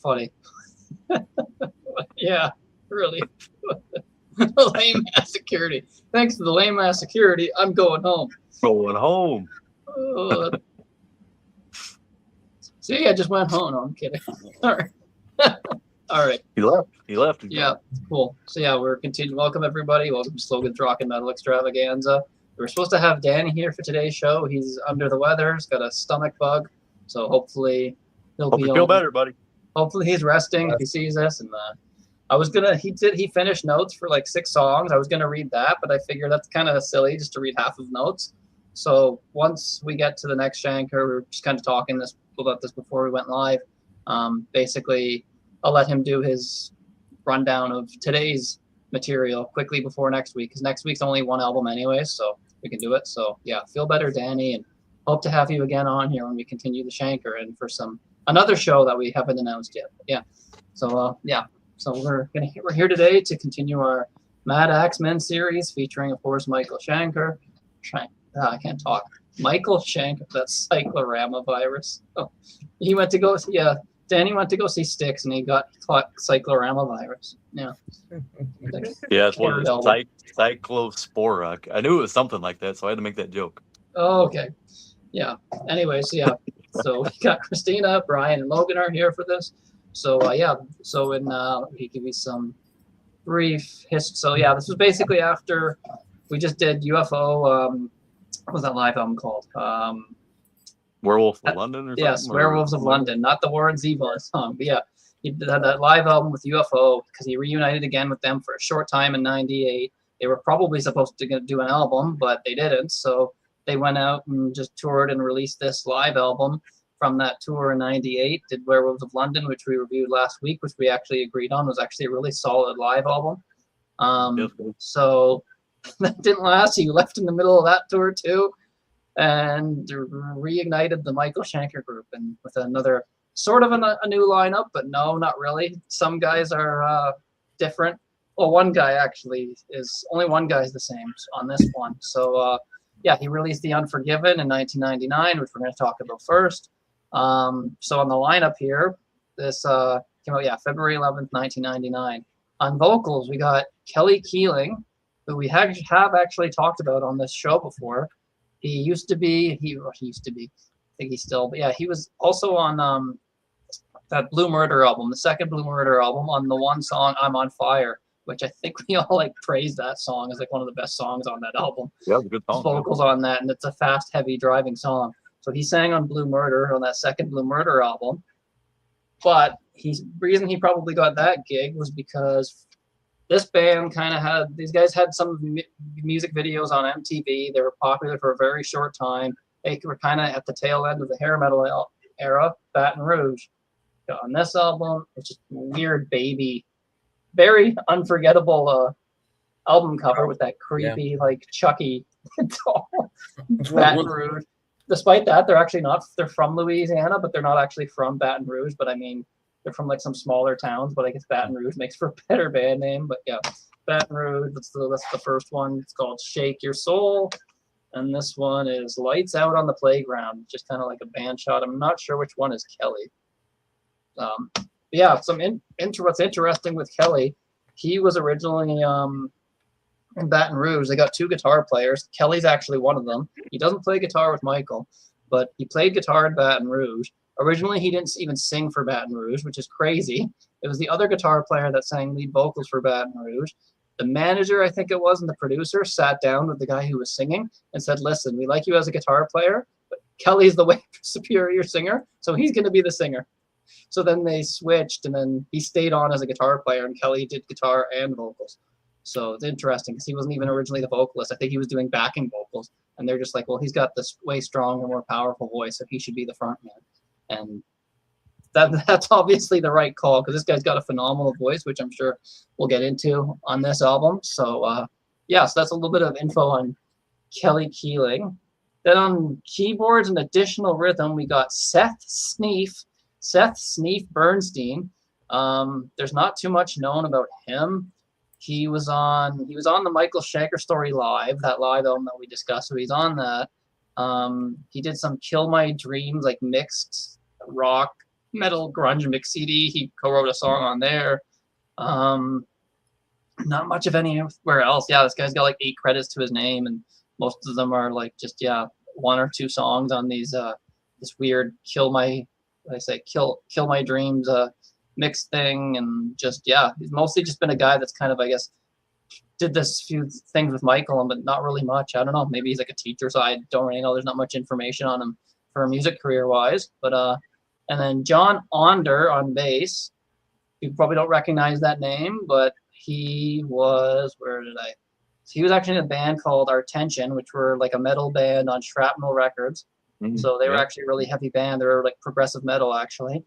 funny. Yeah, really. Lame ass security. Thanks to the lame ass security, I'm going home. Going home. See, I just went home. No, I'm kidding. All right. All right. He left. He left. Yeah, cool. So yeah, we're continuing. Welcome everybody. Welcome to Slogan's Rock and Metal Extravaganza. We were supposed to have Danny here for today's show. He's under the weather. He's got a stomach bug, so hopefully Hope you feel better, buddy. Hopefully he's resting if he sees this. And he finished notes for like 6 songs. I was gonna read that, but I figured that's kind of silly just to read half of notes. So once we get to the next Shanker, we were just kind of talking about this before we went live. Basically, I'll let him do his rundown of today's material quickly before next week, because next week's only 1 album anyway, so we can do it. So yeah, feel better, Danny, and hope to have you again on here when we continue the Shanker and for another show that we haven't announced yet. Yeah. So so we're here today to continue our Mad Axe Men series featuring, of course, Michael Shanker. I can't talk. Michael Shanker, that's cyclorama virus. Oh, he went to go. Yeah, Danny went to go see Styx, and he got cyclorama virus. Yeah. Yeah, it's one of the cyclospora. I knew it was something like that, so I had to make that joke. Oh, okay. Yeah. Anyways, yeah. So we got Christina, Brian, and Logan are here for this. So yeah. So he give you some brief history. So yeah, this was basically after we just did UFO. What was that live album called? Werewolf of London, or something? Yes, Werewolves of London, not the Warren Zevon song, but yeah, he did that live album with UFO because he reunited again with them for a short time in '98. They were probably supposed to do an album, but they didn't, so they went out and just toured and released this live album from that tour in '98. Did Werewolves of London, which we reviewed last week, which we actually agreed on was actually a really solid live album. So that didn't last. He left in the middle of that tour too, and reignited the Michael Shanker group, and with another sort of a new lineup, but no, not really. Some guys are different. Well, one guy actually only one guy is the same on this one. So yeah, he released the Unforgiven in 1999, which we're going to talk about first. So on the lineup here, this came out February 11th, 1999. On vocals, we got Kelly Keeling, who we have actually talked about on this show before. He used to be, I think he's still, but yeah, he was also on that Blue Murder album, the second Blue Murder album, on the one song, I'm on Fire, which I think we all praised that song as one of the best songs on that album. Yeah, it's a good song. Vocals on that, and it's a fast, heavy driving song. So he sang on Blue Murder, on that second Blue Murder album. But reason he probably got that gig was because this band these guys had some music videos on MTV. They were popular for a very short time. They were kind of at the tail end of the hair metal era, Baton Rouge. On this album, it's just weird baby, very unforgettable album cover with that creepy, Chucky doll. Baton Rouge. Despite that, they're from Louisiana, but they're not actually from Baton Rouge. But I mean, they're from some smaller towns, but I guess Baton Rouge makes for a better band name. But yeah, Baton Rouge, that's the first one. It's called Shake Your Soul. And this one is Lights Out on the Playground, just kind of like a band shot. I'm not sure which one is Kelly. Yeah, what's interesting with Kelly, he was originally in Baton Rouge. They got 2 guitar players. Kelly's actually one of them. He doesn't play guitar with Michael, but he played guitar in Baton Rouge. Originally, he didn't even sing for Baton Rouge, which is crazy. It was the other guitar player that sang lead vocals for Baton Rouge. The manager, I think it was, and the producer sat down with the guy who was singing and said, listen, we like you as a guitar player, but Kelly's the way superior singer, so he's going to be the singer. So then they switched, and then he stayed on as a guitar player, and Kelly did guitar and vocals. So it's interesting because he wasn't even originally the vocalist. I think he was doing backing vocals, and they're just like, well, he's got this way stronger, more powerful voice, so he should be the front man. And that's obviously the right call because this guy's got a phenomenal voice, which I'm sure we'll get into on this album. So yeah, so that's a little bit of info on Kelly Keeling. Then on keyboards and additional rhythm, we got Seth Sneef Bernstein. There's not too much known about him. He was on the Michael Shanker Story Live, that live album that we discussed. So he's on that. He did some Kill My Dreams, mixed rock metal grunge mix CD. He co-wrote a song on there. Not much of anywhere else. Yeah, this guy's got like 8 credits to his name, and most of them are like just 1 or 2 songs on these this weird kill my dreams mix thing, and just he's mostly just been a guy that's kind of, I guess, did this few things with Michael, but not really much. I don't know. Maybe he's like a teacher, so I don't really know. There's not much information on him for music career wise. But and then John Onder on bass. You probably don't recognize that name, but he was he was actually in a band called Our Tension, which were like a metal band on Shrapnel Records. So they were actually a really heavy band. They were like progressive metal, actually.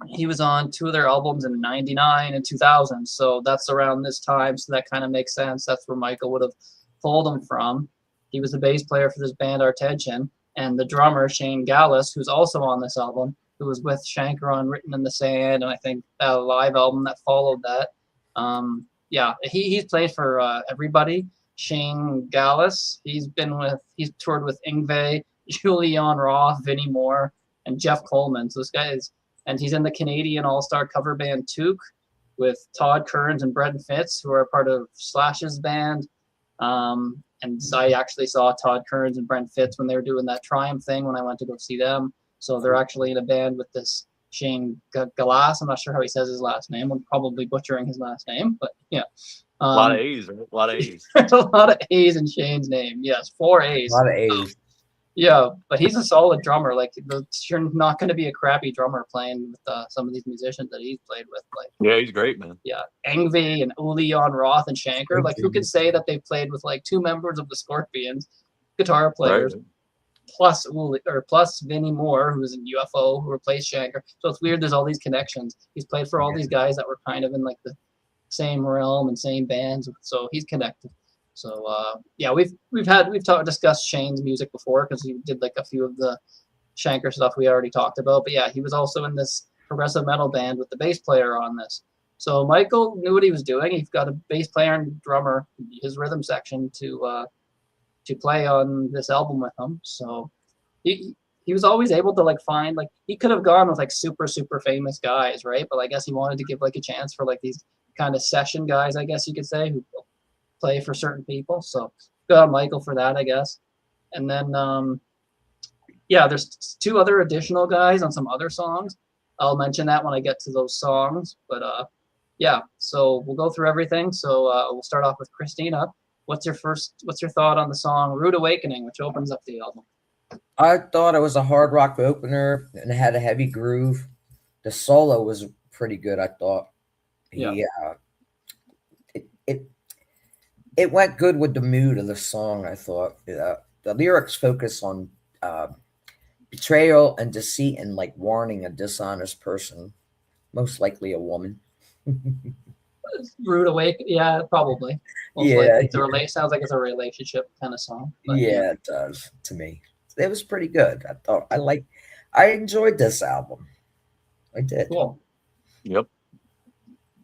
He was on 2 of their albums in '99 and 2000, so that's around this time. So that kind of makes sense. That's where Michael would have pulled him from. He was the bass player for this band, Our Tension, and the drummer Shane Gallus, who's also on this album, who was with Shankar on Written in the Sand, and I think a live album that followed that. He's played for everybody. Shane Gallus, he's toured with Yngwie, Julian Roth, Vinnie Moore, and Jeff Coleman. So this guy is, and he's in the Canadian all-star cover band Took with Todd Kearns and Brendan Fitz, who are part of Slash's band. And I actually saw Todd Kearns and Brent Fitz when they were doing that Triumph thing when I went to go see them. So they're actually in a band with this Shane Galas. I'm not sure how he says his last name. I'm probably butchering his last name, but yeah. A lot of A's, right? A lot of A's. There's a lot of A's in Shane's name. Yes, 4 A's. A lot of A's. Yeah, but he's a solid drummer. Like, you're not going to be a crappy drummer playing with some of these musicians that he's played with. Like, yeah, he's great, man. Yeah, Yngwie and Julian Roth and Shankar. Like, who can say that they've played with like 2 members of the Scorpions, guitar players, right, plus Vinnie Moore, who's in UFO, who replaced Shankar. So it's weird. There's all these connections. He's played for all these guys that were kind of in like the same realm and same bands. So he's connected. So we've discussed Shane's music before because he did like a few of the Shankar stuff we already talked about. But yeah, he was also in this progressive metal band with the bass player on this. So Michael knew what he was doing. He's got a bass player and drummer, his rhythm section to play on this album with him. So he was always able to like find, like, he could have gone with like super famous guys, right? But I guess he wanted to give like a chance for like these kind of session guys, I guess you could say, who play for certain people. So good on Michael for that, I guess. And then there's 2 other additional guys on some other songs. I'll mention that when I get to those songs. But so we'll go through everything. So we'll start off with Christina. What's your thought on the song Rude Awakening, which opens up the album? I thought it was a hard rock opener and it had a heavy groove. The solo was pretty good, I thought. It went good with the mood of the song, I thought. The lyrics focus on betrayal and deceit and like warning a dishonest person, most likely a woman. Rude Awakening, yeah, probably. Sounds like it's a relationship kind of song. But, yeah, it does to me. It was pretty good. I enjoyed this album. I did. Cool. Yep.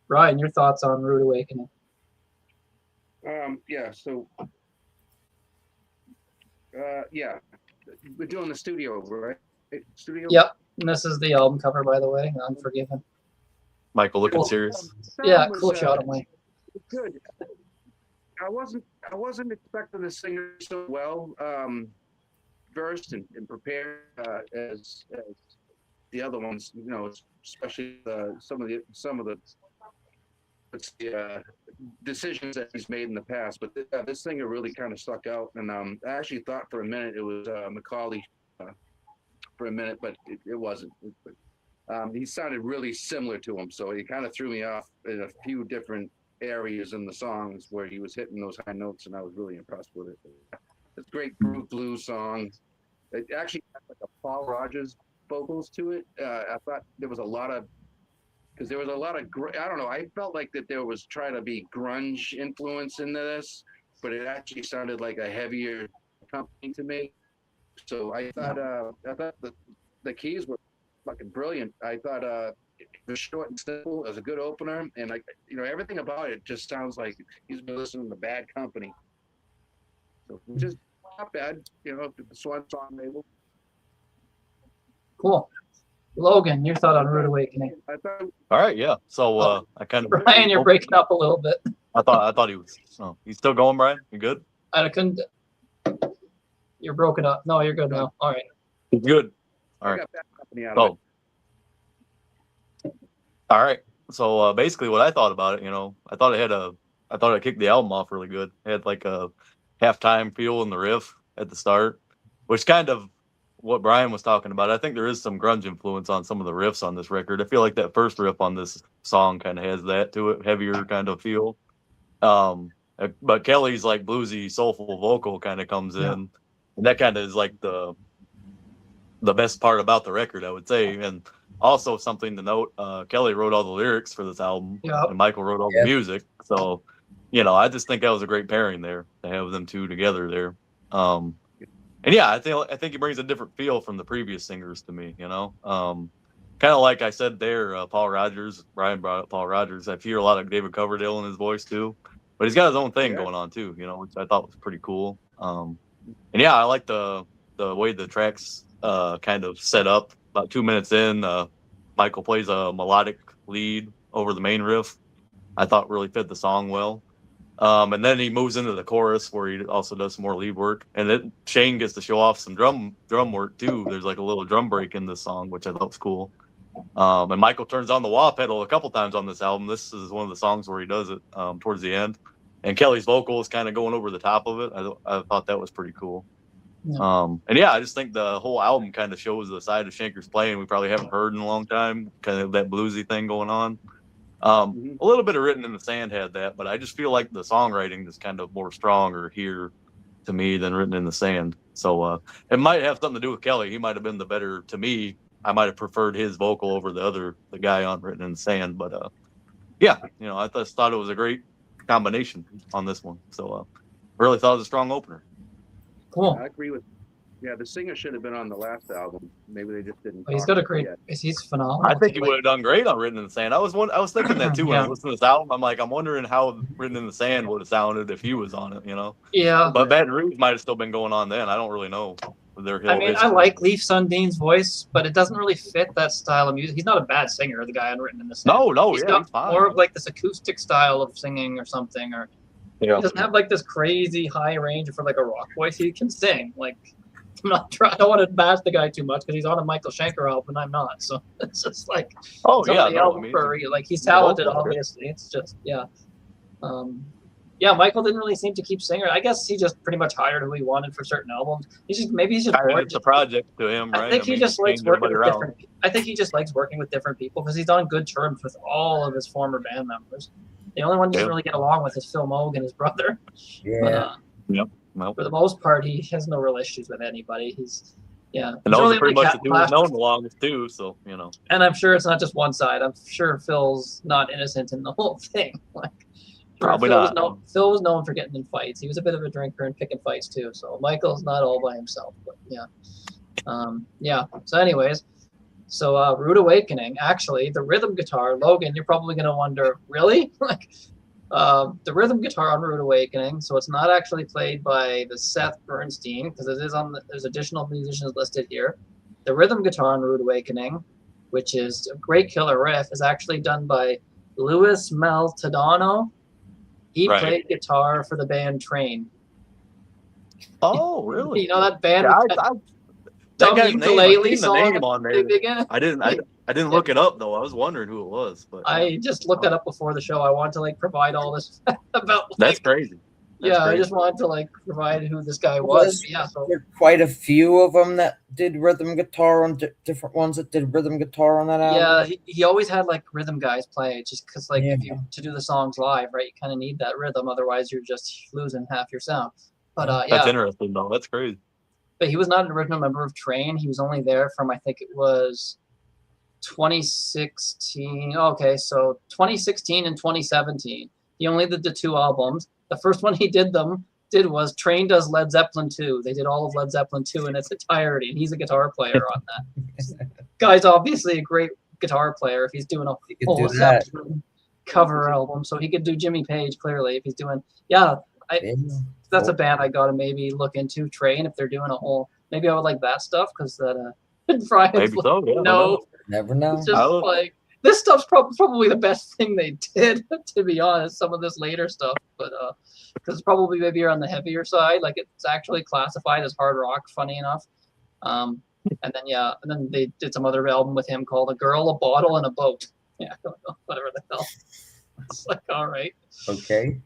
Ryan, your thoughts on Rude Awakening? We're doing the studio, right? Studio? Yep. And this is the album cover, by the way, Unforgiven. Michael looking serious. Yeah, cool shot of Mike. Good. I wasn't expecting the singer so well versed and prepared as the other ones, especially some of the decisions that he's made in the past. But this singer really kind of stuck out, and I actually thought for a minute it was Macaulay for a minute, but it wasn't. He sounded really similar to him, so he kind of threw me off in a few different areas in the songs where he was hitting those high notes, and I was really impressed with it. It's a great blues song. It actually had like a Paul Rogers vocals to it. I thought there was a lot of I don't know, I felt like that there was trying to be grunge influence into this, but it actually sounded like a heavier company to me. So I thought the keys were fucking brilliant. I thought it was short and simple as a good opener, and everything about it just sounds like he's been listening to Bad Company. So just not bad, the Swan song label. Cool. Logan, your thought on Rude Awakening? I thought All right, yeah. So I kind of Brian, you're breaking up a little bit. I thought he was. Oh, he's still going, Brian. You good? I couldn't. You're broken up. No, you're good now. All right. He's good. All I right. got bad company out of So, all right. So basically, what I thought about it, I thought it kicked the album off really good. It had like a halftime feel in the riff at the start, which kind of what Brian was talking about. I think there is some grunge influence on some of the riffs on this record. I feel like that first riff on this song kind of has that to it, heavier kind of feel. But Kelly's like bluesy, soulful vocal kind of comes in, and that kind of is like the best part about the record, I would say. And also something to note, Kelly wrote all the lyrics for this album, and Michael wrote all the music. So, I just think that was a great pairing there to have them two together there. And yeah, I think he brings a different feel from the previous singers to me. Kind of like I said there, Paul Rodgers. Brian brought up Paul Rodgers. I hear a lot of David Coverdale in his voice too, but he's got his own thing going on too. Which I thought was pretty cool. And yeah, I like the way the tracks kind of set up. About 2 minutes in, Michael plays a melodic lead over the main riff. I thought really fit the song well. And then he moves into the chorus where he also does some more lead work. And then Shane gets to show off some drum work too. There's like a little drum break in this song, which I thought was cool. And Michael turns on the wah pedal a couple times on this album. This is one of the songs where he does it towards the end. And Kelly's vocal is kind of going over the top of it. I thought that was pretty cool. Yeah. And yeah, I just think the whole album kind of shows the side of Shanker's playing we probably haven't heard in a long time. Kind of that bluesy thing going on. A little bit of Written in the Sand had that, but I just feel like the songwriting is kind of more stronger here to me than Written in the Sand. So it might have something to do with Kelly. He might have been the better to me. I might have preferred his vocal over the guy on Written in the Sand. But yeah, I just thought it was a great combination on this one. So really thought it was a strong opener. Cool. I agree with. Yeah, the singer should have been on the last album. Maybe they just didn't. He's got a great. He's phenomenal. I think he would have done great on Written in the Sand. I was thinking that too when I was listening to this album. I'm wondering how Written in the Sand would have sounded if he was on it. Yeah. But Baton Rouge might have still been going on then. I don't really know. I like Leaf Sundin's voice, but it doesn't really fit that style of music. He's not a bad singer, the guy on Written in the Sand. He's got more of like this acoustic style of singing or something, or he doesn't have like this crazy high range for like a rock voice. He can sing. Like, I don't want to bash the guy too much because he's on a Michael Schenker album and I'm not. So it's just like, like he's talented, obviously. It's just Michael didn't really seem to keep singing. I guess he just pretty much hired who he wanted for certain albums. Maybe he's just bored. It's a project to him, right? I think he just likes working with different. I think he just likes working with different people because he's on good terms with all of his former band members. The only one he doesn't really get along with is Phil Moog and his brother. Yeah. Well, for the most part, he has no real issues with anybody. And those are pretty much the two he's known the longest too. So And I'm sure it's not just one side. I'm sure Phil's not innocent in the whole thing. Like. Probably Phil not. Phil was known for getting in fights. He was a bit of a drinker and picking fights too. So Michael's not all by himself. But So anyways, Rude Awakening. Actually, the rhythm guitar, Logan, you're probably gonna wonder, really? The rhythm guitar on Rude Awakening. So it's not actually played by the Seth Bernstein because it is there's additional musicians listed here. The rhythm guitar on Rude Awakening, which is a great killer riff, is actually done by Louis Maltadano. He played guitar for the band Train. Oh, really? You know that band? That guy's name on there. Again? I didn't look it up though. I was wondering who it was, but I just looked that up before the show. I wanted to provide all this about. That's crazy. I just wanted to provide who this guy was. There are quite a few of them that did rhythm guitar on different ones that did rhythm guitar on that album. Yeah, he always had rhythm guys play just because if you to do the songs live, right, you kind of need that rhythm. Otherwise, you're just losing half your sound. But that's interesting though. That's crazy. But he was not an original member of Train. He was only there from I think it was 2016. Okay, so 2016 and 2017. He only did the 2 albums. The first one he did was Train does Led Zeppelin 2. They did all of Led Zeppelin 2 in its entirety, and he's a guitar player on that. Guy's obviously a great guitar player if he's doing a full Zeppelin cover album. So he could do Jimmy Page clearly if he's doing. That's a band I gotta maybe look into. Train if they're doing a whole. Maybe I would like that stuff because that. Brian's maybe so. Yeah, no. Never know. It's just like this stuff's probably the best thing they did, to be honest. Some of this later stuff, but because it's probably maybe on the heavier side. Like it's actually classified as hard rock. Funny enough. And then they did some other album with him called "A Girl, a Bottle, and a Boat." Yeah, I don't know, whatever the hell. It's like, all right. Okay.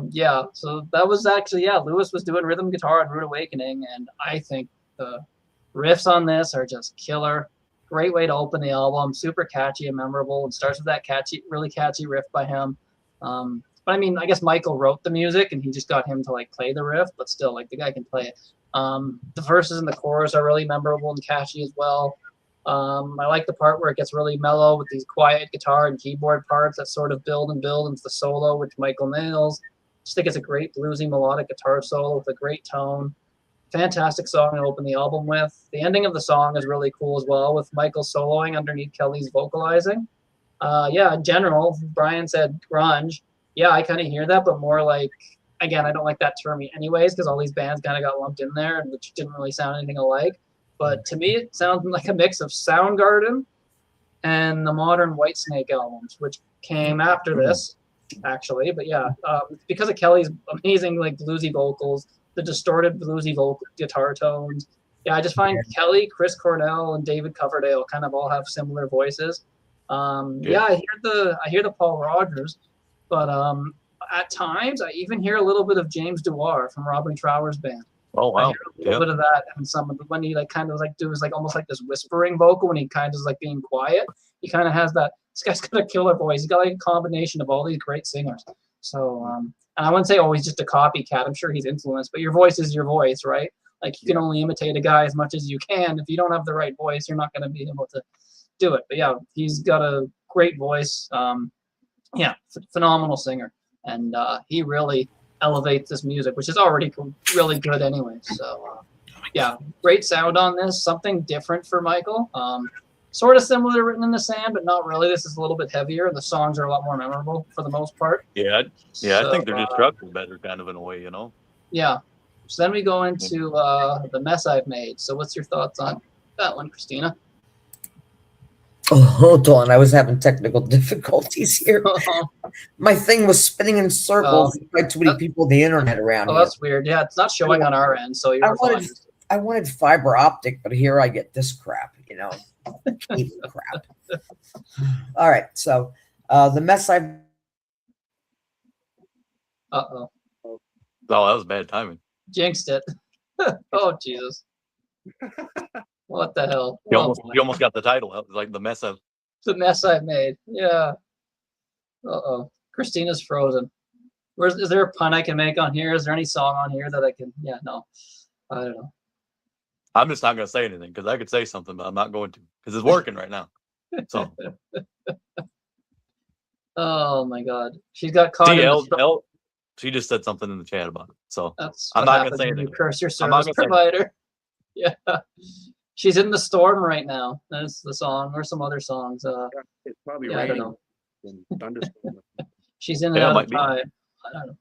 Yeah. So that was actually Lewis was doing rhythm guitar on Rude Awakening, and I think the riffs on this are just killer. Great way to open the album. Super catchy and memorable. It starts with that really catchy riff by him. But I mean, I guess Michael wrote the music and he just got him to like play the riff, but still, like the guy can play it. The verses and the chorus are really memorable and catchy as well. I like the part where it gets really mellow with these quiet guitar and keyboard parts that sort of build into the solo, which Michael nails. I just think it's a great bluesy melodic guitar solo with a great tone. Fantastic song to open the album with. The ending of the song is really cool as well, with Michael soloing underneath Kelly's vocalizing. In general, Brian said grunge. Yeah, I kind of hear that, but more like, again, I don't like that term anyways, because all these bands kind of got lumped in there, which didn't really sound anything alike. But to me, it sounds like a mix of Soundgarden and the modern Whitesnake albums, which came after this, actually. But yeah, because of Kelly's amazing like bluesy vocals, the distorted bluesy vocal guitar tones. Yeah, I just find Kelly, Chris Cornell, and David Coverdale kind of all have similar voices. I hear the Paul Rogers, but at times I even hear a little bit of James Dewar from Robin Trower's band. Oh wow! I hear a little bit of that, and some of when he like kind of like does like almost like this whispering vocal when he kind of is like being quiet. He kind of has that. This guy's got a killer voice. He's got like a combination of all these great singers. So, and I wouldn't say he's just a copycat. I'm sure he's influenced, but your voice is your voice, right? Like you can only imitate a guy as much as you can. If you don't have the right voice, you're not going to be able to do it. But yeah, he's got a great voice. Phenomenal singer, and he really elevates this music, which is already really good anyway. So, great sound on this. Something different for Michael. Sort of similar to Written in the Sand, but not really. This is a little bit heavier. The songs are a lot more memorable for the most part. I think they're just structured better, kind of in a way, you know. Yeah. So then we go into The Mess I've Made. So what's your thoughts on that one, Christina? Oh, hold on. I was having technical difficulties here. My thing was spinning in circles. Quite too many people on the internet around here. That's weird. Yeah, it's not showing on our end, so you're fine. I wanted fiber optic, but here I get this crap, you know. Cable crap. All right, so The Mess I've... Uh-oh. Oh, that was bad timing. Jinxed it. Oh, Jesus. What the hell? You almost got the title out. It's like The Mess I've Made. Yeah. Uh-oh. Christina's frozen. Is there a pun I can make on here? Is there any song on here that I can... Yeah, no. I don't know. I'm just not going to say anything because I could say something, but I'm not going to because it's working right now. So. Oh, my God. She's got caught she just said something in the chat about it. So that's I'm not going to say anything. You curse your service provider. Yeah. She's in the storm right now. That's the song or some other songs. It's probably raining. She's in and out of time. I don't know.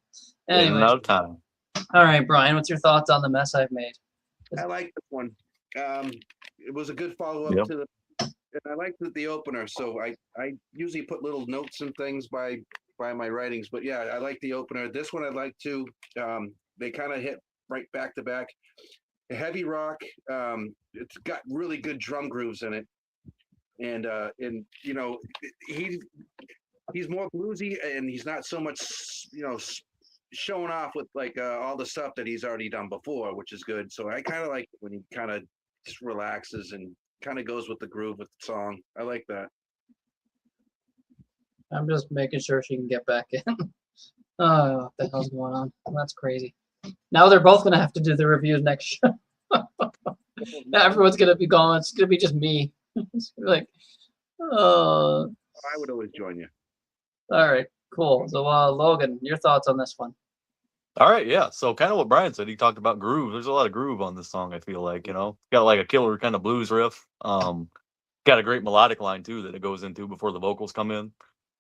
Anyway. In and out of time. All right, Brian, what's your thoughts on The Mess I've Made? I like this one. It was a good follow-up to and I liked the opener. So I usually put little notes and things by my writings, but yeah, I like the opener. This one I like too. They kind of hit right back to back. Heavy rock. It's got really good drum grooves in it, and you know he's more bluesy, and he's not so much showing off with like all the stuff that he's already done before, which is good. So I kind of like when he kind of just relaxes and kind of goes with the groove with the song. I like that. I'm just making sure she can get back in. Oh, what the hell's going on? That's crazy. Now they're both going to have to do the reviews next show. Everyone's going to be gone. It's going to be just me. It's like, oh. I would always join you. All right, cool. So, Logan, your thoughts on this one? All right, yeah. So kind of what Brian said, he talked about groove. There's a lot of groove on this song, I feel like, you know. Got like a killer kind of blues riff. Got a great melodic line, too, that it goes into before the vocals come in.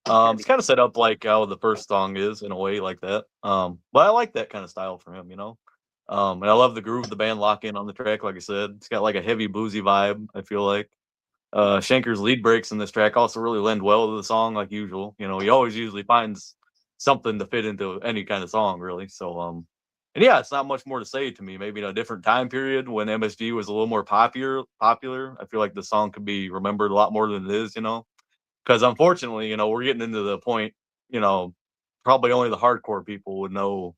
It's kind of set up like how the first song is, in a way, like that. But I like that kind of style for him, you know. And I love the groove the band lock in on the track, like I said. It's got like a heavy bluesy vibe, I feel like. Schenker's lead breaks in this track also really lend well to the song, like usual. You know, he always usually finds something to fit into any kind of song, really. So, and yeah, it's not much more to say to me. Maybe in a different time period when MSG was a little more popular, I feel like the song could be remembered a lot more than it is, you know, because unfortunately, you know, we're getting into the point, you know, probably only the hardcore people would know,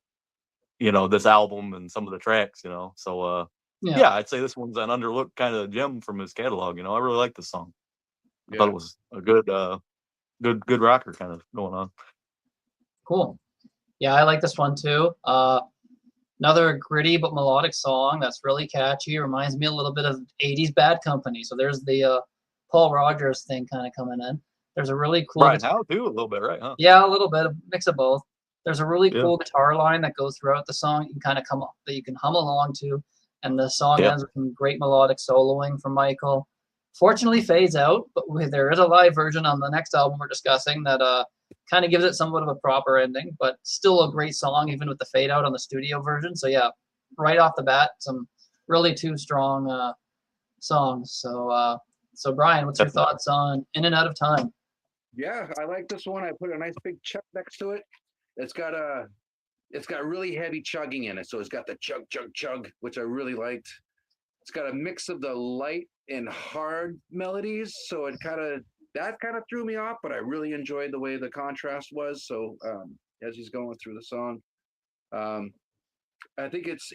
you know, this album and some of the tracks, you know. So, yeah, I'd say this one's an underlooked kind of gem from his catalog. You know, I really like this song. I thought it was a good, good rocker kind of going on. Cool. Yeah, I like this one too. Another gritty but melodic song that's really catchy. Reminds me a little bit of 80s Bad Company. So there's the Paul Rogers thing kind of coming in. There's a really cool Brian Howe too, a little bit, right? Huh? Yeah, a little bit, a mix of both. There's a really cool guitar line that goes throughout the song. You can kind of that you can hum along to, and the song ends with some great melodic soloing from Michael. Fortunately, fades out, but there is a live version on the next album we're discussing that kind of gives it somewhat of a proper ending, but still a great song even with the fade out on the studio version. So yeah, right off the bat, some really two strong songs. So Brian, what's your thoughts on In and Out of Time? Yeah, I like this one. I put a nice big chug next to it. It's got really heavy chugging in it, so it's got the chug chug chug, which I really liked. It's got a mix of the light and hard melodies, so that kind of threw me off, but I really enjoyed the way the contrast was. So as he's going through the song, I think it's.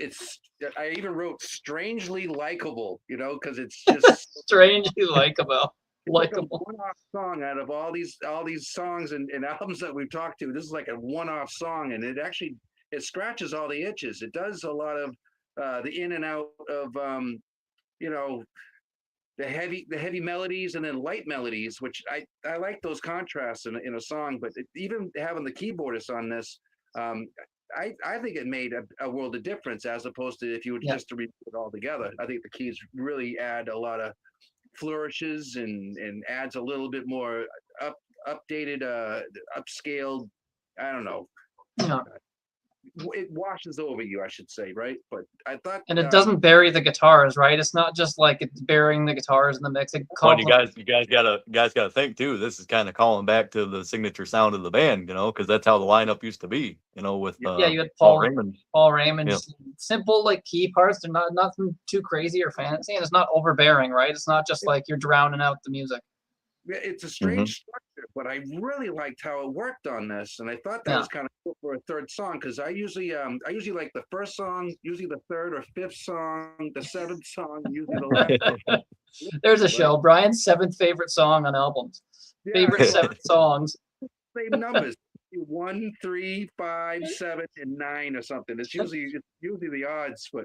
I even wrote strangely likable, you know, because it's just strangely likable. Like a one-off song out of all these songs and albums that we've talked to. This is like a one-off song, and it scratches all the itches. It does a lot of the in and out of you know, the heavy melodies and then light melodies, which I like those contrasts in a song. But even having the keyboardist on this, I think it made a world of difference as opposed to if you were just to read it all together. I think the keys really add a lot of flourishes and adds a little bit more updated, upscaled. I don't know. Yeah. It washes over you, I should say, right? But I thought, and it doesn't bury the guitars, right? It's not just like it's burying the guitars in the mix. Well, you guys gotta think too. This is kind of calling back to the signature sound of the band, you know, because that's how the lineup used to be, you know, with you had Paul Raymond, yep. Just simple like key parts. They're nothing too crazy or fancy, and it's not overbearing, right? It's not just like you're drowning out the music. It's a strange structure, but I really liked how it worked on this, and I thought that was kind of cool for a third song because I usually like the first song, usually the third or fifth song, the seventh song, usually the last. There's a show, Brian's 7th favorite song on albums. Favorite 7 songs. Same numbers: 1, 3, 5, 7, and 9 or something. It's usually the odds, but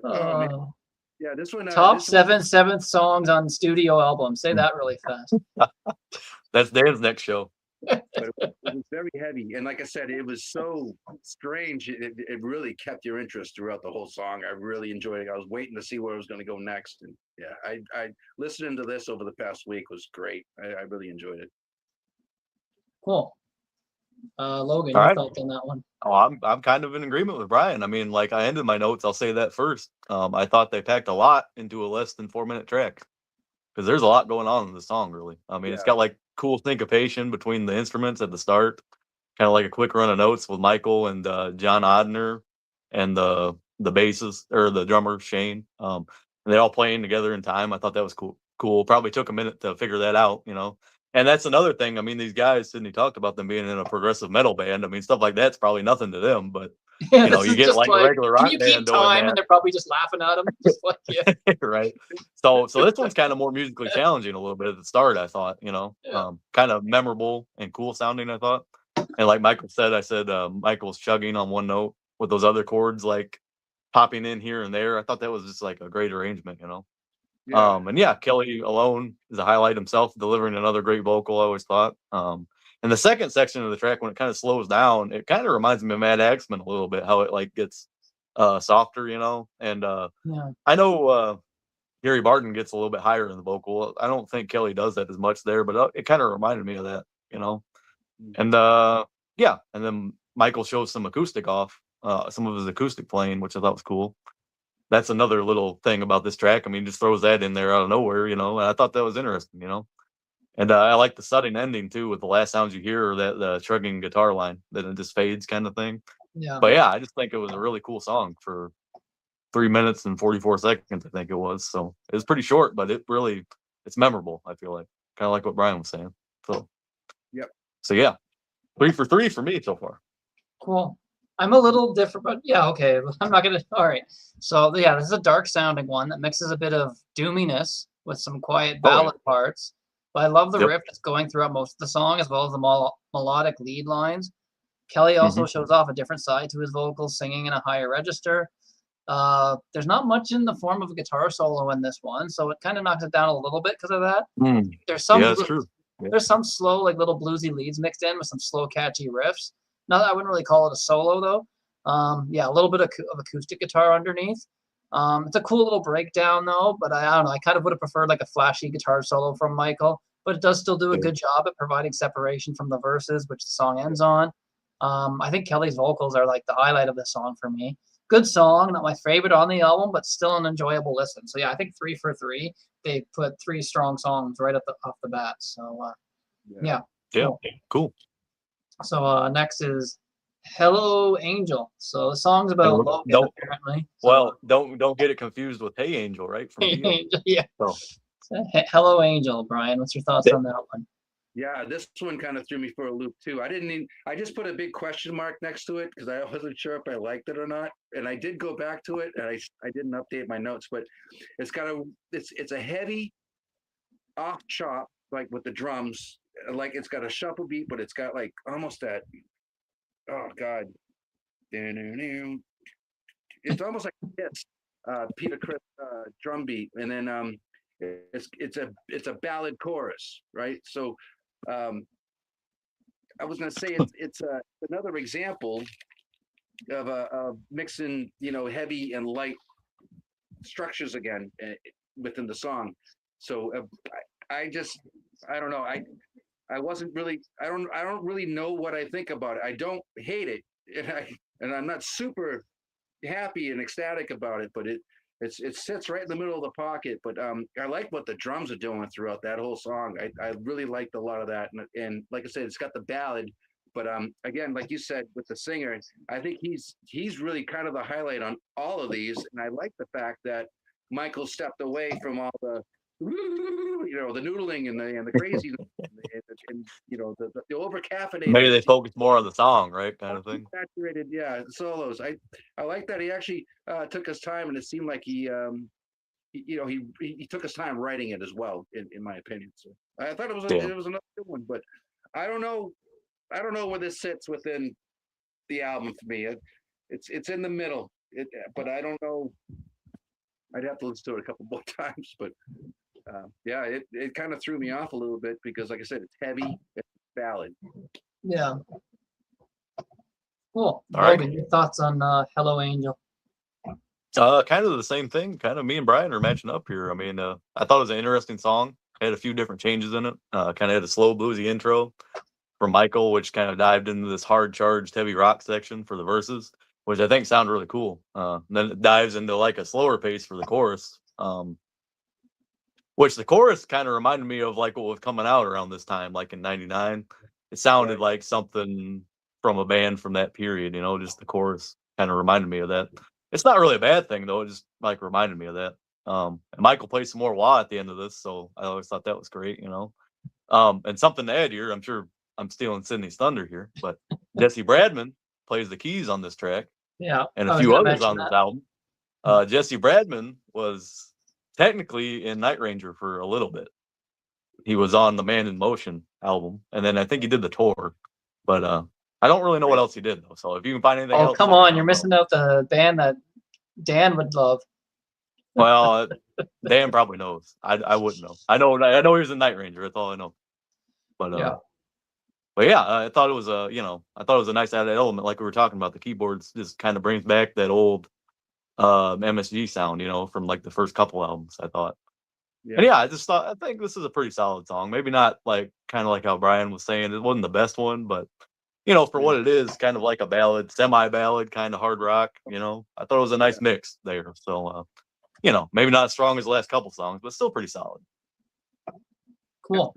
yeah, this one. Top 7th songs on studio albums. Say that really fast. That's Dan's next show. But it was very heavy, and like I said, it was so strange. It really kept your interest throughout the whole song. I really enjoyed it. I was waiting to see where it was going to go next, and yeah, I listening to this over the past week was great. I really enjoyed it. Cool. Logan, your thoughts on that one? Oh, I'm kind of in agreement with Brian. I mean, like I ended my notes, I'll say that first. I thought they packed a lot into a less than 4-minute track because there's a lot going on in the song. Really, I mean, it's got like cool syncopation between the instruments at the start, kind of like a quick run of notes with Michael and John Odner and the bassist or the drummer Shane. And they all playing together in time. I thought that was cool. Probably took a minute to figure that out, you know. And that's another thing. I mean, these guys, Sydney talked about them being in a progressive metal band. I mean, stuff like that's probably nothing to them, but you know, you get like a regular rock band doing that, and they're probably just laughing at them, just like right. So this one's kind of more musically challenging a little bit at the start. I thought, you know, kind of memorable and cool sounding. I thought, and like Michael said, Michael's chugging on one note with those other chords like popping in here and there. I thought that was just like a great arrangement, you know. Yeah. And yeah, Kelly alone is a highlight himself, delivering another great vocal, I always thought. And the second section of the track, when it kind of slows down, it kind of reminds me of Mad Axeman a little bit, how it like gets softer, you know. And I know Gary Barton gets a little bit higher in the vocal. I don't think Kelly does that as much there, but it kind of reminded me of that, you know. And and then Michael shows some acoustic off, some of his acoustic playing, which I thought was cool. That's another little thing about this track. I mean, just throws that in there out of nowhere, you know. And I thought that was interesting, you know. And I like the sudden ending too, with the last sounds you hear, or that the shrugging guitar line, then it just fades kind of thing. Yeah. But yeah, I just think it was a really cool song for 3 minutes and 44 seconds, I think it was. So it was pretty short, but it's memorable, I feel like. Kind of like what Brian was saying. So Yep. So yeah, 3 for 3 for me so far. Cool. I'm a little different, but yeah, okay. I'm not gonna. All right. So yeah, this is a dark sounding one that mixes a bit of doominess with some quiet ballad parts. But I love the Yep. riff that's going throughout most of the song, as well as the melodic lead lines. Kelly also shows off a different side to his vocals, singing in a higher register. There's not much in the form of a guitar solo in this one, so it kind of knocks it down a little bit because of that. There's some, Yeah, that's true. Yeah. There's some slow, like little bluesy leads mixed in with some slow, catchy riffs. Not, I wouldn't really call it a solo though. Yeah, a little bit of acoustic guitar underneath. It's a cool little breakdown though, but I don't know. I kind of would have preferred like a flashy guitar solo from Michael, but it does still do a good job at providing separation from the verses, which the song ends on. I think Kelly's vocals are like the highlight of the song for me. Good song, not my favorite on the album, but still an enjoyable listen. So yeah, I think 3 for 3. They put 3 strong songs right off the bat. So yeah. Cool. So next is Hello Angel. So the song's about Logan, apparently. So, well, don't get it confused with Hey Angel, right? From Hey Angel, yeah. So. Hello Angel, Brian. What's your thoughts on that one? Yeah, this one kind of threw me for a loop too. I just put a big question mark next to it because I wasn't sure if I liked it or not. And I did go back to it, and I didn't update my notes, but it's a heavy off chop, like with the drums, like it's got a shuffle beat, but it's got like almost that, oh God, it's almost like this Peter Criss drum beat, and then it's a ballad chorus, right? So I was going to say it's another example of mixing, heavy and light structures again within the song. So I don't know. I wasn't really. I don't really know what I think about it. I don't hate it, and I'm not super happy and ecstatic about it. But it sits right in the middle of the pocket. But I like what the drums are doing throughout that whole song. I really liked a lot of that. And like I said, it's got the ballad. But again, like you said, with the singer, I think he's really kind of the highlight on all of these. And I like the fact that Michael stepped away from all the the noodling and the crazy and the over caffeinated. Maybe they focus more on the song, right? Kind of thing. Saturated, yeah, solos. I like that he actually took his time, and it seemed like he took his time writing it as well, in my opinion. So I thought it was another good one, but I don't know where this sits within the album for me. It's in the middle, but I don't know. I'd have to listen to it a couple more times, but yeah, it kind of threw me off a little bit because, like I said, it's heavy, it's ballad. Yeah. Cool. All right. Logan, your thoughts on Hello Angel? Kind of the same thing. Kind of me and Brian are matching up here. I mean, I thought it was an interesting song. It had a few different changes in it. Kind of had a slow bluesy intro from Michael, which kind of dived into this hard charged heavy rock section for the verses, which I think sounded really cool. Then it dives into like a slower pace for the chorus, which the chorus kind of reminded me of like what was coming out around this time, like in '99. It sounded like something from a band from that period, just the chorus kind of reminded me of that. It's not really a bad thing though. It just like reminded me of that. And Michael plays some more wah at the end of this, so I always thought that was great, And something to add here, I'm sure I'm stealing Sydney's thunder here, but Jesse Bradman plays the keys on this track. Yeah. And a few others on this album. Jesse Bradman was technically in Night Ranger for a little bit. He was on the Man in Motion album, and then I think he did the tour. But I don't really know what else he did though. So if you can find anything else. Oh, come on, you're missing out the band that Dan would love. Well, Dan probably knows. I wouldn't know. I know he was in Night Ranger. That's all I know. But yeah. But yeah, I thought it was a nice added element, like we were talking about. The keyboards just kind of brings back that old MSG sound, from like the first couple albums, I thought. Yeah. And yeah, I think this is a pretty solid song. Maybe not like kind of like how Brian was saying, it wasn't the best one, but for what it is, kind of like a ballad, semi-ballad, kind of hard rock, I thought it was a nice mix there. So maybe not as strong as the last couple songs, but still pretty solid. Cool.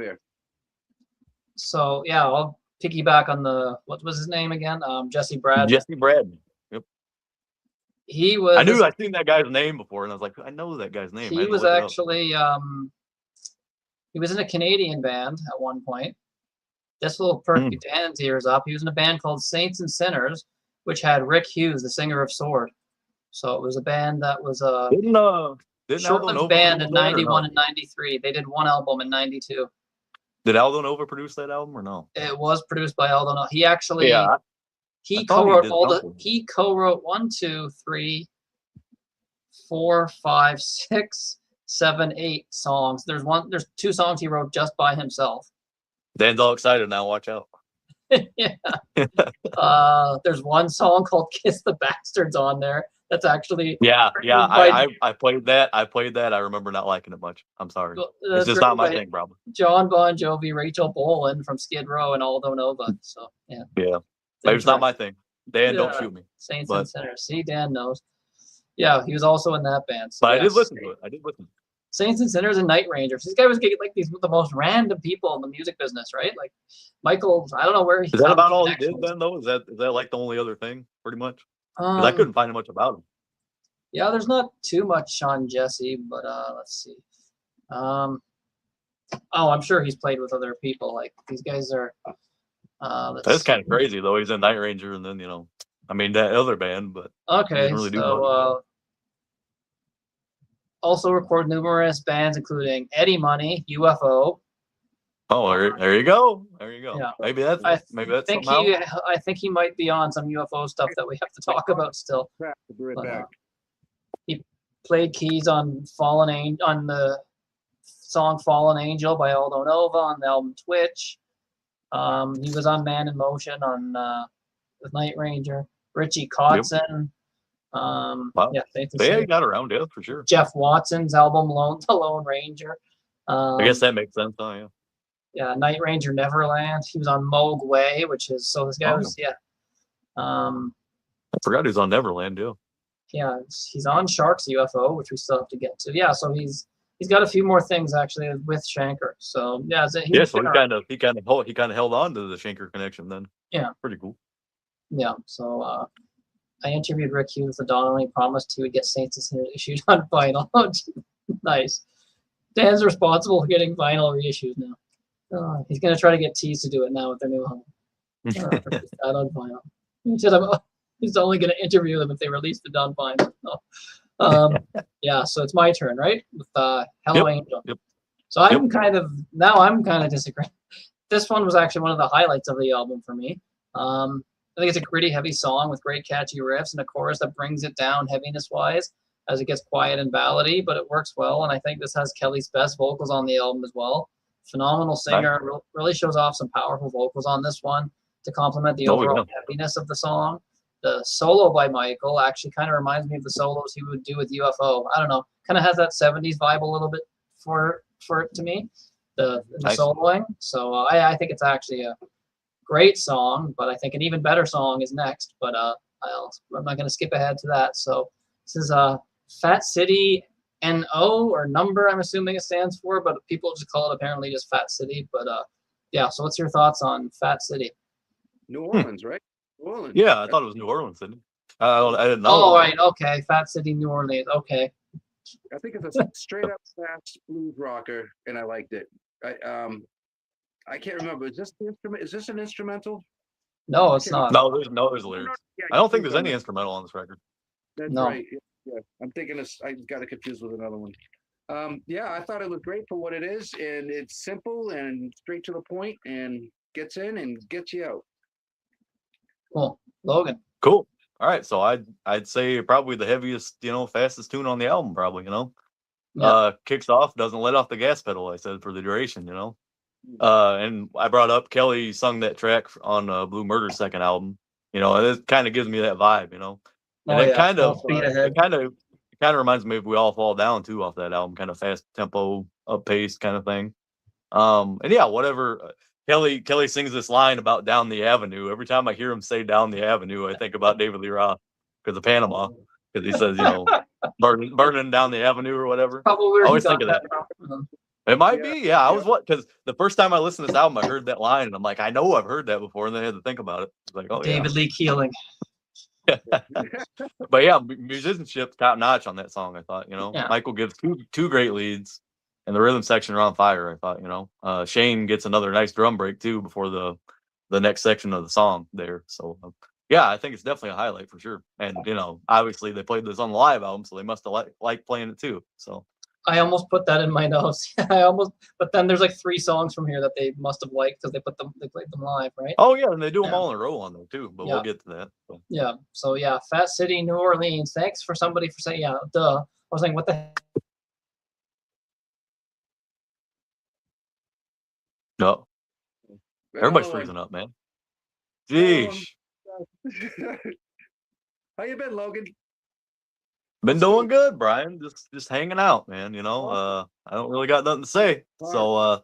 So yeah, I'll piggyback on what was his name again? Jesse Brad. Jesse Brad. Yep. He was. I knew I'd seen that guy's name before, and I was like, I know that guy's name. He was actually he was in a Canadian band at one point. This will perk Dan's ears up. He was in a band called Saints and Sinners, which had Rick Hughes, the singer of Sword. So it was a band that was didn't short-lived band in '91 and '93. They did one album in '92. Did Aldo Nova produce that album or no? It was produced by Aldo Nova. He actually he thought co-wrote he co-wrote 1, 2, 3, 4, 5, 6, 7, 8 songs. There's 2 songs he wrote just by himself. Dan's all excited now. Watch out. Yeah. There's one song called "Kiss the Bastards" on there. That's actually I played that. I remember not liking it much. I'm sorry. It's just not my thing, probably. John Bon Jovi, Rachel Bolan from Skid Row, and Aldo Nova. So yeah. Yeah. It's not my thing. Dan, don't shoot me. Saints and Sinners. See, Dan knows. Yeah, he was also in that band. So but I did listen to it. Saints and Sinners and Night Rangers. This guy was getting like the most random people in the music business, right? Like Michael, I don't know where he. Is that about all he did then, though? Is that like the only other thing, pretty much? Because I couldn't find much about him. Yeah, there's not too much on Jesse, but let's see. I'm sure he's played with other people. Like these guys are. That's kind of crazy, though. He's in Night Ranger, and then that other band, but okay. So also recorded numerous bands, including Eddie Money, UFO. Oh, there you go. Yeah. Maybe that's I think he might be on some UFO stuff that we have to talk about still. He played keys on the song "Fallen Angel" by Aldo Nova on the album Twitch. He was on Man in Motion on the Night Ranger. Richie Kotzen. Wow. Yeah, they got around, yeah, for sure. Jeff Watson's album The Lone Ranger. I guess that makes sense. Oh, yeah. Yeah, Night Ranger Neverland. He was on Moog Way, which is this guy was I forgot he was on Neverland, yeah. Yeah, he's on Shark's UFO, which we still have to get to. Yeah, so he's got a few more things actually with Shanker. So yeah, so he kind of held on to the Shanker connection then. Yeah, pretty cool. Yeah, so I interviewed Rick Hughes the dawn, and he promised he would get Saints and Sinners issued on vinyl. Nice. Dan's responsible for getting vinyl reissues now. He's gonna try to get Tease to do it now with their new home. That on vinyl. He said he's only gonna interview them if they release it on vinyl. Yeah, so it's my turn, right? With Hello Angel. Yep. So I'm kind of disagreeing. This one was actually one of the highlights of the album for me. I think it's a gritty, heavy song with great catchy riffs and a chorus that brings it down heaviness-wise as it gets quiet and ballady, but it works well. And I think this has Kelly's best vocals on the album as well. Phenomenal singer, really shows off some powerful vocals on this one to complement the overall heaviness of the song. The solo by Michael actually kind of reminds me of the solos he would do with UFO. I don't know, kind of has that 70s vibe a little bit for it to me, the soloing. So I think it's actually a great song, but I think an even better song is next. But I'm not going to skip ahead to that. So this is Fat City NO or number, I'm assuming it stands for, but people just call it apparently just Fat City. But yeah, so what's your thoughts on Fat City? New Orleans, right? New Orleans. Yeah, I thought it was New Orleans, didn't it? I didn't know. Oh, right, okay, Fat City, New Orleans, okay. I think it's a straight up fast blues rocker, and I liked it. I can't remember. Is this the instrument? Is this an instrumental? No, it's not. No, there's lyrics. I don't think there's any instrumental on this record. That's right. Yeah, I'm thinking I got it confused with another one. Yeah, I thought it was great for what it is, and it's simple and straight to the point, and gets in and gets you out. Cool, Logan. Cool. All right, so I'd say probably the heaviest, fastest tune on the album, probably. Kicks off, doesn't let off the gas pedal. I said for the duration, and I brought up Kelly sung that track on Blue Murder's second album. And it kind of gives me that vibe, And it kind of reminds me of We All Fall Down too off that album, kind of fast tempo, up pace kind of thing. And yeah, whatever. Kelly sings this line about down the avenue. Every time I hear him say down the avenue, I think about David Lee Roth because of Panama. Because he says, burning down the avenue or whatever. Probably I always think of that. It might Yeah, be. Yeah, I yeah. was because the first time I listened to this album, I heard that line, and I'm like, I know I've heard that before, and then I had to think about it. It's like, oh David Lee Keeling. yeah. But yeah, musicianship top notch on that song. I thought, Yeah. Michael gives two great leads, and the rhythm section are on fire. I thought, Shane gets another nice drum break too before the next section of the song there. So yeah, I think it's definitely a highlight for sure. And obviously they played this on the live album, so they must have liked playing it too. So I almost put that in my notes. But then there's like 3 songs from here that they must have liked because they played them live, right? oh yeah, and they do them Yeah. all in a row on there too. But Yeah. we'll get to that. So. Yeah. So yeah, Fat City, New Orleans. Thanks for somebody for saying duh. I was like, what the heck? No, everybody's Well, freezing up, man. Jeez, how you been, Logan? been doing good, Brian. Just hanging out, man. I don't really got nothing to say. So I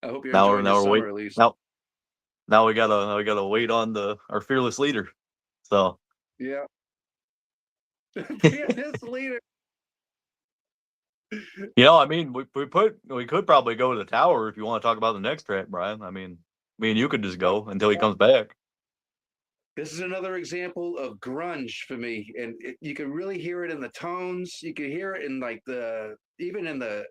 hope you're now enjoying your we're summer waiting. at least. Now we gotta wait on our fearless leader. So Yeah. Fearless leader. I mean, we could probably go to the tower if you want to talk about the next track, Brian. I mean, me and you could just go until he comes back. This is another example of grunge for me, and you can really hear it in the tones. You can hear it in even in the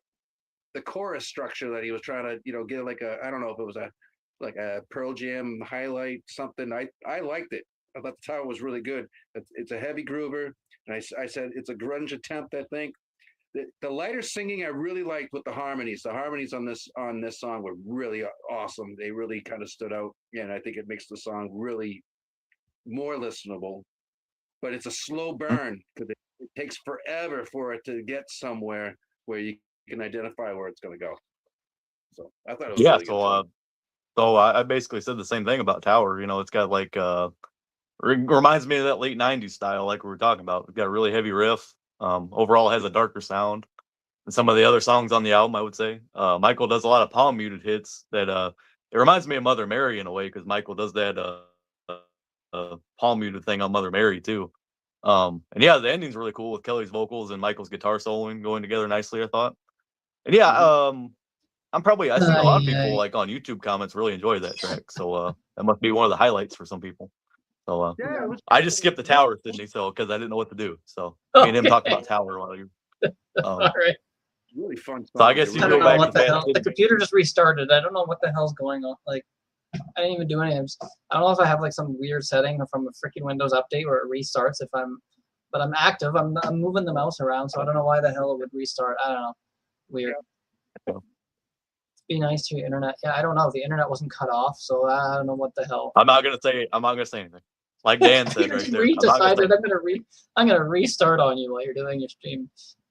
chorus structure that he was trying to get like I don't know if it was a Pearl Jam highlight something. I liked it. I thought the tower was really good. It's a heavy groover, and I said it's a grunge attempt. I think the lighter singing I really liked with the harmonies. The harmonies on this song were really awesome. They really kind of stood out, and I think it makes the song really more listenable. But it's a slow burn because it takes forever for it to get somewhere where you can identify where it's going to go. So I thought it was really good. So I basically said the same thing about Tower. It's got like reminds me of that late '90s style, like we were talking about. It's got a really heavy riff. Overall, has a darker sound than some of the other songs on the album. I would say Michael does a lot of palm muted hits that it reminds me of Mother Mary in a way because Michael does that palm muted thing on Mother Mary too. And yeah, the ending's really cool with Kelly's vocals and Michael's guitar soloing going together nicely, I thought. And yeah, I see a lot of people like on YouTube comments really enjoy that track. So that must be one of the highlights for some people. So I just skipped the tower, Sydney, because I didn't know what to do. So me and him talked about Tower while you. All right. Really fun. So I guess you I go don't know back what to the hell. City. The computer just restarted. I don't know what the hell's going on. Like, I didn't even do anything. I don't know if I have like some weird setting from a freaking Windows update where it restarts but I'm active. I'm moving the mouse around, so I don't know why the hell it would restart. I don't know. Weird. Yeah. Be nice to your internet. Yeah, I don't know. The internet wasn't cut off, so I don't know what the hell. I'm not gonna say anything. Like Dan said right there. I'm gonna restart on you while you're doing your stream.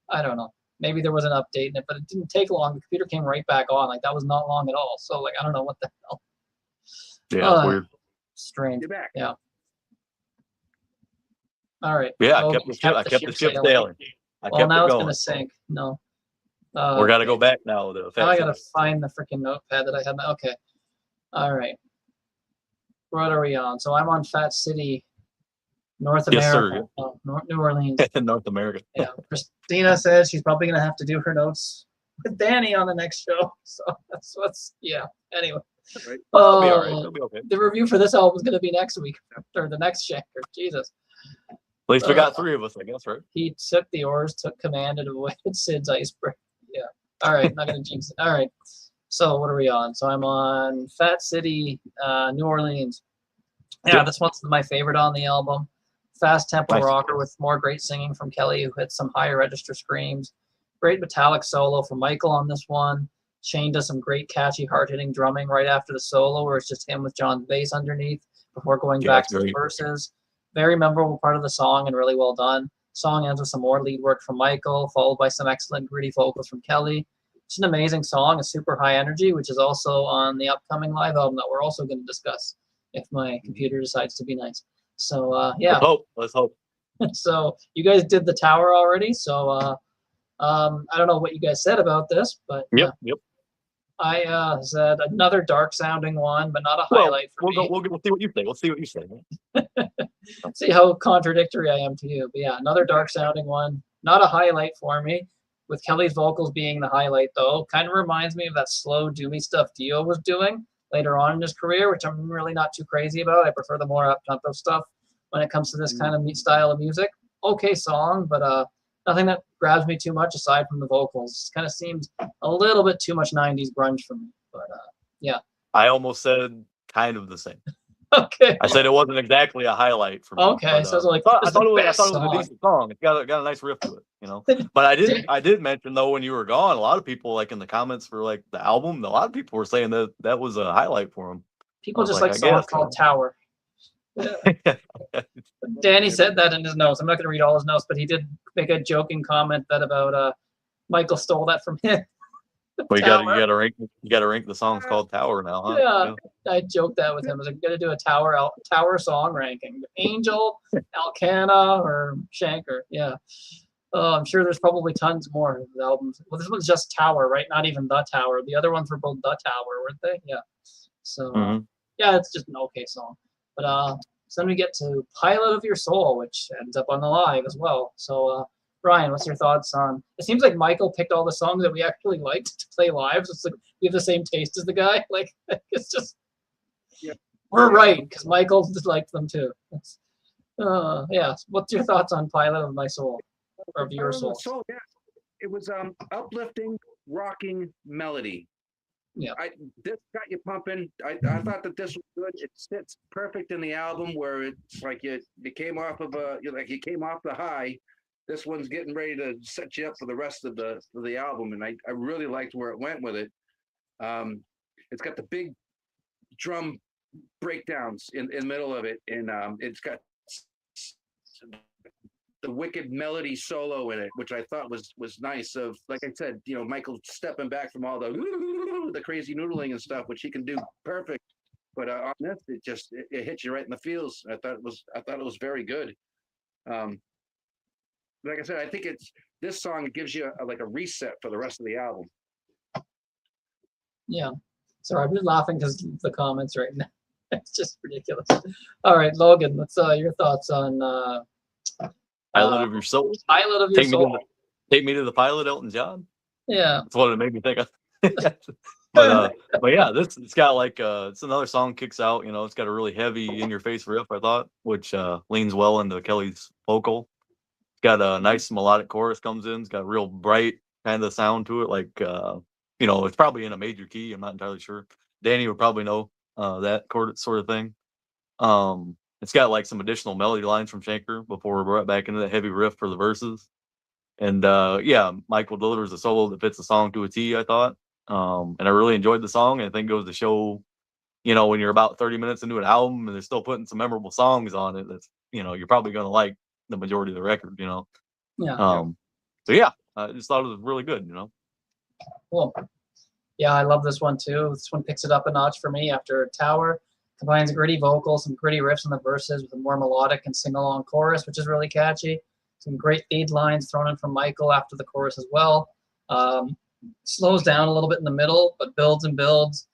I don't know. Maybe there was an update in it, but it didn't take long. The computer came right back on. Like that was not long at all. So like I don't know what the hell. Yeah, it's weird. Strange. You're back. Yeah. All right. Yeah, I kept the ship sailing. Well, now it's gonna sink. No. We're gotta go back now. Now I gotta find the freaking notepad that I had. Okay. All right. What are we on? So I'm on Fat City, North America. Yes, sir. New Orleans. North America. Yeah. Christina says she's probably gonna have to do her notes with Danny on the next show. So that's what's Anyway. Right. It'll be all right. It'll be okay. The review for this album is gonna be next week or the next Shanker. Jesus. At least we got 3 of us, I guess, right? He took the oars, took command, and avoided Sid's iceberg. Yeah. All right. Not gonna jinx it. All right. So what are we on? So I'm on Fat City, New Orleans. Yeah, this one's my favorite on the album. Fast tempo rocker with more great singing from Kelly, who hits some higher register screams. Great metallic solo from Michael on this one. Shane does some great catchy hard-hitting drumming right after the solo, where it's just him with John's bass underneath before going back to the verses. Very memorable part of the song and really well done. Song ends with some more lead work from Michael, followed by some excellent gritty vocals from Kelly. It's an amazing song, a super high energy, which is also on the upcoming live album that we're also going to discuss if my computer decides to be nice. So yeah. Let's hope. So you guys did the tower already. So I don't know what you guys said about this, but yep. I said another dark sounding one, but not a highlight for me. We'll see what you say. We'll see what you say. See how contradictory I am to you. But yeah, another dark sounding one. Not a highlight for me, with Kelly's vocals being the highlight, though. Kind of reminds me of that slow, doomy stuff Dio was doing later on in his career, which I'm really not too crazy about. I prefer the more up-tempo stuff when it comes to this kind of style of music. Okay song, but nothing that grabs me too much aside from the vocals. Kind of seems a little bit too much 90s grunge for me, but yeah. I almost said kind of the same. Okay. I said it wasn't exactly a highlight for me. Okay, but, so it's like, I thought it was a song. decent song. It got a nice riff to it, you know. But I did mention though when you were gone, a lot of people like in the comments for like the album, a lot of people were saying that was a highlight for them. People just like songs called Tower. Yeah. Danny said that in his notes. I'm not going to read all his notes, but he did make a joking comment that about Michael stole that from him. Well, you gotta rank the songs called Tower now, huh? Yeah. I joked that with him. I was like, gonna do a Tower song ranking. Angel, Alcana, or Shanker. Yeah. I'm sure there's probably tons more of the albums. Well, this one's just Tower, right? Not even The Tower. The other ones were both The Tower, weren't they? Yeah. So yeah, it's just an okay song. But so then we get to Pilot of Your Soul, which ends up on the live as well. So Brian, what's your thoughts on? It seems like Michael picked all the songs that we actually liked to play live. So it's like we have the same taste as the guy. Like it's just we're right because Michael just liked them too. Yeah. What's your thoughts on Pilot of My Soul or of Your Soul? Yeah. It was uplifting, rocking melody. Yeah. This got you pumping. I thought that this was good. It sits perfect in the album where it's like you came off of you came off the high. This one's getting ready to set you up for the rest of the album, and I really liked where it went with it. It's got the big drum breakdowns in the middle of it, and it's got the wicked melody solo in it, which I thought was nice. Of like I said, Michael stepping back from all the crazy noodling and stuff, which he can do perfect. But on this, it hits you right in the feels. I thought it was very good. Like I said, I think this song gives you a reset for the rest of the album. Yeah. Sorry, I'm just laughing because the comments right now. It's just ridiculous. All right, Logan, what's your thoughts on Pilot of Your Soul? Pilot of Your Soul. Take me to the pilot, Elton John. Yeah. That's what it made me think of. but yeah, it's got it's another song kicks out. It's got a really heavy in your face riff, I thought, which leans well into Kelly's vocal. Got a nice melodic chorus comes in. It's got a real bright kind of sound to it. It's probably in a major key. I'm not entirely sure. Danny would probably know that chord sort of thing. It's got some additional melody lines from Shanker before we're brought back into that heavy riff for the verses. And Michael delivers a solo that fits the song to a T, I thought. And I really enjoyed the song. And I think it goes to show, when you're about 30 minutes into an album and they're still putting some memorable songs on it, that's you're probably gonna like the majority of the record, Yeah. So yeah, I just thought it was really good, Cool. Yeah, I love this one too. This one picks it up a notch for me after Tower. Combines gritty vocals, some gritty riffs on the verses with a more melodic and sing-along chorus, which is really catchy. Some great lead lines thrown in from Michael after the chorus as well. Slows down a little bit in the middle, but builds and builds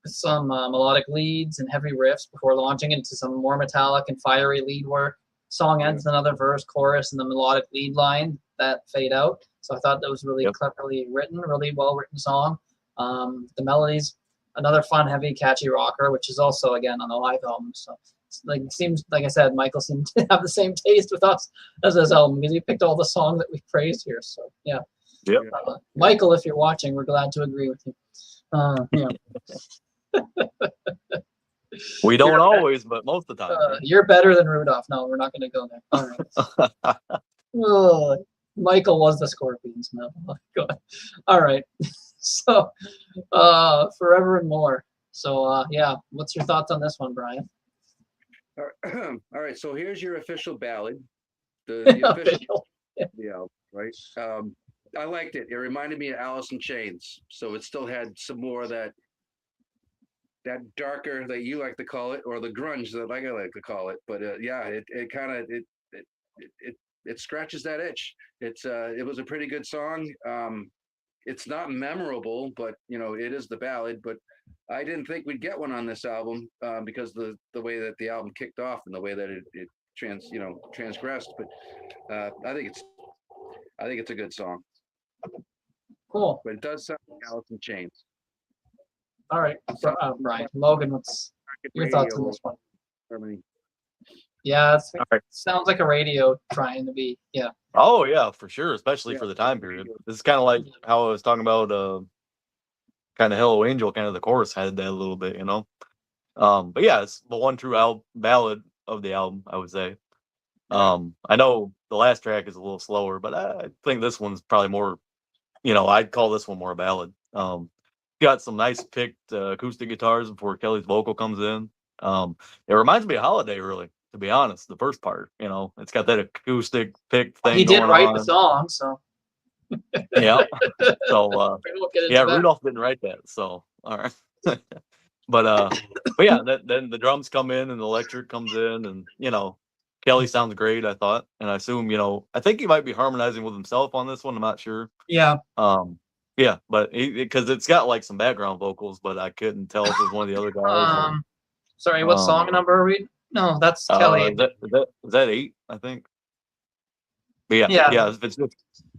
with some melodic leads and heavy riffs before launching into some more metallic and fiery lead work. Song ends with another verse, chorus, and the melodic lead line that fade out. So I thought that was really cleverly written, really well-written song. The melodies, another fun, heavy, catchy rocker, which is also, again, on the live album. So it seems, like I said, Michael seemed to have the same taste with us as this album because he picked all the songs that we've praised here. So, yeah. Yep. Michael, if you're watching, we're glad to agree with you. We don't always, but most of the time. You're better than Rudolph. No, we're not going to go there. All right. Michael was the Scorpions. No, go ahead. All right. So, Forever and More. So, yeah, what's your thoughts on this one, Brian? All right. So here's your official ballad. The official. Yeah. Right. I liked it. It reminded me of Alice in Chains. So it still had some more of that darker that you like to call it, or the grunge that I like to call it. But yeah, it kind of it scratches that itch. It was a pretty good song. It's not memorable, but it is the ballad. But I didn't think we'd get one on this album because the way that the album kicked off and the way that it transgressed. But I think I think it's a good song, Cool. but it does sound like Alice in Chains. All right, Brian. Logan, what's your thoughts on this one? Harmony. Yeah, it All right. sounds like a radio trying to be. Yeah. Oh yeah, for sure, especially Yeah, for the time period. This is kind of like how I was talking about, kind of Hello Angel, kind of the chorus had that a little bit, you know. But yeah, it's the one true ballad of the album, I would say. I know the last track is a little slower, but I think this one's probably more, I'd call this one more a ballad. Got some nice picked acoustic guitars before Kelly's vocal comes in. It reminds me of Holiday, really, to be honest. The first part, it's got that acoustic pick thing He did going write on. the song, so. Yeah. So We won't get into yeah, that. Rudolph didn't write that. So all right. but yeah, then the drums come in and the electric comes in, and Kelly sounds great, I thought, and I assume I think he might be harmonizing with himself on this one. I'm not sure. Yeah. Yeah, but because it's got like some background vocals, but I couldn't tell if it was one of the other guys. Sorry, what song number are we? No, that's Kelly. Is that 8? I think. But yeah, Yeah. If it's just,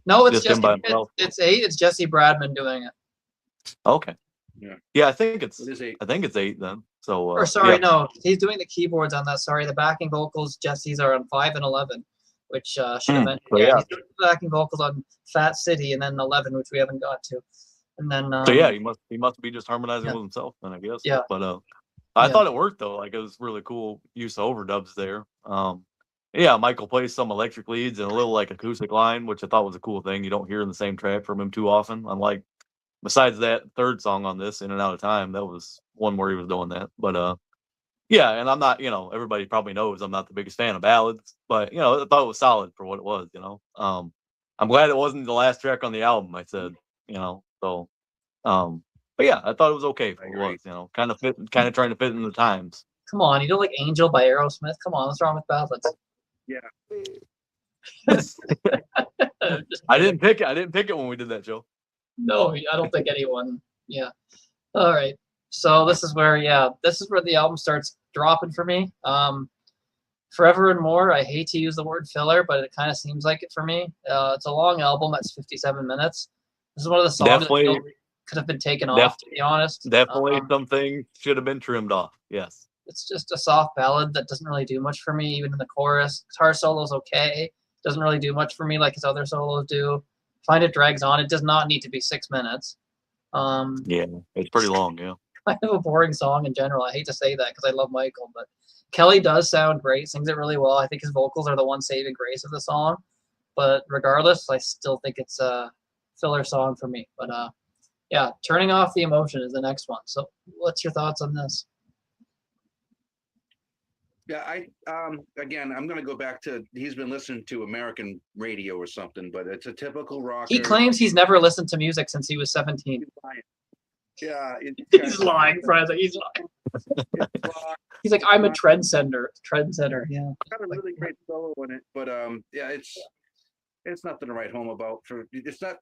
No, it's just him Jesse. by himself. It's 8. It's Jesse Bradman doing it. Okay. Yeah, I think it's It is 8. I think it's 8 then. So Or sorry, yeah. no, he's doing the keyboards on that. Sorry, the backing vocals, Jesse's are on 5 and 11, which should have been. so Yeah, yeah. he's doing the backing vocals on Fat City, and then 11, which we haven't got to. And then. So yeah, he must be just harmonizing yeah. with himself then, I guess. Yeah. But I Yeah. thought it worked though. Like it was really cool use of overdubs there. Yeah, Michael plays some electric leads and a little like acoustic line, which I thought was a cool thing. You don't hear in the same track from him too often. Unlike besides that third song on this, In and Out of Time, that was one where he was doing that. But yeah, and I'm not, everybody probably knows I'm not the biggest fan of ballads, but I thought it was solid for what it was, I'm glad it wasn't the last track on the album, I said, so but yeah, I thought it was okay for what it was, kind of trying to fit in the times. Come on, you don't like Angel by Aerosmith? Come on, what's wrong with ballads? Yeah. I didn't pick it when we did that, Joe. No, I don't think anyone. Yeah. All right. So this is where the album starts dropping for me. Forever and More. I hate to use the word filler, but it kind of seems like it for me. It's a long album. That's 57 minutes. This is one of the songs that could have been taken off, to be honest. Definitely something should have been trimmed off. Yes. It's just a soft ballad that doesn't really do much for me, even in the chorus. Guitar solo's okay. Doesn't really do much for me like his other solos do. Find it drags on. It does not need to be 6 minutes. Yeah, it's pretty long, yeah. Kind of a boring song in general. I hate to say that because I love Michael, but Kelly does sound great, sings it really well. I think his vocals are the one saving grace of the song. But regardless, I still think it's a filler song for me. But yeah, Turning Off the Emotion is the next one. So what's your thoughts on this? Yeah, again, I'm going to go back to, he's been listening to American radio or something, but it's a typical rocker. He claims he's never listened to music since he was 17. He's lying. Yeah. He's lying, Brian's like, he's lying. He's like, I'm a trendsetter. Yeah. Got a really great solo in it, but yeah, it's nothing to write home about. It's not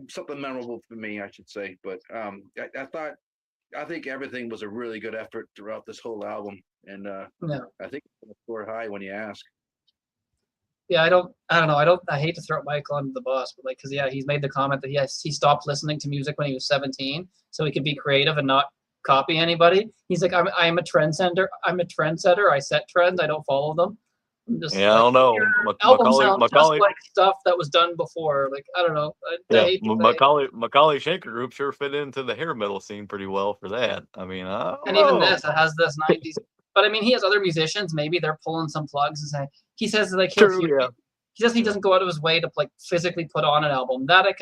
something memorable for me, I should say. But I think everything was a really good effort throughout this whole album, and I think it's going to score high when you ask. Yeah, I don't know. I hate to throw Michael under the bus, but like, cause yeah, he's made the comment that he stopped listening to music when he was 17, so he could be creative and not copy anybody. He's like, I'm a trendsetter. I set trends. I don't follow them. I'm just, yeah, I don't know. Album sounds just like stuff that was done before. Like, I don't know. Macaulay Shaker Group sure fit into the hair metal scene pretty well for that. I mean, even this, it has this 90s. But I mean, he has other musicians. Maybe they're pulling some plugs and saying he says like he says he doesn't go out of his way to like physically put on an album. That I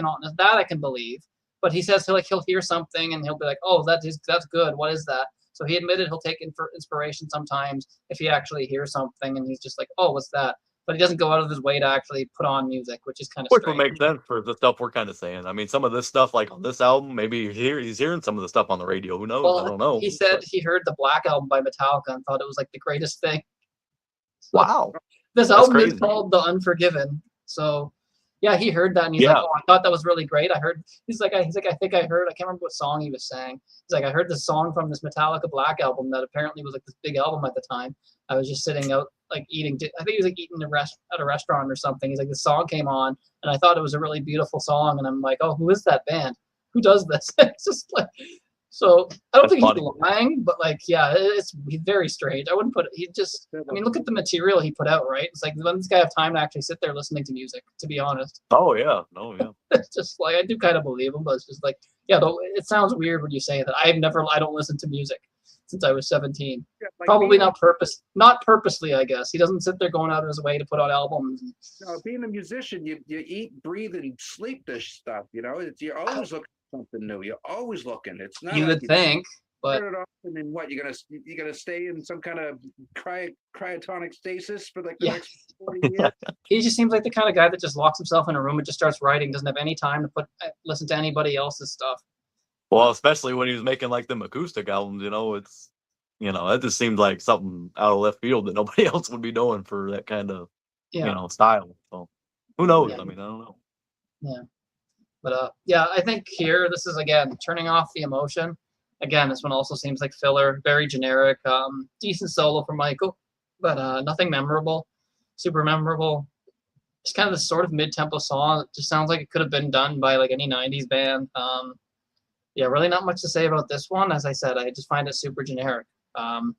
can believe. But he says he'll hear something and he'll be like, oh, that's good. What is that? So he admitted he'll take inspiration sometimes if he actually hears something and he's just like, oh, what's that? But he doesn't go out of his way to actually put on music, which is kind of which would make sense for the stuff we're kind of saying. I mean, some of this stuff, like on this album, maybe he's hearing some of the stuff on the radio. Who knows? I don't know. He said he heard the Black Album by Metallica and thought it was like the greatest thing. So, wow. This album is called The Unforgiven. So yeah, he heard that and he's like, oh, I thought that was really great. He's like, I think I heard, I can't remember what song he was saying. He's like, I heard this song from this Metallica Black album that apparently was like this big album at the time. I was just sitting out like eating. I think he was like eating at a restaurant or something. He's like, the song came on, and I thought it was a really beautiful song, and I'm like, oh, who is that band? Who does this? It's just like, so I don't That's think funny. he's lying, but like, yeah, he's very strange. I wouldn't put he just. I mean, look at the material he put out, right? It's like, when this guy have time to actually sit there listening to music? To be honest, Oh yeah, no, yeah. it's just like, I do kind of believe him, but it's just like, yeah, it sounds weird when you say that. I don't listen to music since I was 17. Yeah, like Probably being not purposely, I guess. He doesn't sit there going out of his way to put out albums. being a musician, you eat, breathe, and sleep this stuff. You know, you're always looking for something new. You're always looking. It's not You like would you think, but turn it off and then what? You're gonna stay in some kind of cryotonic stasis for like the Yeah. next 40 years. he just seems like the kind of guy that just locks himself in a room and just starts writing. Doesn't have any time to listen to anybody else's stuff. Well, especially when he was making like them acoustic albums, it's that just seemed like something out of left field that nobody else would be doing for that kind of Yeah, style. So who knows? Yeah. I mean, I don't know. yeah. But yeah, I think here this is again turning off the emotion. Again, this one also seems like filler, very generic. Decent solo for Michael, but nothing memorable, super memorable. Just kind of this sort of mid-tempo song. It just sounds like it could have been done by like any '90s band. Yeah, really not much to say about this one. As I said, I just find it super generic. And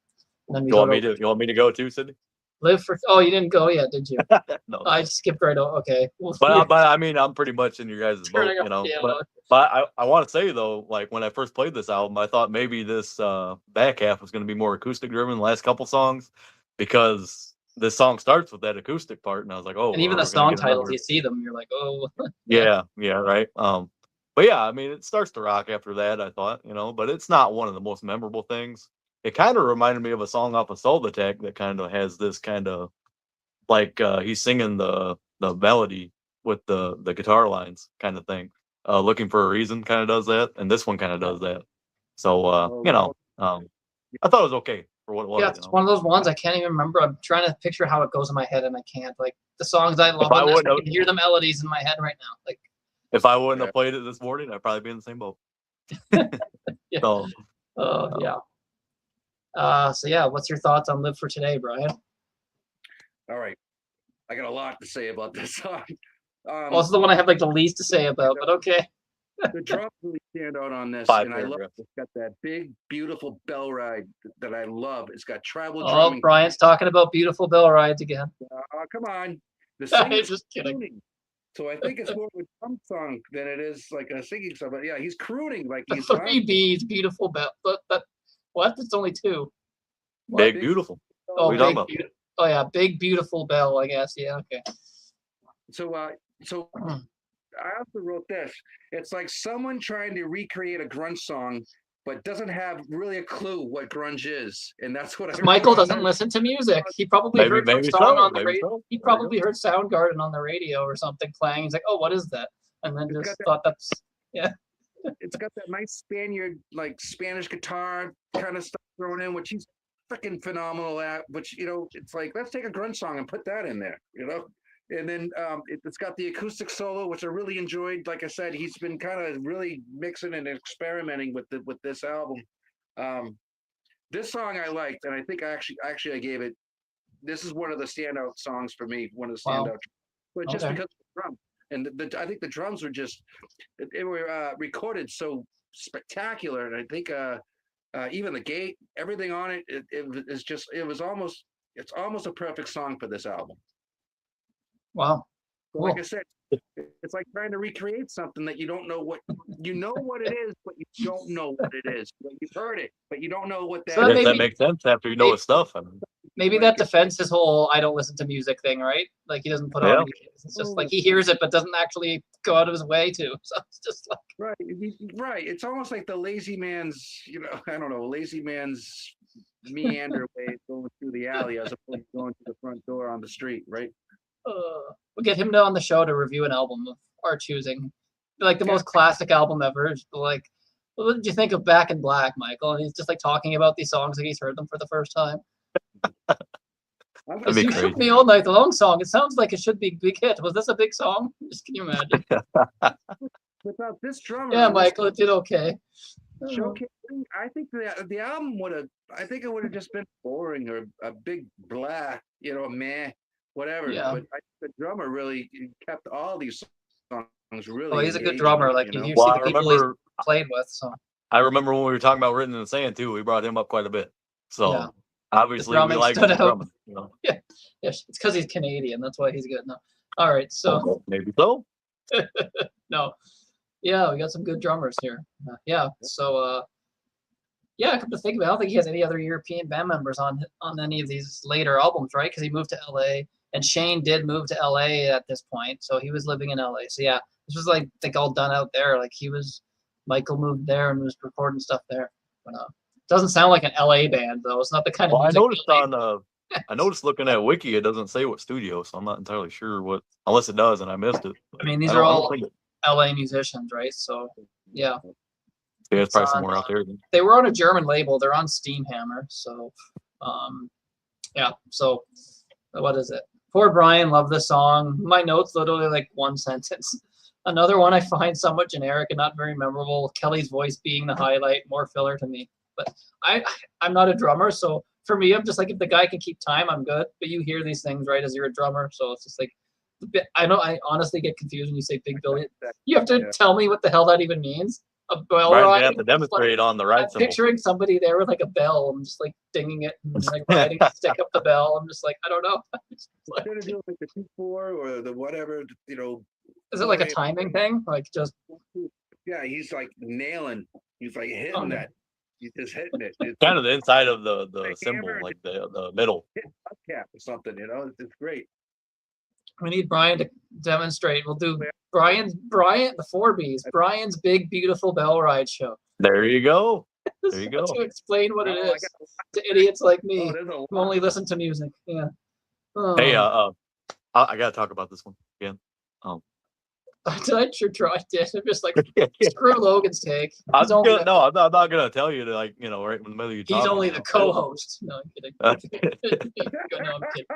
then we You want me to go too, Sydney? Live for. Oh, you didn't go yet, did you? No. I skipped right over. Okay. Well, But I mean, I'm pretty much in your guys' boat, turning off the But I want to say though, like when I first played this album, I thought maybe this back half was going to be more acoustic driven. The last couple songs, because this song starts with that acoustic part, and I was like, oh. and even the we're gonna song get titles, another- you see them, you're like, oh. Yeah, right. But yeah, I mean, it starts to rock after that. I thought, but it's not one of the most memorable things. It kind of reminded me of a song off of Soul Attack that kind of has this kind of like he's singing the melody with the guitar lines kind of thing. Looking for a Reason kind of does that, and this one kind of does that. So I thought it was okay for what it was. Yeah, it's one of those ones I can't even remember. I'm trying to picture how it goes in my head, and I can't. Like the songs I love on this, I can hear the melodies in my head right now. Like if I wouldn't have played it this morning, I'd probably be in the same boat. yeah. So, yeah. So yeah, what's your thoughts on Live for Today, Brian? All right, I got a lot to say about this song. Well, this is the one I have like the least to say about, but okay. The drums really stand out on this, Five and I love paragraphs. it's got that big, beautiful bell ride that I love. It's got tribal Oh, drumming. Brian's talking about beautiful bell rides again. Come on, the I'm singing's just kidding. crooning. So I think it's more of a drum song than it is like a singing song. But yeah, he's crooning like The he's 3 B's, beautiful bell. What? It's only 2. big, beautiful. Oh, What are you talking big, oh yeah, big beautiful bell. I guess. Yeah. Okay. So I also wrote this. It's like someone trying to recreate a grunge song, but doesn't have really a clue what grunge is, and that's what Michael doesn't listen to music. He probably heard some song on the maybe radio. so. He probably heard Soundgarden on the radio or something playing. He's like, "Oh, what is that?" And then just thought that's It's got that nice Spaniard, like Spanish guitar kind of stuff thrown in, which he's freaking phenomenal at. Which it's like, let's take a grunge song and put that in there, And then it's got the acoustic solo, which I really enjoyed. Like I said, he's been kind of really mixing and experimenting with this album. This song I liked, and I think I gave it. This is one of the standout songs for me. One of the standout, but just because of the drum. And I think the drums were they were recorded so spectacular, and I think even the gate, everything on it, it's almost a perfect song for this album. wow. Cool. Like I said, it's like trying to recreate something that you don't know what it is, but you don't know what it is. You've heard it, but you don't know what that So I is. guess that makes sense after you know his stuff. I mean, Maybe that defends his whole "I don't listen to music" thing, right? Like he doesn't put on music. It's just like he hears it, but doesn't actually go out of his way to. So it's just like Right. It's almost like the lazy man's, I don't know, lazy man's meander way going through the alley as opposed to going to the front door on the street, right? we'll get him on the show to review an album of our choosing, like the most classic album ever. Just like, what did you think of Back in Black, Michael? And he's just like talking about these songs like he's heard them for the first time. You Shook Me All Night Long song. It sounds like it should be big hit. Was this a big song? Just can you imagine? Without this drummer, yeah, Michael, it did okay. I think the album would have. I think it would have just been boring or a big blah. meh, whatever. Yeah. But the drummer really kept all these songs really. Oh, he's a good engaging, drummer. Like you know? you Well, see I the people he's remember, played with. So I remember when we were talking about Written in the Sand too. We brought him up quite a bit. So Yeah. obviously we drumming like stood his out. drumming. You know? yeah, it's because he's Canadian. That's why he's good. No, all right. So Maybe so. no, yeah, we got some good drummers here. Yeah. So yeah, come to think of it, I don't think he has any other European band members on any of these later albums, right? Because he moved to LA, and Shane did move to LA at this point, so he was living in LA. So yeah, this was like all done out there. Like Michael moved there and was recording stuff there. But doesn't sound like an LA band though. It's not the kind of Well, I music. noticed I noticed looking at Wiki, it doesn't say what studio, so I'm not entirely sure what, unless it does and I missed it. I mean, these I are don't all think LA musicians, right? So yeah. Yeah, it's probably on, somewhere out there. They were on a German label. They're on Steamhammer. So, yeah. So, what is it? Poor Brian, love the song. My notes literally like one sentence. Another one I find somewhat generic and not very memorable. Kelly's voice being the highlight, more filler to me. But I'm not a drummer, so for me, I'm just like, if the guy can keep time, I'm good. But you hear these things, right, as you're a drummer, so it's just like, I honestly get confused when you say Big Billy. You have to tell me what the hell that even means. A bell Brian's ride. gonna have to demonstrate on the right I'm symbol. picturing somebody there with like a bell. I'm just like dinging it and like riding to stick up the bell. I'm just like, I don't know. Like, they're doing like the 2/4 or the whatever, Is it like a timing thing? Like just yeah, he's like nailing. He's like hitting that. He's just hitting it. It's Kind of the inside of the symbol, hammer, like the middle. cap or something. It's great. we need Brian to demonstrate. We'll do Brian, the 4Bs. Brian's Big Beautiful Bell Ride Show. There you go. There you go. To explain what it Oh, I is to idiots like me there's a who lot. only listen to music. Yeah. Hey, I gotta talk about this one again. Did I try? Did I'm just like screw Logan's take. I'm not gonna tell you to right in the middle of you talking. He's only the co-host. No, I'm kidding. No, I'm kidding.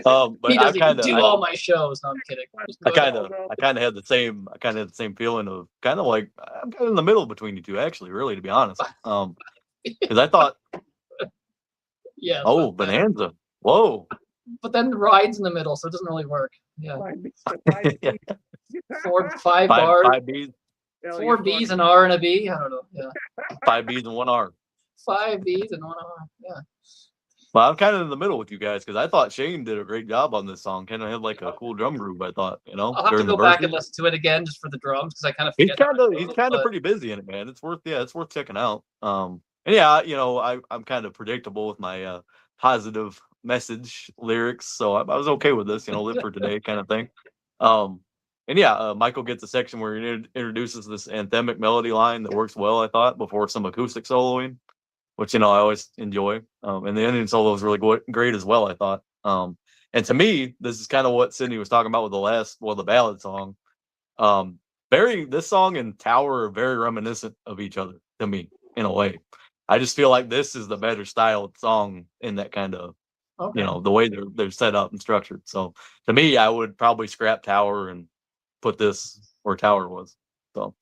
But He doesn't do all my shows. No, I'm kidding. I kind of had the same feeling of kind of like I'm kind of in the middle between you two, actually, really, to be honest. Because I thought, yeah. oh, Bonanza, whoa. But then the ride's in the middle, so it doesn't really work. Yeah. 5 bars. 5 B's. 4 B's, an R and a B. I don't know. Yeah. 5 B's and 1 R. 5 B's and 1 R. Yeah. Well, I'm kind of in the middle with you guys because I thought Shane did a great job on this song. Kind of had like a cool drum groove. I thought, I'll have to during go the back verses. and listen to it again just for the drums because I kind of He's kind of pretty busy in it, man. It's worth checking out. And yeah, I'm kind of predictable with my positive message lyrics, so I was okay with this, live for today kind of thing. And yeah, Michael gets a section where he introduces this anthemic melody line that works well, I thought, before some acoustic soloing, which I always enjoy. And the ending solo is really great as well, I thought. And to me, this is kind of what Sydney was talking about with the ballad song. This song and Tower are very reminiscent of each other to me in a way. I just feel like this is the better styled song in that kind of, the way they're set up and structured. So to me, I would probably scrap Tower and put this where Tower was. So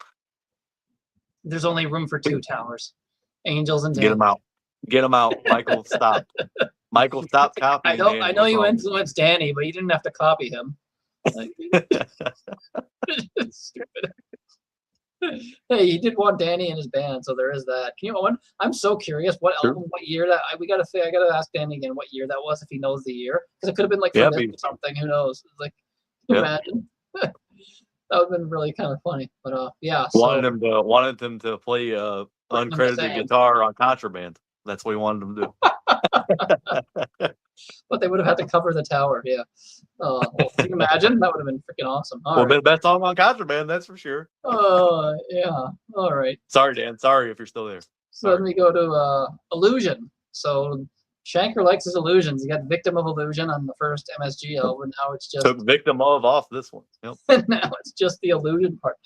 there's only room for 2 towers, Angels and Get them out. Get them out. Michael, stop. Michael, stop copying. I know you influenced Danny, but you didn't have to copy him. Like, stupid. Hey, he did want Danny in his band, so there is that. I'm so curious what album, what year that I gotta ask Danny again what year that was if he knows the year, because it could have been like or something. Who knows? Like, imagine. That would have been really kind of funny. But yeah. Wanted him to play uncredited guitar on Contraband. That's what he wanted him to do. But they would have had to cover the Tower. Yeah. Can you imagine? That would have been freaking awesome. Been the best song on Contraband, that's for sure. Yeah. All right. Sorry, Dan. Sorry if you're still there. So then we go to Illusion. So Shanker likes his illusions. He got Victim of Illusion on the first MSG album. Now it's just took Victim of off this one. Yep. Now it's just the illusion part.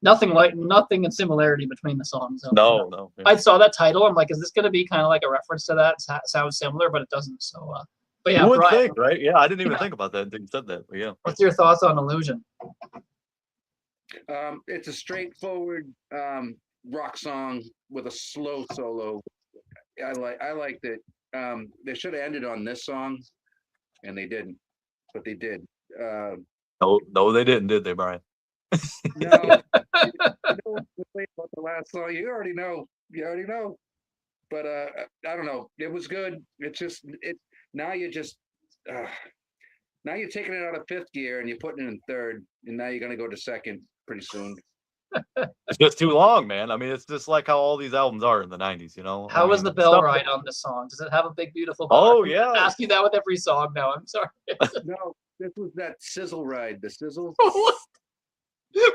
Nothing in similarity between the songs. No. Yeah. I saw that title. I'm like, is this going to be kind of like a reference to that? It sounds similar, but it doesn't. So, but yeah, you would Brian, think, right? Yeah, I didn't even think about that until you said that. But yeah. What's your thoughts on Illusion? It's a straightforward rock song with a slow solo. I liked it. They should have ended on this song, and they didn't, but they did. No, they didn't, did they, Brian? No, you know about the last song. You already know. But I don't know. It was good. It's just now you're just now you're taking it out of fifth gear and you're putting it in third, and now you're gonna go to second pretty soon. It's just too long, man. I mean, it's just like how all these albums are in the '90s, you know. How was the bell stuff- ride on this song? Does it have a big, beautiful bell? Oh ride? yeah. I ask you that with every song now. I'm sorry. No, this was that sizzle ride. The sizzle. What?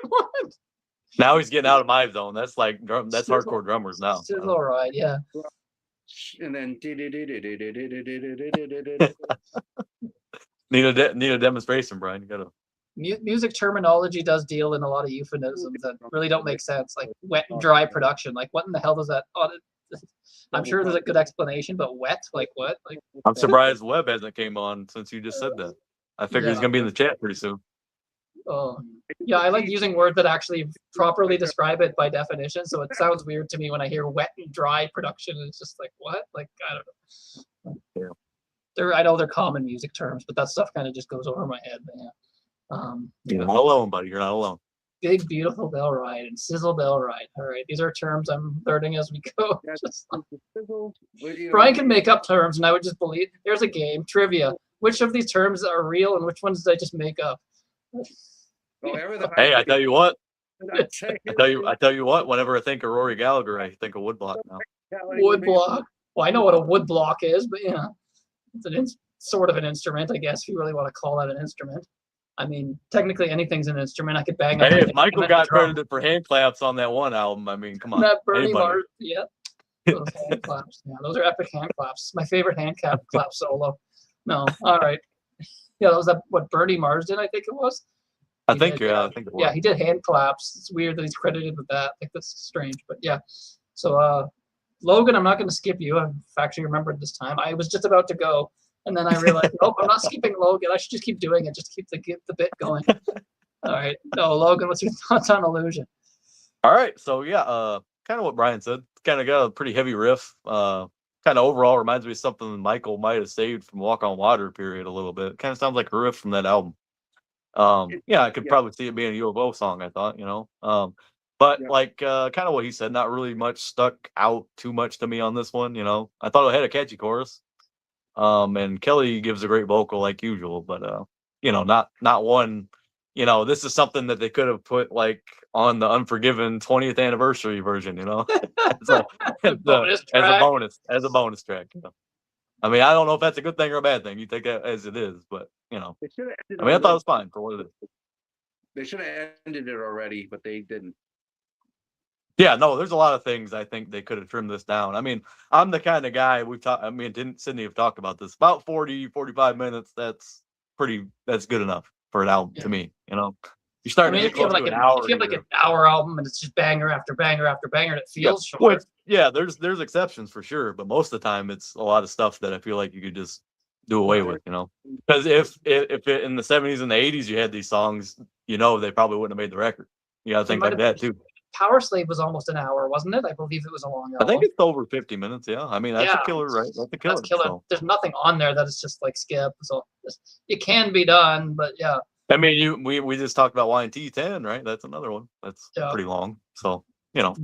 What? Now he's getting out of my zone. That's like that's Sizzle. hardcore drummers now. Sizzle ride, yeah. And then Need a demonstration, Brian. You gotta. Music terminology does deal in a lot of euphemisms that really don't make sense, like wet and dry production. Like, what in the hell does that? I'm sure there's a good explanation, but wet, like what? Like, I'm surprised Webb hasn't came on since you just said that. I figure he's Yeah. gonna be in the chat pretty soon. oh, yeah, I like using words that actually properly describe it by definition. So it sounds weird to me when I hear wet and dry production. It's just like what? Like I don't know. Yeah. I know they're common music terms, but that stuff kind of just goes over my head. But yeah. You're not alone, buddy. You're not alone. Big beautiful bell ride and sizzle bell ride. All right, these are terms I'm learning as we go. Just- Brian can make up terms, and I would just believe. There's a game trivia. Which of these terms are real, and which ones did I just make up? Hey, I tell you what. I tell you what. Whenever I think of Rory Gallagher, I think of woodblock now. Wood block. Well, I know what a wood block is, but yeah, it's sort of an instrument, I guess, if you really want to call that an instrument. I mean, technically anything's an instrument. I could bang. Hey, if Michael got credited for hand claps on that one album, I mean, come on. That Bernie anybody. Mars, yeah. Those hand claps. Yeah, those are epic hand claps. My favorite hand clap solo. No, all right. Yeah, that was what Bernie Mars did, I think it was. I think it was. Yeah, he did hand claps. It's weird that he's credited with that. I think that's strange, but yeah. So, Logan, I'm not going to skip you. I've actually remembered this time. I was just about to go, and then I realized, nope, I'm not skipping Logan. I should just keep doing it. Just keep the bit going. All right. No, Logan, what's your thoughts on Illusion? All right. So yeah, kind of what Brian said. Kind of got a pretty heavy riff. Kind of overall reminds me of something Michael might have saved from Walk on Water period a little bit. Kind of sounds like a riff from that album. Yeah, I could probably see it being a UFO song, I thought, you know. But like kind of what he said, not really much stuck out too much to me on this one, you know. I thought it had a catchy chorus. And Kelly gives a great vocal like usual, but you know, not one, you know, this is something that they could have put like on the Unforgiven 20th anniversary version, you know. as a bonus track, you know. I mean, I don't know if that's a good thing or a bad thing. You take that as it is, but you know, I mean, I thought it was fine for what it is. They should have ended it already, but they didn't. Yeah, no, there's a lot of things I think they could have trimmed this down. I mean, I'm the kind of guy didn't Sydney have talked about this? About 40, 45 minutes, that's good enough for an album to me, you know. You're starting to get close to an hour. If you have like an hour album and it's just banger after banger after banger, and it feels short. Which, yeah, there's exceptions for sure, but most of the time it's a lot of stuff that I feel like you could just do away with, you know. Because if in the 70s and the 80s you had these songs, you know, they probably wouldn't have made the record. You got to think like that too. Power Slave was almost an hour, wasn't it? I believe it was a long album. I think it's over 50 minutes. Yeah, I mean that's a killer, right? That's a killer. That's killer. So. There's nothing on there that is just like skip. So it can be done, but yeah. I mean, we just talked about YNT 10, right? That's another one. That's pretty long. So you know.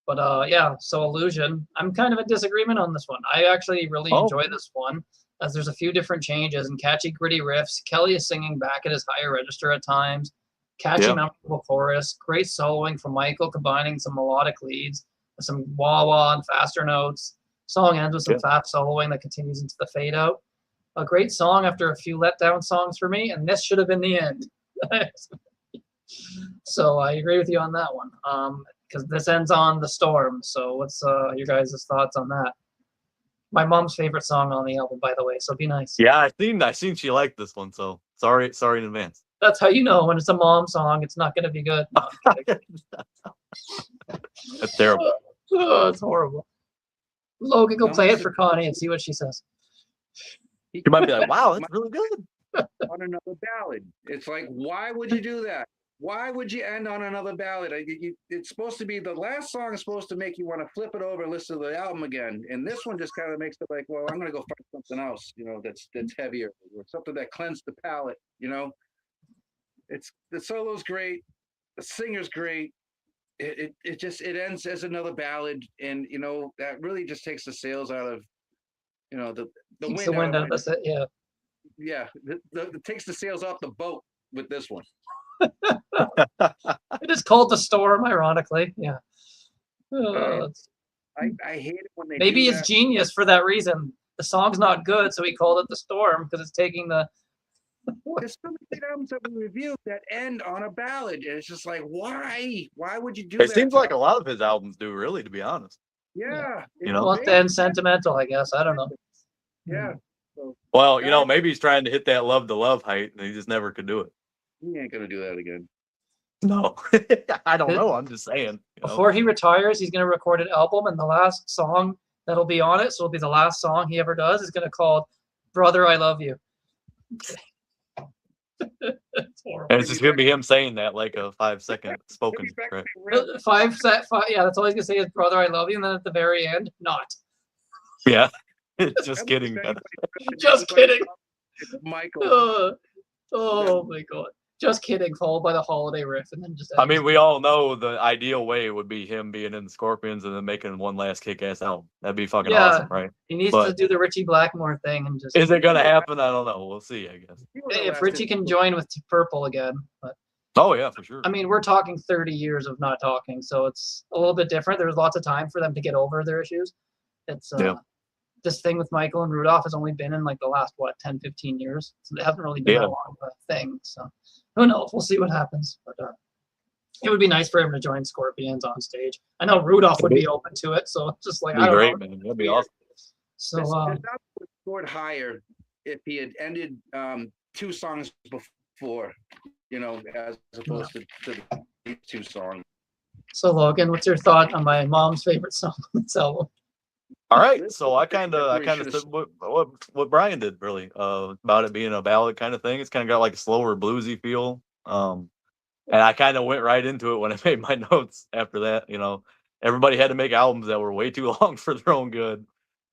But yeah, so Illusion. I'm kind of in disagreement on this one. I actually really enjoy this one, as there's a few different changes and catchy, gritty riffs. Kelly is singing back at his higher register at times. Catchy, memorable chorus. Great soloing from Michael, combining some melodic leads with some wah-wah and faster notes. Song ends with some fast soloing that continues into the fade out. A great song after a few letdown songs for me, and this should have been the end. So I agree with you on that one. Because this ends on The Storm. So what's your guys' thoughts on that? My mom's favorite song on the album, by the way, so be nice. Yeah, I seen she liked this one, so sorry in advance. That's how you know when it's a mom song, it's not going to be good. No, That's terrible. Oh, it's horrible. Logan, go play it for Connie and see what she says. You might be like, wow, that's really good. On another ballad. It's like, why would you do that? why would you end on another ballad? It's supposed to be the last song is supposed to make you want to flip it over and listen to the album again. And this one just kind of makes it like, well, I'm going to go find something else, that's heavier or something that cleansed the palate. It's the solo's great, the singer's great. It ends as another ballad, and that really just takes the sails out of the Keeps the wind out of the yeah. Yeah, it takes the sails off the boat with this one. It is called The Storm, ironically. Yeah. I hate it when they maybe do it's that. genius for that reason. The song's not good, so he called it The Storm because it's taking the. There's so many albums that we reviewed that end on a ballad, and it's just like, why? Why would you do that? It seems like a lot of his albums do, really, to be honest. Yeah. Well, then sentimental, I guess. I don't know. Yeah. Well, maybe he's trying to hit that love to love height, and he just never could do it. He ain't gonna do that again. No, I don't know. I'm just saying. Before he retires, he's gonna record an album, and the last song that'll be on it, so it'll be the last song he ever does, is gonna call "Brother, I Love You." It's horrible. And it's just gonna be him saying that like a 5-second spoken. Right? 5 yeah, that's all he's gonna say is "Brother, I love you," and then at the very end, not. Yeah, just kidding. Just kidding. It's Michael. Oh my god. Just kidding, followed by the holiday riff, and then just. I mean, we all know the ideal way would be him being in the Scorpions and then making one last kick-ass album. That'd be fucking awesome, right? He needs to do the Richie Blackmore thing and just. Is it gonna happen? I don't know. We'll see, I guess. If Richie can join with Purple again, but. Oh yeah, for sure. I mean, we're talking 30 years of not talking, so it's a little bit different. There's lots of time for them to get over their issues. It's this thing with Michael and Rudolph has only been in like the last 10, 15 years, so it hasn't really been a long thing. So who knows? We'll see what happens. But it would be nice for him to join Scorpions on stage. I know Rudolph would be open to it, so it's just like I don't know. Man. That'd be awesome. So this album would scored higher if he had ended 2 songs before, as opposed to these 2 songs. So Logan, what's your thought on my mom's favorite song on this album? All right, so I kind of said what Brian did really about it being a ballad kind of thing. It's kind of got like a slower bluesy feel, and I kind of went right into it when I made my notes after that. Everybody had to make albums that were way too long for their own good.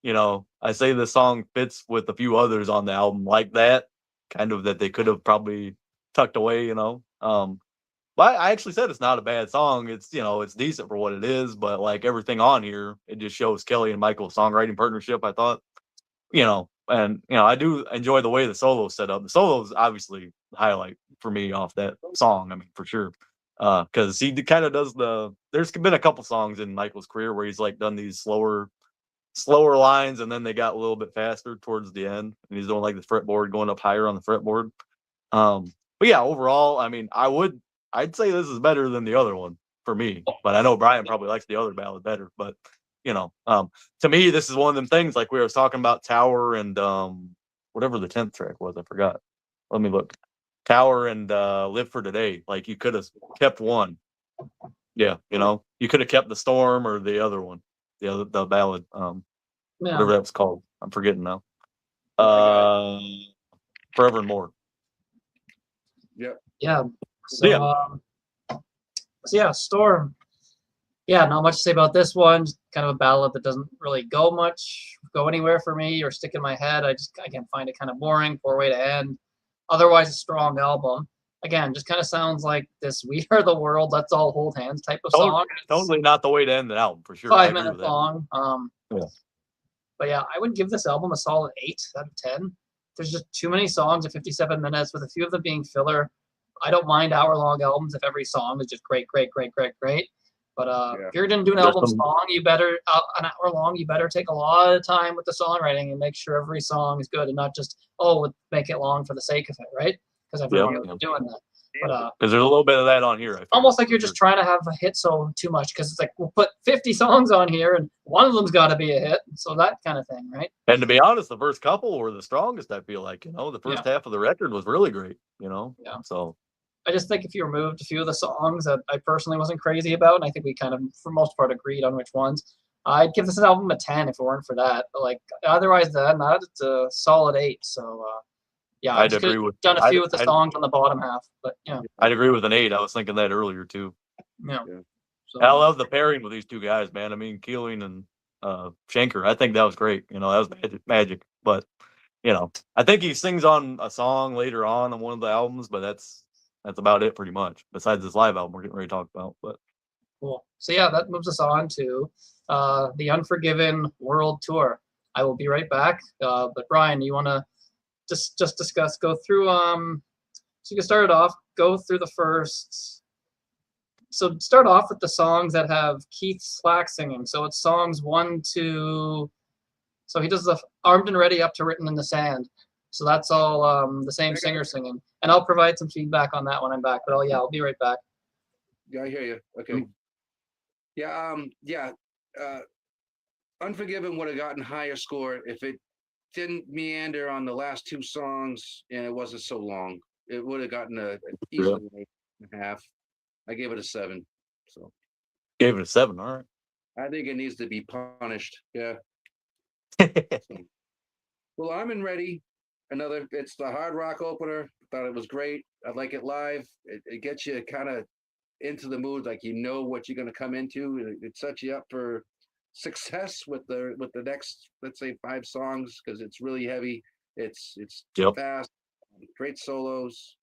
I say the song fits with a few others on the album like that, kind of that they could have probably tucked away. But I actually said it's not a bad song. It's it's decent for what it is, but like everything on here, it just shows Kelly and Michael's songwriting partnership, I thought. And I do enjoy the way the solo's set up. The solo's obviously the highlight for me off that song, I mean, for sure. Because he kind of does there's been a couple songs in Michael's career where he's like done these slower lines, and then they got a little bit faster towards the end, and he's doing like the fretboard going up higher on the fretboard. But yeah, overall, I mean, I'd say this is better than the other one for me, but I know Brian probably likes the other ballad better. But to me, this is one of them things like we were talking about Tower and whatever the 10th track was, I forgot. Let me look. Tower and Live for Today. Like you could have kept one. Yeah, you could have kept the Storm or the other one, the ballad, whatever that was called. I'm forgetting now. Forever and More. Yep. Yeah. So yeah, Storm. Yeah, not much to say about this one. Just kind of a ballad that doesn't really go anywhere for me or stick in my head. I can't find it kind of boring, poor way to end. Otherwise, a strong album. Again, just kind of sounds like this "We Are the World, Let's All Hold Hands" type of song. Totally not the way to end the album for sure. 5 minute long. But yeah, I would give this album a solid 8 out of 10. There's just too many songs at 57 minutes, with a few of them being filler. I don't mind hour-long albums if every song is just great. But if you're gonna do an album song, you better an hour long. You better take a lot of time with the songwriting and make sure every song is good, and not just make it long for the sake of it, right? Because everyone's doing that. But because there's a little bit of that on here. Almost like you're just trying to have a hit song too much, because it's like we'll put 50 songs on here and one of them's got to be a hit, so that kind of thing, right? And to be honest, the first couple were the strongest. I feel like the first half of the record was really great. So. I just think if you removed a few of the songs that I personally wasn't crazy about, and I think we kind of, for most part, agreed on which ones, I'd give this album a 10 if it weren't for that. But like otherwise than that, it's a solid 8. So Yeah, I'd just agree with done a few with the I'd, songs on the bottom half, but yeah, I'd agree with an 8. I was thinking that earlier too. yeah. Yeah. So, And I love the pairing with these two guys, man. I mean, Keeling and Schenker. I think that was great. You know, that was magic. But you know, I think he sings on a song later on one of the albums, but that's about it pretty much. Besides this live album we're getting ready to talk about. But cool. So yeah, that moves us on to the Unforgiven World Tour. I will be right back. But Brian, you want to just go through so you can start it off, go through the first. So start off with the songs that have Keith Slack singing. So it's songs 1 to. So he does the Armed and Ready up to Written in the Sand. So that's all the same singer singing. And I'll provide some feedback on that when I'm back. But I'll be right back. Yeah, I hear you. Okay. Yeah. Unforgiven would have gotten higher score if it didn't meander on the last two songs and it wasn't so long. It would have gotten a easily an 8.5. I gave it a 7. So gave it a 7. All right. I think it needs to be punished. Yeah. Well, I'm in Ready. It's the hard rock opener. Thought it was great. I like it live. It gets you kind of into the mood, like you know what you're going to come into. It sets you up for success with the next, let's say, 5 songs, because it's really heavy. It's fast, great solos,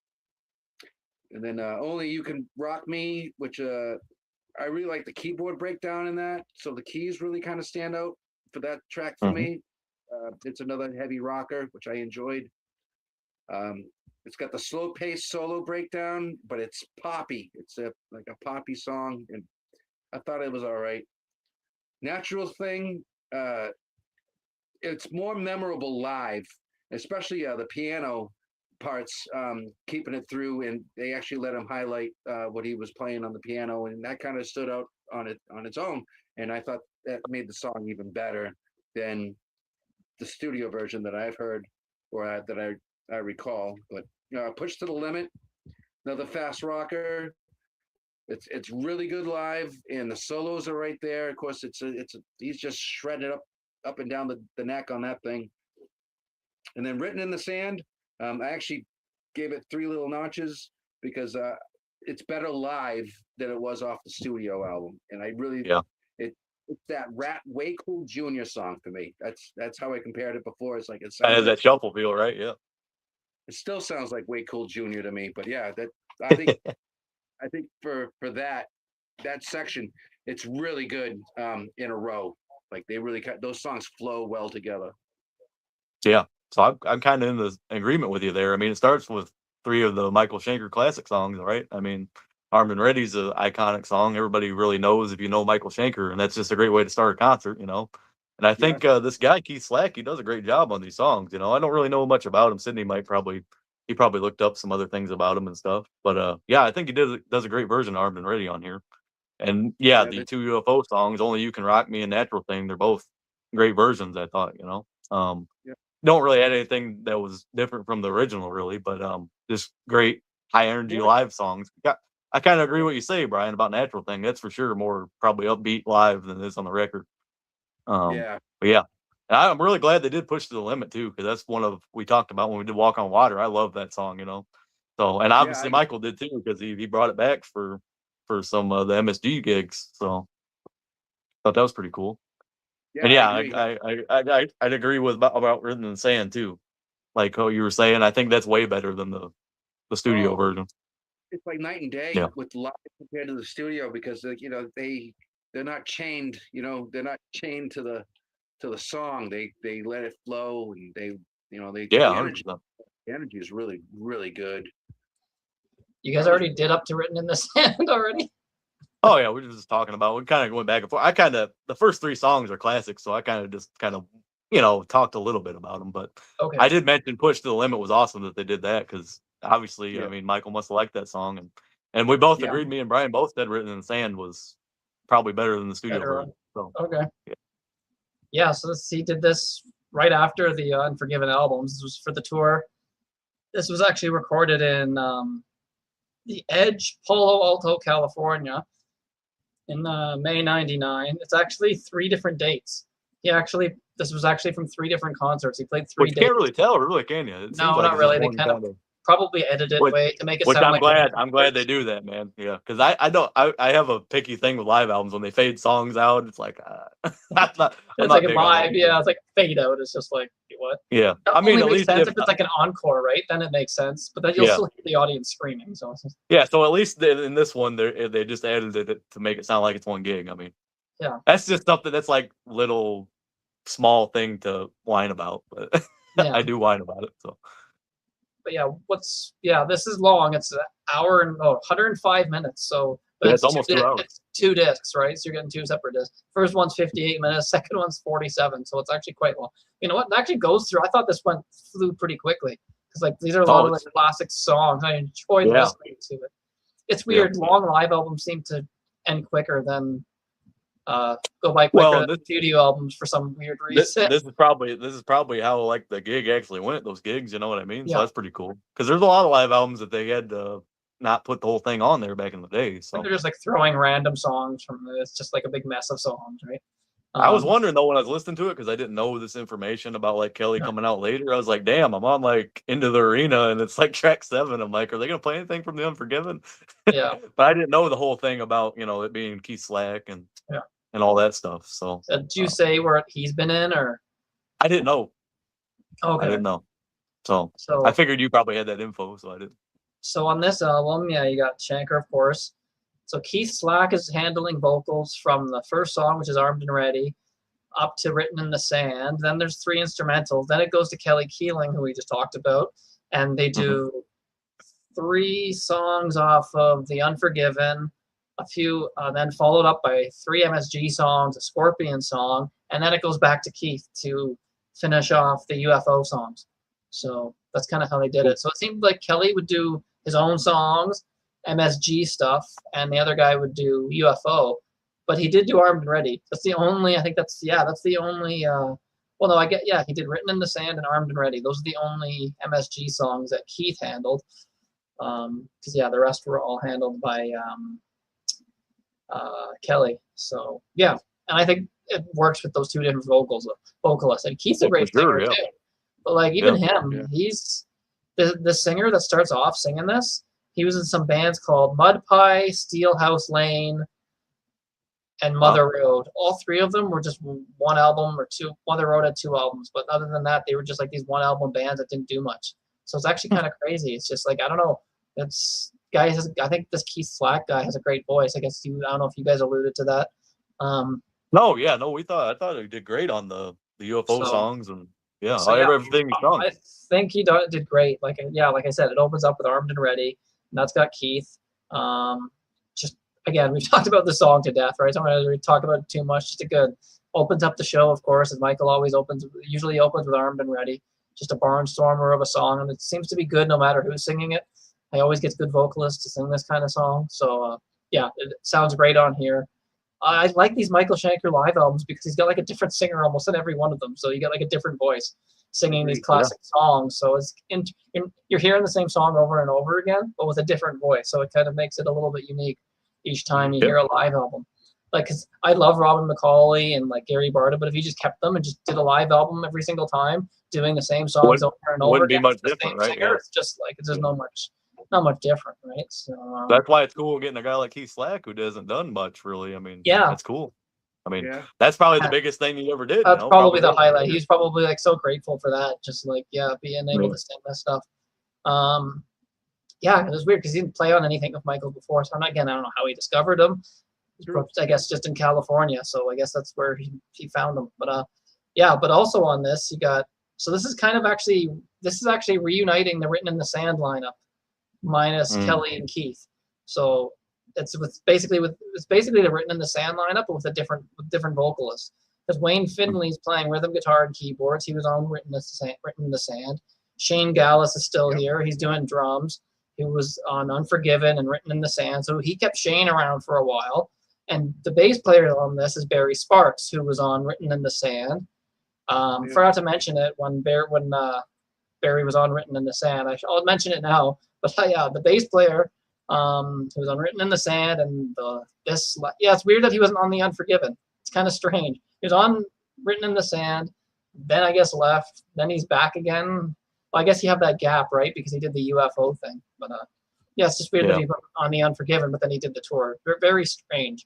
and then Only You Can Rock Me, which I really like the keyboard breakdown in that. So the keys really kind of stand out for that track for me. It's another heavy rocker, which I enjoyed. It's got the slow pace solo breakdown, but it's poppy. It's like a poppy song, and I thought it was all right. Natural Thing, it's more memorable live, especially the piano parts, keeping it through, and they actually let him highlight what he was playing on the piano, and that kind of stood out on its own, and I thought that made the song even better than the studio version that I've heard or that I recall. But Push to the Limit, another fast rocker. It's really good live, and the solos are right there. Of course, he's just shredded up and down the neck on that thing. And then Written in the Sand, I actually gave it 3 little notches because it's better live than it was off the studio album. And I really it's that Way Cool Jr. song for me. That's how I compared it before. It's like it sounds has that shuffle feel, right? Yeah. It still sounds like Way Cool Jr. to me, but yeah, that I think I think for that section, it's really good in a row. Like they really those songs flow well together. Yeah, so I'm kind of in the agreement with you there. I mean, it starts with 3 of the Michael Schenker classic songs, right? I mean, Armed and Ready's an iconic song. Everybody really knows if you know Michael Schenker, and that's just a great way to start a concert, you know. And I think this guy Keith Slack, he does a great job on these songs. You know, I don't really know much about him. Sydney he probably looked up some other things about him and stuff. But yeah, I think he does a great version of Armed and Ready on here. And the 2 UFO songs, Only You Can Rock Me and Natural Thing, they're both great versions, I thought, you know. Don't really add anything that was different from the original, really, but just great high energy live songs. I kind of agree with what you say, Brian, about Natural Thing. That's for sure more probably upbeat live than it is on the record. But yeah, and I'm really glad they did Push to the Limit too, because that's one of we talked about when we did Walk on Water. I love that song, you know. So and obviously Michael did too, because he brought it back for some of the MSG gigs. So thought that was pretty cool. Yeah, And yeah, I'd agree with about Written in the Sand too. Like how you were saying, I think that's way better than the studio version. It's like night and day with live compared to the studio, because you know they're not chained. You know, they're not chained to the song. They let it flow, and the energy is really, really good. You guys already did Up to Written in the Sand already? Oh yeah, we were just talking about. We kind of went back and forth. The first 3 songs are classics, so I kind of talked a little bit about them. But I did mention Push to the Limit was awesome that they did that, because obviously, I mean, Michael must have liked that song, and we both agreed. Me and Brian both said Written in the Sand was probably better than the studio version. So so he did this right after the Unforgiven albums. This was for the tour. This was actually recorded in the Edge, Palo Alto, California, in May '99. It's actually 3 different dates. He actually this was actually from 3 different concerts. He played 3 Which days. can't really tell, really, can you? It seems No, like not it's really. just They one kind of probably edited Which- way to make it Which sound I'm like glad. I'm glad they do that, man. Yeah, because I have a picky thing with live albums when they fade songs out. It's like I'm not It's like a big on that live, yeah. It's like fade out. It's just like what? Yeah, That I mean, only at makes least sense if it's like an encore, right? Then it makes sense. But then you'll Yeah. still hear the audience screaming. So it's just, yeah. So at least in this one, they just added it to make it sound like it's one gig. I mean, Yeah. that's just something that's like little small thing to whine about, but yeah. I do whine about it. So But yeah, this is long. It's an hour and 105 minutes. So but Yeah, it's almost 2 hours. It's 2 discs, right? So you're getting 2 separate discs. First one's 58 minutes. Second one's 47. So it's actually quite long. You know what? It actually goes through. I thought this flew pretty quickly because like these are a lot of like classic songs. I enjoyed listening to it. It's weird. Long live albums seem to end quicker than go by quicker than studio albums for some weird reason. This is probably how like the gig actually went. Those gigs, you know what I mean? Yeah. So that's pretty cool. Because there's a lot of live albums that they had to not put the whole thing on there back in the day. So they're just like throwing random songs from it's just like a big mess of songs, right? I was wondering though when I was listening to it because I didn't know this information about like Kelly coming out later. I was like, damn, I'm on like Into the Arena and it's like track 7. I'm like, are they gonna play anything from the Unforgiven? Yeah. But I didn't know the whole thing about it being Keith Slack and all that stuff. So did you say where he's been in or? I didn't know. Okay. I didn't know. So I figured you probably had that info, so I didn't. So on this album, you got Shanker, of course. So Keith Slack is handling vocals from the first song, which is Armed and Ready, up to Written in the Sand. Then there's 3 instrumentals. Then it goes to Kelly Keeling, who we just talked about. And they do 3 songs off of The Unforgiven, a few, then followed up by 3 MSG songs, a Scorpion song, and then it goes back to Keith to finish off the UFO songs. So that's kind of how they did it. So it seemed like Kelly would do his own songs, MSG stuff, and the other guy would do UFO. But he did do Armed and Ready. That's the only, I think that's the only, well, no, he did Written in the Sand and Armed and Ready. Those are the only MSG songs that Keith handled. Because, the rest were all handled by Kelly. So, yeah. And I think it works with those 2 different vocalists. And Keith's a great singer, too. But, like, even him, he's the singer that starts off singing this. He was in some bands called Mud Pie, Steelhouse Lane, and Mother Road. All 3 of them were just one album or 2. Mother Road had 2 albums. But other than that, they were just, like, these one-album bands that didn't do much. So it's actually kind of crazy. It's just, like, I don't know. I think this Keith Slack guy has a great voice. I don't know if you guys alluded to that. I thought he did great on the UFO songs and everything he sung. I think he did great. Like I said, it opens up with Armed and Ready, and that's got Keith. Just again, we've talked about the song to death, right? So I'm not going to talk about it too much. Just a good opens up the show, of course, as Michael usually opens with Armed and Ready. Just a barnstormer of a song, and it seems to be good no matter who's singing it. I always get good vocalists to sing this kind of song. So, it sounds great on here. I like these Michael Shanker live albums because he's got like a different singer almost in every one of them. So you get like a different voice singing these classic songs. So it's you're hearing the same song over and over again, but with a different voice. So it kind of makes it a little bit unique each time you hear a live album. Like, cause I love Robin McCauley and like Gary Barta, but if you just kept them and just did a live album every single time, doing the same songs over and over wouldn't again, be much different, right? Singer, it's just like there's not much different, right? So that's why it's cool getting a guy like Keith Slack who hasn't done much really. I mean, that's cool. I mean, that's probably the biggest thing he ever did. That's probably the highlight. He's probably like so grateful for that, just like being able to sing this stuff. It was weird because he didn't play on anything with Michael before. So I don't know how he discovered him. I guess just in California, so I guess that's where he found them. But but also on this you got this is actually reuniting the Written in the Sand lineup minus Kelly and Keith. So it's basically the Written in the Sand lineup, but with different vocalists. Because Wayne Finley's playing rhythm guitar and keyboards. He was on Written in the Sand. Shane Gallus is still here. He's doing drums. He was on Unforgiven and Written in the Sand. So he kept Shane around for a while. And the bass player on this is Barry Sparks, who was on Written in the Sand. Forgot to mention it when Barry was on Written in the Sand. I'll mention it now. But the bass player who was on Written in the Sand and it's weird that he wasn't on the Unforgiven. It's kind of strange. He was on Written in the Sand, then I guess left. Then he's back again. Well, I guess you have that gap, right? Because he did the UFO thing. But yeah, it's just weird that he went on the Unforgiven, but then he did the tour. Very strange.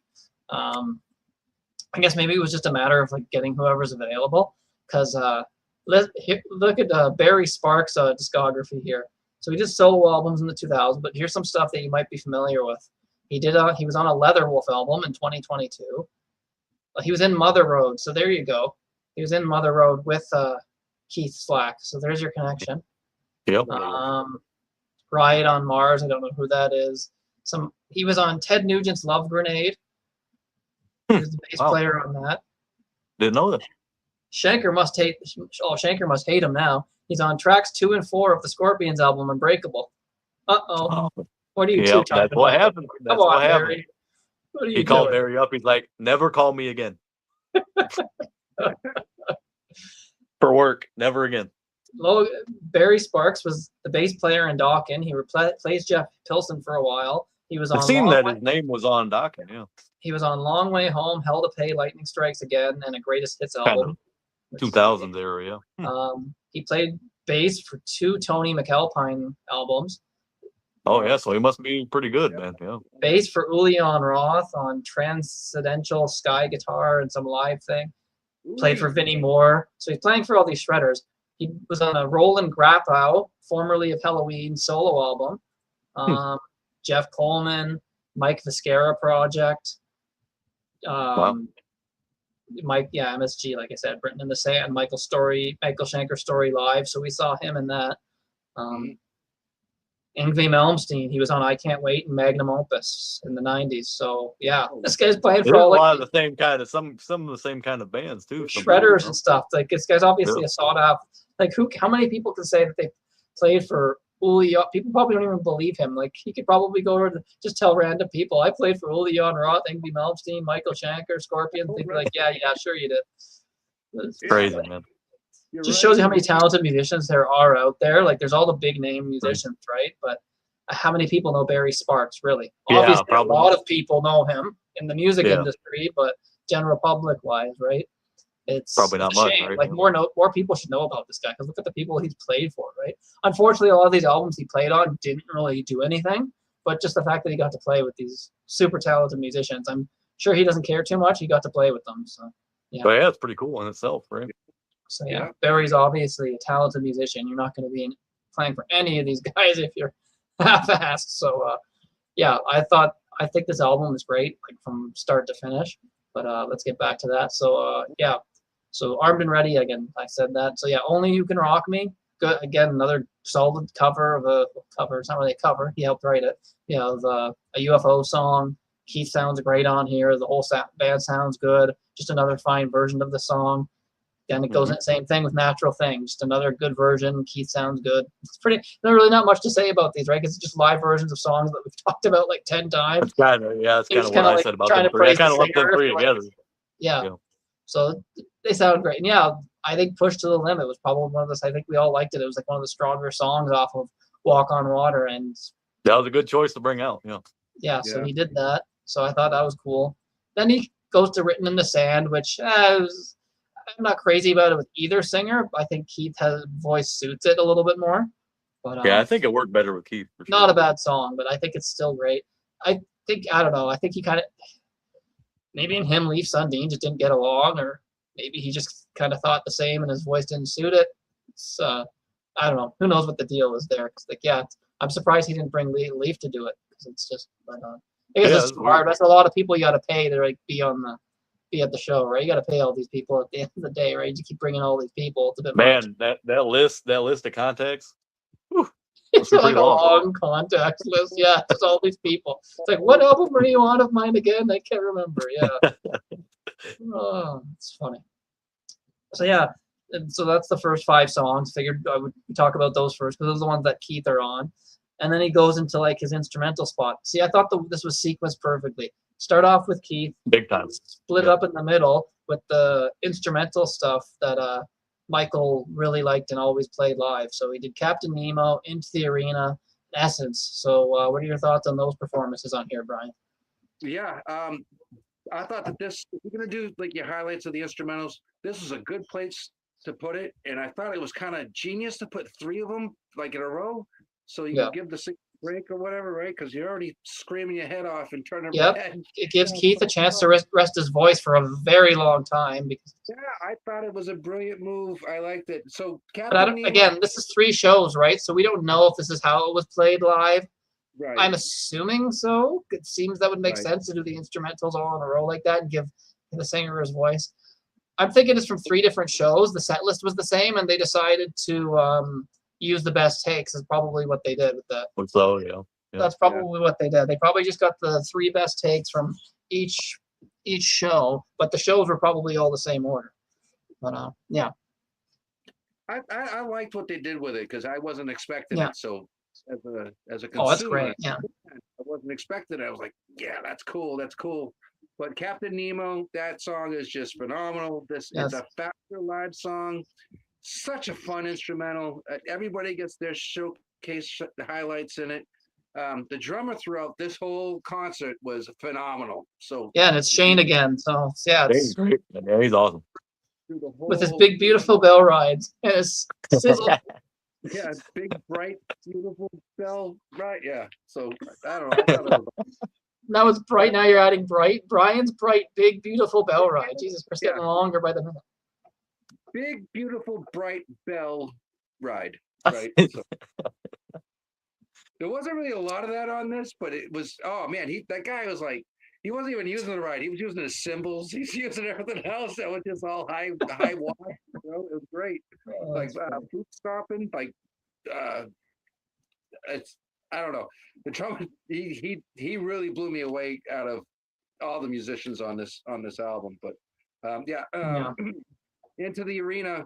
I guess maybe it was just a matter of like getting whoever's available. Because look at Barry Sparks' discography here. So he did solo albums in the 2000s, but here's some stuff that you might be familiar with. He was on a Leatherwolf album in 2022. He was in Mother Road, so there you go. He was in Mother Road with Keith Slack, so there's your connection. Yep. Riot on Mars, I don't know who that is. He was on Ted Nugent's Love Grenade. He was the bass player on that. Didn't know that. Shanker must hate him now. He's on tracks 2 and 4 of the Scorpions album Unbreakable. Uh-oh. What are you two talking that's what about? happened. That's Come on, what happened. Barry. What are you He called doing? Barry up. He's like, never call me again. For work, never again. Barry Sparks was the bass player in Dawkins. He replaced Jeff Pilson for a while. He was on. I've seen that his name was on Dawkins. Yeah. He was on Long Way Home, Hell to Pay, Lightning Strikes Again, and a Greatest Hits album. 2000s era, yeah. He played bass for 2 Tony McAlpine albums. Oh yeah, so he must be pretty good, man. Yeah. Bass for Ulion Roth on Transcendental Sky guitar and some live thing. Played for Vinnie Moore. So he's playing for all these shredders. He was on a Roland Grappow, formerly of Halloween, solo album. Jeff Coleman, Mike Viscara Project. MSG, like I said, Written in the Sand, Michael Schenker Story Live. So we saw him in that. Yngwie Malmsteen, he was on I Can't Wait and Magnum Opus in the 90s. So yeah, this guy's playing for all a lot of the same kind of some of the same kind of bands too. Shredders and stuff. Like this guy's obviously a sought after. Like how many people can say that they played for Uli? People probably don't even believe him. Like he could probably go over and just tell random people, I played for Uli on Roth, Yngwie Malmsteen, Michael Schenker, Scorpion. They'd be like, yeah, sure you did. It's crazy, man. Just shows you how many talented musicians there are out there. Like there's all the big name musicians, right? But how many people know Barry Sparks, really? Yeah, obviously probably. A lot of people know him in the music industry, but general public wise, right? It's probably not much, right? Like more people should know about this guy because look at the people he's played for, right? Unfortunately, a lot of these albums he played on didn't really do anything, but just the fact that he got to play with these super talented musicians, I'm sure he doesn't care too much. He got to play with them, so yeah. But yeah, it's pretty cool in itself, right? So yeah, Barry's obviously a talented musician. You're not going to be playing for any of these guys if you're half-assed. So yeah, I think this album is great, like from start to finish. But let's get back to that. So yeah, so Armed and Ready again. I said that. So yeah, Only You Can Rock Me. Good again, another solid cover of a cover. It's not really a cover. He helped write it. You know, a UFO song. Keith sounds great on here. The whole band sounds good. Just another fine version of the song. Then it goes in the same thing with Natural Thing. Just another good version. Keith sounds good. It's pretty. There's really not much to say about these, right? Because it's just live versions of songs that we've talked about like 10 times. It's kind of what I said about them three. I kind of lumped them three together. Yeah. So they sound great. And yeah, I think Push to the Limit was probably one of those. I think we all liked it. It was like one of the stronger songs off of Walk on Water, and that was a good choice to bring out. Yeah. Yeah. So he did that. So I thought that was cool. Then he goes to Written in the Sand, which I'm not crazy about it with either singer. I think Keith's voice suits it a little bit more. But yeah, I think it worked better with Keith. For sure. Not a bad song, but I think it's still great. I don't know. I think he kind of maybe in him, Leaf Sundin just didn't get along, or maybe he just kind of thought the same and his voice didn't suit it. It's I don't know. Who knows what the deal is there? Cause like I'm surprised he didn't bring Leaf to do it because it's just. But I guess it's hard. That's a lot of people you got to pay to like be at the show, right? You got to pay all these people at the end of the day, right? You keep bringing all these people. It's a bit much. that list of contacts. Whew, it's like a long contacts list. Yeah, there's all these people. It's like, what album were you on of mine again? I can't remember. Yeah. Oh, it's funny. So yeah, and so that's the first 5 songs. Figured I would talk about those first because those are the ones that Keith are on, and then he goes into like his instrumental spot. See, I thought this was sequenced perfectly. Start off with Keith, big time, split up in the middle with the instrumental stuff that Michael really liked and always played live. So he did Captain Nemo, Into the Arena, Essence. So what are your thoughts on those performances on here, Brian? Yeah, I thought that if you're gonna do like your highlights of the instrumentals, this is a good place to put it, and I thought it was kind of genius to put 3 of them like in a row, so you Yeah. can give the singer a break or whatever, right? Because you're already screaming your head off and turning Yep. red. It gives Keith a chance to rest his voice for a very long time. Because, Yeah, I thought it was a brilliant move. I liked it. So but Captain Nemo, again, this is 3 shows, right? So we don't know if this is how it was played live. right? I'm assuming so. It seems that would make Right. sense to do the instrumentals all in a row like that and give the singer his voice. I'm thinking it's from 3 different shows. The set list was the same, and they decided to use the best takes. Is probably what they did with that. So yeah. That's probably what they did. They probably just got the 3 best takes from each show, but the shows were probably all the same order. But yeah, I liked what they did with it because I wasn't expecting Yeah. it. So as a consumer, oh, that's great. Yeah, I wasn't expecting it. I was like, yeah, that's cool. That's cool. But Captain Nemo, that song is just phenomenal. It's a faster live song. Such a fun instrumental. Everybody gets their showcase highlights in it. The drummer throughout this whole concert was phenomenal. So yeah, and it's Shane again. So yeah, He's it's great. Yeah, he's awesome. through the whole, with his big beautiful bell rides and his sizzle. yeah, big bright beautiful bell, right? Yeah. So I don't know. I thought it was Now it's bright. Now you're adding bright. Brian's bright, big, beautiful bell ride. Jesus, we're getting longer by the minute. big, beautiful, bright bell ride, right? So, there wasn't really a lot of that on this, but it was. Oh man, that guy was like, he wasn't even using the ride. He was using his cymbals. He's using everything else. That was just all high wire. You know, it was great. Like boot stomping, like it's. I don't know. The drummer, he really blew me away out of all the musicians on this album. But Into the Arena,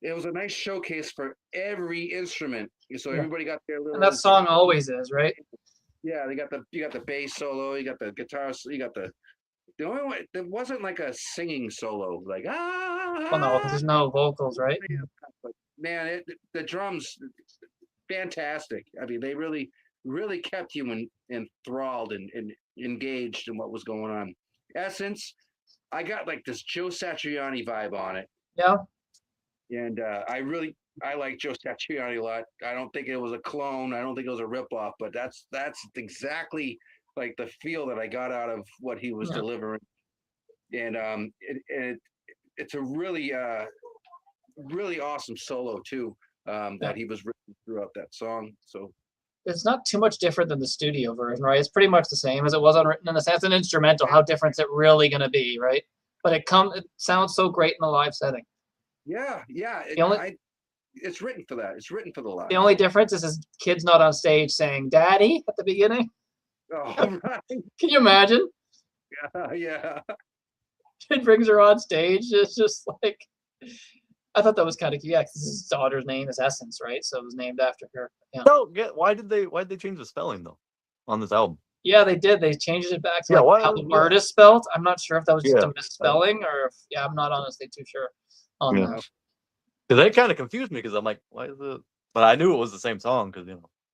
it was a nice showcase for every instrument. So everybody got their little. And that song always is, right? Yeah, you got the bass solo, you got the guitar, you got the only one. There wasn't like a singing solo, like Well, no, because there's no vocals, right? But man, the drums, fantastic. I mean, they really kept you enthralled and engaged in what was going on. Essence, I got like this Joe Satriani vibe on it. Yeah. And I like Joe Satriani a lot. I don't think it was a clone. I don't think it was a ripoff, but that's exactly like the feel that I got out of what he was delivering. And it's a really really awesome solo too, that he was written throughout that song. So it's not too much different than the studio version, right? It's pretty much the same as it was unwritten in the sense an instrumental. How different is it really going to be, right? But it sounds so great in the live setting. Yeah. It's written for that. It's written for the live. The only difference is his kid's not on stage saying "Daddy" at the beginning. Oh, right. Can you imagine? Yeah. Kid brings her on stage. It's just like, I thought that was kind of cute. Yeah, because his daughter's name is Essence, right? So it was named after her. Yeah. No, why did they change the spelling though on this album? Yeah, they did. They changed it back to how the word is spelled. I'm not sure if that was just a misspelling or if, I'm not honestly too sure on that. Because they kind of confused me because I'm like, why is it? But I knew it was the same song because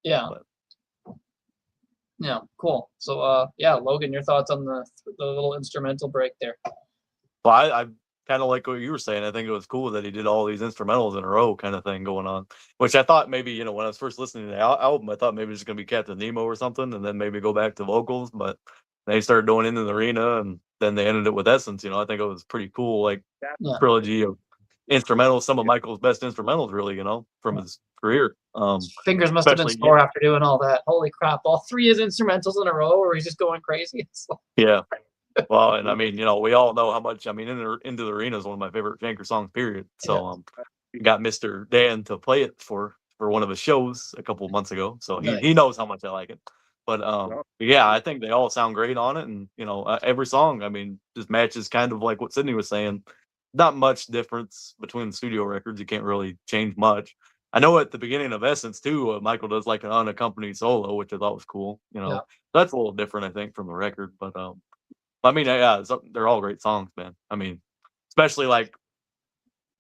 Yeah. Yeah, cool. So Logan, your thoughts on the little instrumental break there? Well, I kind of like what you were saying. I think it was cool that he did all these instrumentals in a row kind of thing going on, which I thought maybe, when I was first listening to the album, I thought maybe it's going to be Captain Nemo or something, and then maybe go back to vocals, but they started going into the arena, and then they ended it with Essence. I think it was pretty cool, like trilogy of instrumentals, some of Michael's best instrumentals, really, from his career. Fingers must have been sore after doing all that. Holy crap! All 3 is instrumentals in a row, or he's just going crazy. Yeah. Well, and I mean, we all know how much. I mean, Into the Arena is one of my favorite Shanker songs. Period. So, got Mr. Dan to play it for one of his shows a couple of months ago. So he knows how much I like it. But I think they all sound great on it, and every song, I mean, just matches kind of like what Sydney was saying. Not much difference between the studio records. You can't really change much. I know at the beginning of Essence too, Michael does like an unaccompanied solo, which I thought was cool. That's a little different, I think, from the record. But I mean, they're all great songs, man. I mean, especially like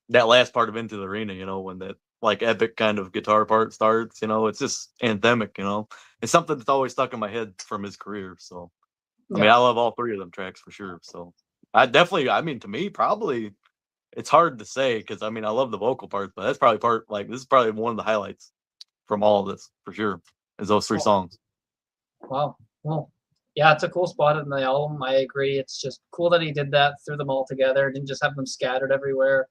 that last part of Into the Arena, when that like epic kind of guitar part starts, it's just anthemic, it's something that's always stuck in my head from his career. So, I mean, I love all 3 of them tracks for sure. So I mean, to me, probably it's hard to say because I mean I love the vocal parts, but that's probably this is probably one of the highlights from all of this for sure. Is those three songs. Wow. Well, yeah, it's a cool spot in the album. I agree. It's just cool that he did that, threw them all together, didn't just have them scattered everywhere.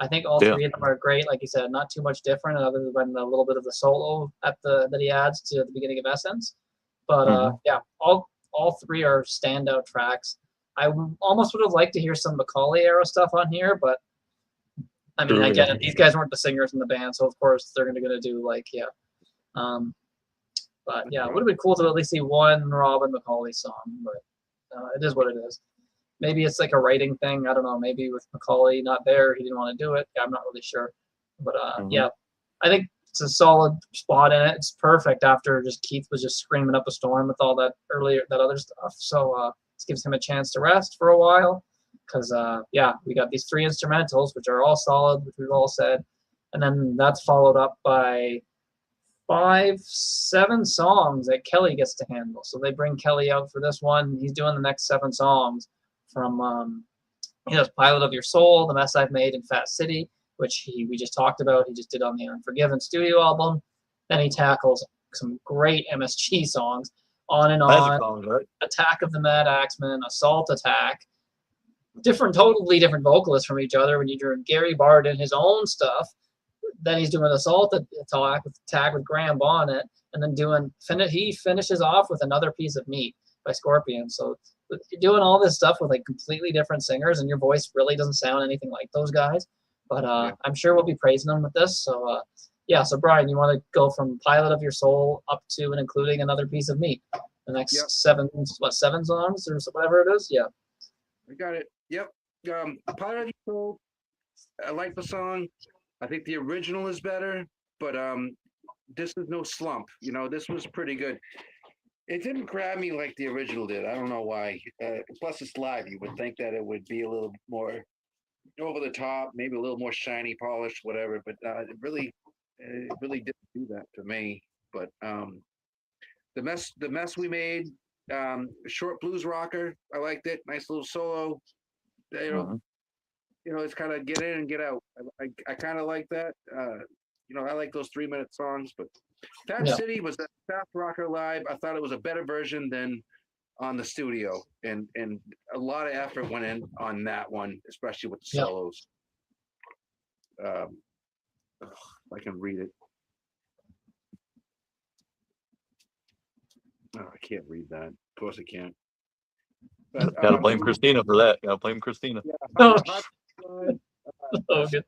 I think all three of them are great. Like you said, not too much different other than a little bit of the solo that he adds to the beginning of Essence. But yeah, all three are standout tracks. I almost would have liked to hear some Macaulay era stuff on here, but I mean, I get it. These guys weren't the singers in the band, so of course they're going to do like, yeah. But yeah, it would have been cool to at least see one Robin Macaulay song, but it is what it is. Maybe it's like a writing thing. I don't know. Maybe with Macaulay not there, he didn't want to do it. Yeah, I'm not really sure. But yeah, I think it's a solid spot in it. It's perfect after just Keith was just screaming up a storm with all that other stuff. So this gives him a chance to rest for a while. Because yeah, we got these three instrumentals, which are all solid, which we've all said, and then that's followed up by 7 songs that Kelly gets to handle. So they bring Kelly out for this one. He's doing the next 7 songs from he does Pilot of Your Soul, The Mess I've Made, in Fat City, which we just talked about. He just did on the Unforgiven studio album. Then he tackles some great MSG songs, On and On, songs, right? Attack of the Mad Axeman, Assault Attack. Totally different vocalists from each other. When you hear Gary Barden, his own stuff, then he's doing Assault Attack with Graham Bonnet, and then he finishes off with Another Piece of Meat by Scorpion. So you're doing all this stuff with like completely different singers, and your voice really doesn't sound anything like those guys. But I'm sure we'll be praising them with this. So yeah, so Brian, you want to go from Pilot of Your Soul up to and including Another Piece of Meat? The next 7 songs or whatever it is? Yeah. I got it. Yep. Pilot of Your Soul, I like the song. I think the original is better, but this is no slump. You know, this was pretty good. It didn't grab me like the original did. I don't know why. Plus, it's live. You would think that it would be a little more over the top, maybe a little more shiny, polished, whatever. But it really didn't do that to me. But the mess we made, short blues rocker. I liked it. Nice little solo. You know, it's kind of get in and get out. I kind of like that. You know, I like those 3-minute songs, but Fat City was a fast rocker live. I thought it was a better version than on the studio, and a lot of effort went in on that one, especially with the solos. I can read it. Oh, I can't read that. Of course I can't. But, Gotta blame Christina for that. Gotta blame Christina. Oh, good.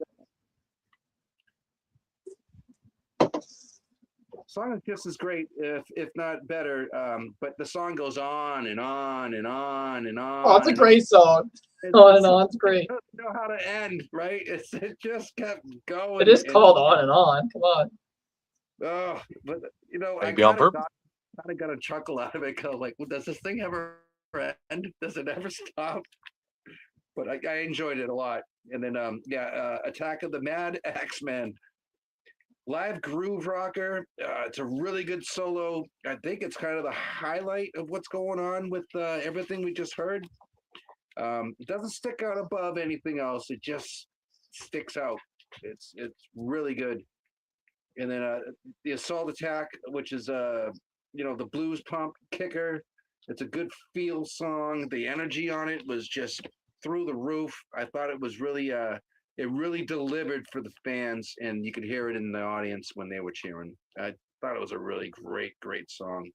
Song is just as great, if not better. But the song goes on and on and on and on. Oh, it's a great song. On and On, it's great. It doesn't know how to end, right? It just kept going. It is called On and On. Come on. Oh, but you know, I Maybe on kind purpose. of got a chuckle out of it. Cause like, well, does this thing ever end? Does it ever stop? But I enjoyed it a lot. And then Attack of the Mad Axeman. Live groove rocker. It's a really good solo. I think it's kind of the highlight of what's going on with everything we just heard. It doesn't stick out above anything else. It just sticks out. It's really good. And then the Assault Attack, which is the blues pump kicker. It's a good feel song. The energy on it was just through the roof. I thought it was really it really delivered for the fans, and you could hear it in the audience when they were cheering. I thought it was a really great song.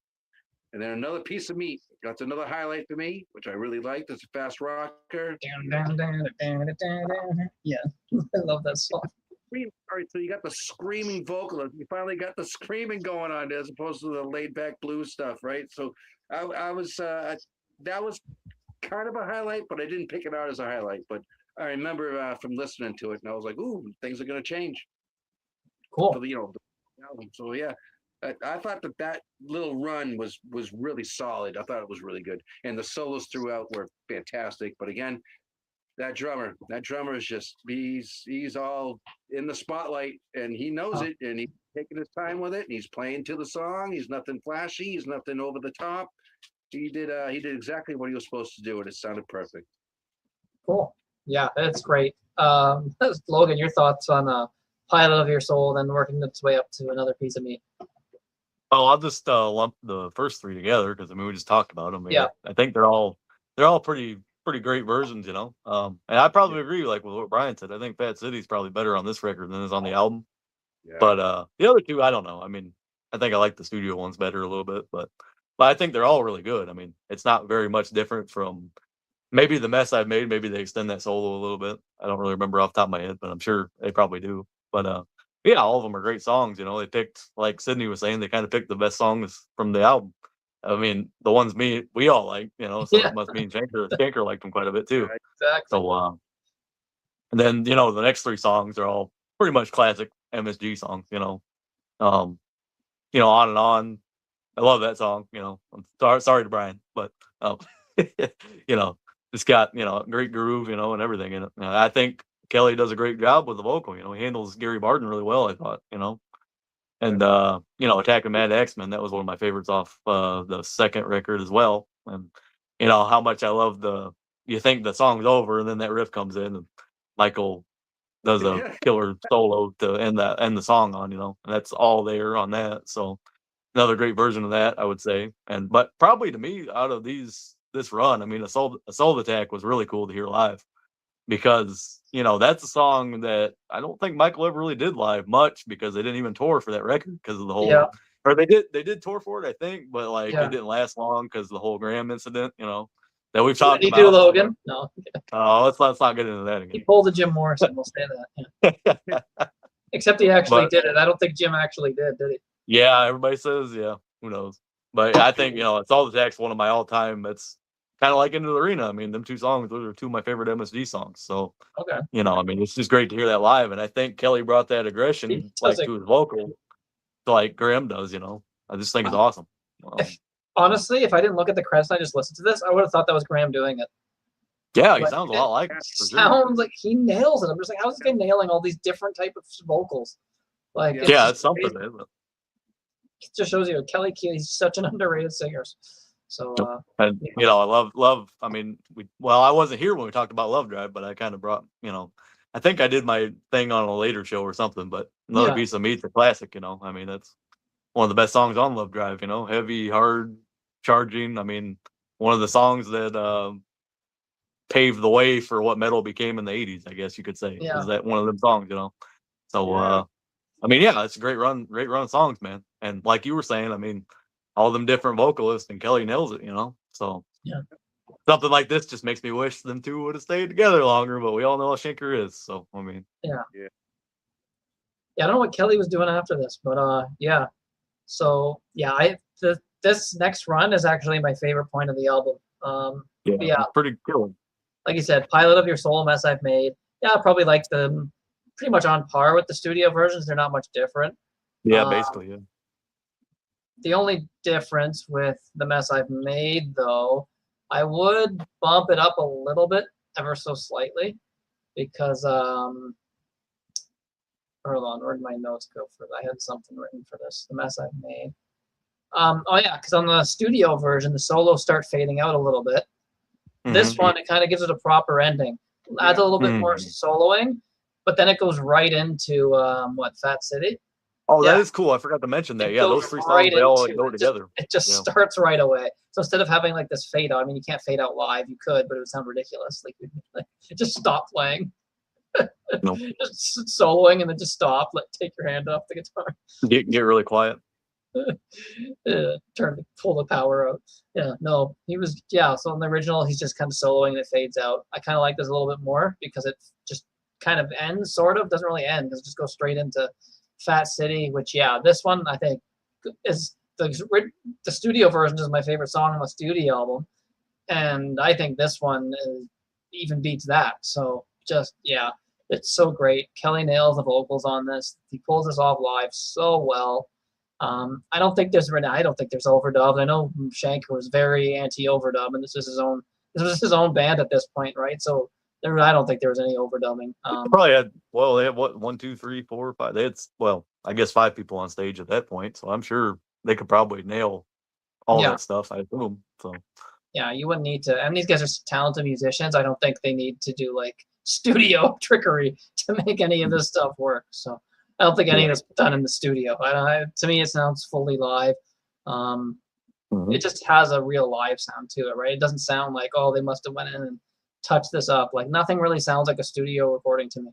And then Another Piece of Meat. That's another highlight for me, which I really liked. It's a fast rocker. Yeah, I love that song. All right, so you got the screaming vocalist. You finally got the screaming going on as opposed to the laid-back blues stuff, right? So I was that was kind of a highlight, but I didn't pick it out as a highlight. But I remember from listening to it, and I was like, "Ooh, things are going to change." Cool. For the album. So yeah, I thought that little run was really solid. I thought it was really good, and the solos throughout were fantastic. But again, that drummer is just he's all in the spotlight, and he knows it, and he's taking his time with it, and he's playing to the song. He's nothing flashy. He's nothing over the top. He did exactly what he was supposed to do, and it sounded perfect. Cool. Yeah, that's great. Logan, your thoughts on Pilot of Your Soul, then working its way up to Another Piece of Me. Oh, I'll just lump the first three together because I mean we just talked about them. Yeah. I think they're all pretty great versions, you know. And I probably agree like with what Brian said. I think Fat City's probably better on this record than is on the album. Yeah. But the other two, I don't know. I mean, I think I like the studio ones better a little bit, but I think they're all really good. I mean, it's not very much different from maybe The Mess I've Made. Maybe they extend that solo a little bit. I don't really remember off the top of my head, but I'm sure they probably do. But yeah, all of them are great songs. You know, they picked, like Sydney was saying, they kind of picked the best songs from the album. I mean, the ones we all like, you know, so Yeah. it must mean Shanker liked them quite a bit too. Right. Exactly. So, and then you know the next three songs are all pretty much classic MSG songs. You know, On and On. I love that song. You know, I'm sorry to Brian, but you know, it's got great groove, you know, and everything in it. I think Kelly does a great job with the vocal. You know, he handles Gary Barden really well. I thought, you know, and you know, Attack of Mad X-Men, that was one of my favorites off the second record as well. And you know how much I love you think the song's over, and then that riff comes in, and Michael does a killer solo to end the song on, you know, and that's all there on that. So another great version of that, I would say. But probably to me, out of this run, I mean, Assault Attack was really cool to hear live because you know that's a song that I don't think Michael ever really did live much because they didn't even tour for that record because of the whole. Yeah. Or they did tour for it, I think, but like Yeah. it didn't last long because the whole Graham incident, you know, that we've What talked did he about. do, Logan? No. Let's not get into that He again. pulled a Jim Morrison, we'll say that. Yeah. Except he actually But- did it. I don't think Jim actually did he? Yeah, everybody says, yeah, who knows? But I think, you know, it's All the Tax, one of my all-time, it's kind of like Into the Arena. I mean, them two songs, those are two of my favorite MSG songs. So, Okay. you know, I mean, it's just great to hear that live. And I think Kelly brought that aggression, He like, does it. to his vocal, like Graham does, you know. I just think it's awesome. Honestly, if I didn't look at the credits and I just listened to this, I would have thought that was Graham doing it. Yeah, he But sounds a lot like it, for sure. Sounds like he nails it. I'm just like, how's this guy nailing all these different type of vocals? Like, Yeah, Yeah, just it's something, crazy. isn't it? It just shows you Kelly Key. He's such an underrated singer. So, And yeah. you know, I love. I mean, I wasn't here when we talked about Love Drive, but I kind of brought, you know, I think I did my thing on a later show or something. But Another Yeah. Piece of Meat's a classic. You know, I mean, that's one of the best songs on Love Drive. You know, heavy, hard, charging. I mean, one of the songs that paved the way for what metal became in the '80s. I guess you could say Yeah. is that one of them songs. You know, so Yeah. I mean, yeah, it's a great run of songs, man. And like you were saying, I mean, all them different vocalists and Kelly nails it, you know. So Yeah. something like this just makes me wish them two would have stayed together longer, but we all know how Shanker is. So I mean, Yeah, I don't know what Kelly was doing after this, but yeah. So yeah, this next run is actually my favorite point of the album. Yeah. it's pretty cool. Like you said, Pilot of Your Soul, Mess I've Made. Yeah, I probably like them pretty much on par with the studio versions. They're not much different. Yeah, basically, yeah. The only difference with the Mess I've Made, though, I would bump it up a little bit, ever so slightly, because hold on, where did my notes go for that? I had something written for this. The Mess I've Made. Oh yeah, because on the studio version, the solos start fading out a little bit. This one, it kind of gives it a proper ending. Adds a little bit more soloing, but then it goes right into Fat City. Oh, Yeah. that is cool. I forgot to mention that. It Yeah, goes those three right songs, they all into go it. together. It just Yeah. starts right away. So instead of having like this fade out, I mean, you can't fade out live. You could, but it would sound ridiculous. Like just stop playing, Nope. just soloing, and then just stop. Take your hand off the guitar. Get really quiet. Pull the power out. Yeah, no, he was, yeah. So in the original, he's just kind of soloing and it fades out. I kind of like this a little bit more because it just kind of ends, sort of. Doesn't really end because it just goes straight into Fat City, which, yeah, this one I think is the studio version is my favorite song on the studio album. And I think this one even beats that. So just, yeah, it's so great. Kelly nails the vocals on this. He pulls this off live so well. I don't think there's overdub. I know Shanker was very anti-overdub, and this was his own band at this point, right? So I don't think there was any overdubbing. Probably had they had what 1, 2, 3, 4, 5. They had I guess 5 people on stage at that point. So I'm sure they could probably nail all that stuff. I assume. So yeah, you wouldn't need to. And these guys are talented musicians. I don't think they need to do like studio trickery to make any of this stuff work. So I don't think any of this was done in the studio. To me, it sounds fully live. It just has a real live sound to it, right? It doesn't sound like, oh, they must have went in and touched this up. Like nothing really sounds like a studio recording to me.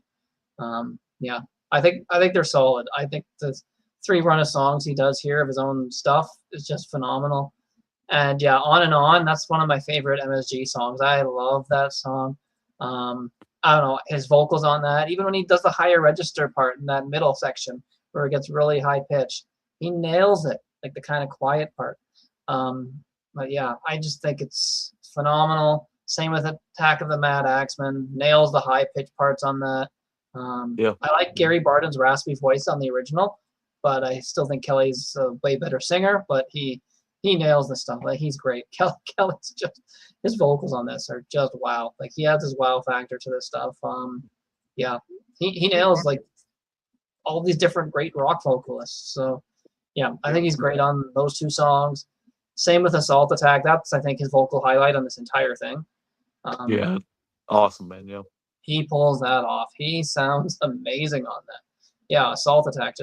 Yeah, I think they're solid. I think the 3 run of songs he does here of his own stuff is just phenomenal. And yeah, On and On, that's one of my favorite MSG songs. I love that song. I don't know, his vocals on that, even when he does the higher register part in that middle section where it gets really high pitched, he nails it, like the kind of quiet part. But yeah, I just think it's phenomenal. Same with Attack of the Mad Axeman, nails the high pitch parts on that. I like Gary Barden's raspy voice on the original, but I still think Kelly's a way better singer, but he nails this stuff. Like he's great. Kelly's just, his vocals on this are just wow. Like he adds his wow factor to this stuff. Yeah, he nails like all these different great rock vocalists. So yeah, I think he's great on those 2 songs. Same with Assault Attack. That's I think his vocal highlight on this entire thing. Yeah, awesome, man. Yeah, he pulls that off. He sounds amazing on that. Yeah, Assault Attack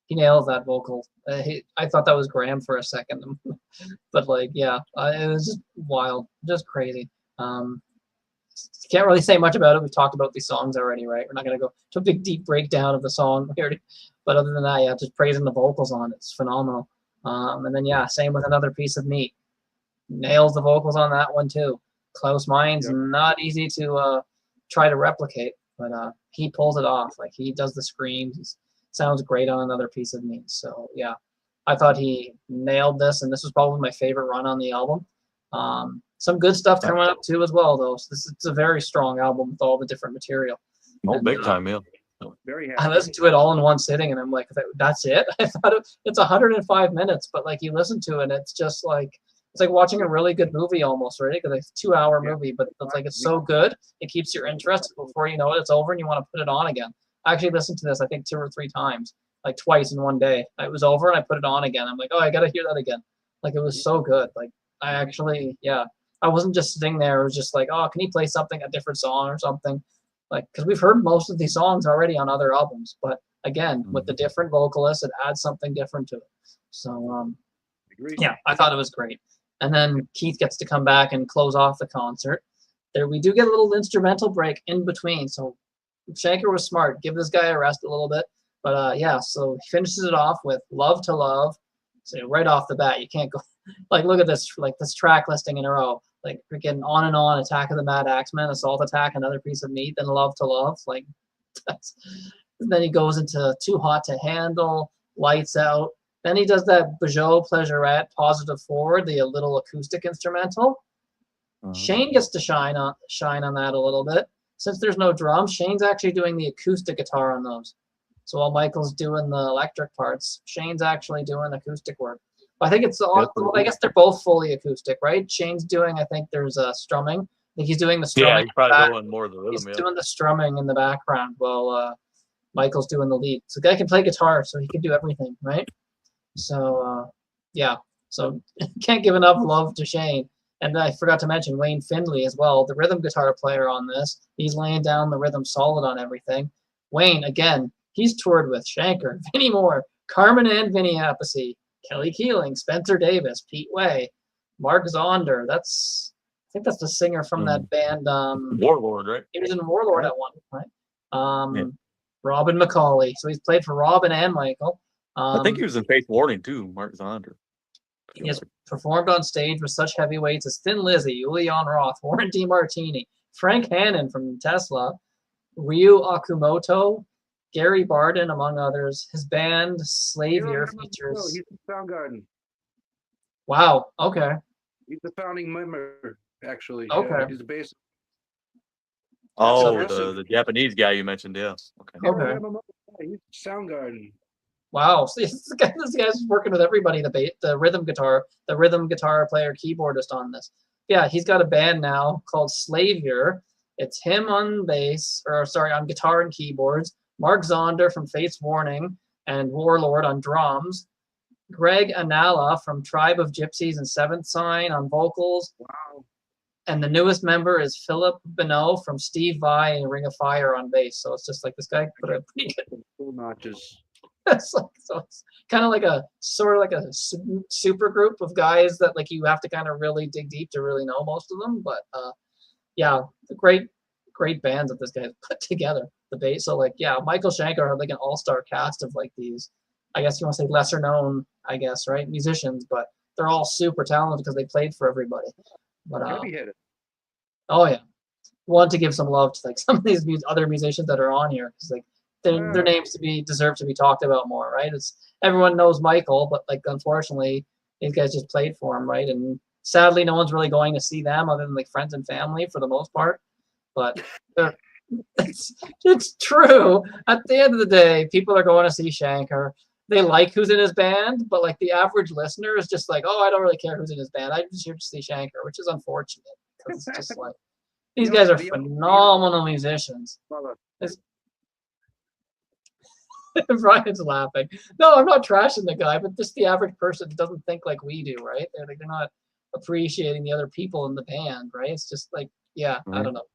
he nails that vocal. I thought that was Graham for a second, but like, yeah, it was just wild, just crazy. Can't really say much about it. We've talked about these songs already, right? We're not gonna go to a big deep breakdown of the song here, but other than that, yeah, just praising the vocals on it. It's phenomenal. And then yeah, same with Another Piece of Meat. Nails the vocals on that one too. Close Mind's not easy to try to replicate, but he pulls it off. Like he does the screams. Sounds great on Another Piece of Meat. So yeah, I thought he nailed this, and this was probably my favorite run on the album. Some good stuff coming up too as well, though. So it's a very strong album with all the different material. Big time, yeah. Very happy. I listened to it all in one sitting, and I'm like, that's it? I thought it's 105 minutes, but like you listen to it, and it's just like, it's like watching a really good movie almost, right? Because it's a 2-hour movie, but it's like, it's so good, it keeps your interest. Before you know it, it's over, and you want to put it on again. I actually listened to this, I think 2 or 3 times, like twice in one day. It was over, and I put it on again. I'm like, oh, I got to hear that again. Like, it was so good. Like, I actually, yeah, I wasn't just sitting there. It was just like, oh, can you play something, a different song or something? Like, because we've heard most of these songs already on other albums. But again, with the different vocalists, it adds something different to it. So, yeah, I thought it was great. And then Keith gets to come back and close off the concert. There, we do get a little instrumental break in between. So Shanker was smart. Give this guy a rest a little bit. But yeah, so he finishes it off with Love to Love. So right off the bat, you can't go, like, look at this, like this track listing in a row. Like freaking On and On, Attack of the Mad Axeman, Assault Attack, Another Piece of Meat, then Love to Love. Like, then he goes into Too Hot to Handle, Lights Out. Then he does that Peugeot Pleasurette, Positive Forward, the little acoustic instrumental. Shane gets to shine on that a little bit. Since there's no drums, Shane's actually doing the acoustic guitar on those. So while Michael's doing the electric parts, Shane's actually doing acoustic work. I think it's all, I guess they're both fully acoustic, right? Shane's doing, I think there's strumming. I think he's doing the strumming. Yeah, he's probably doing more of the rhythm. He's doing the strumming in the background while Michael's doing the lead. So the guy can play guitar, so he can do everything, right? So, yeah. So can't give enough love to Shane. And I forgot to mention Wayne Findlay as well, the rhythm guitar player on this. He's laying down the rhythm solid on everything. Wayne, again, he's toured with Shanker, Vinnie Moore, Carmen and Vinnie Appice, Kelly Keeling, Spencer Davis, Pete Way, Mark Zonder. I think that's the singer from that band. Warlord, right? He was in Warlord at one point. Robin McCauley. So he's played for Robin and Michael. I think he was in Faith Warning too, Mark Zonder. He has performed on stage with such heavyweights as Thin Lizzy, Julian Roth, Warren DeMartini, Frank Hannon from Tesla, Ryu Akumoto, Gary Barden, among others. His band, Slavier, features... He's the Soundgarden. Wow, okay. He's the founding member, actually. Okay. He's the bass. Oh, the Japanese guy you mentioned, yeah. Okay. He's Soundgarden. Wow, so this guy's working with everybody, the rhythm guitar player, keyboardist on this. Yeah, he's got a band now called Slavier. It's him on bass, on guitar and keyboards. Mark Zonder from Fates Warning and Warlord on drums. Greg Anala from Tribe of Gypsies and Seventh Sign on vocals. Wow. And the newest member is Philip Bonneau from Steve Vai and Ring of Fire on bass. So it's just like this guy put a pretty good. Cool notches. It's like, so it's kind of like a sort of like a super group of guys that like you have to kind of really dig deep to really know most of them. But yeah, the great bands that this guy put together. The bass. So like yeah, Michael Schenker had like an all-star cast of like these, I guess you want to say lesser known, I guess, right, musicians, but they're all super talented because they played for everybody. But Heavy hitter. oh yeah, want to give some love to like some of these other musicians that are on here because like their names deserve to be talked about more, right? It's everyone knows Michael, but like unfortunately these guys just played for him, right? And sadly, no one's really going to see them other than like friends and family for the most part. But it's true. At the end of the day, people are going to see Schenker. They like who's in his band, but like the average listener is just like, oh, I don't really care who's in his band. I'm just here to see Schenker, which is unfortunate because it's just like these guys are phenomenal musicians. Brian's laughing. No, I'm not trashing the guy, but just the average person doesn't think like we do, right? They're like they're not appreciating the other people in the band, right? It's just like, yeah, I don't know.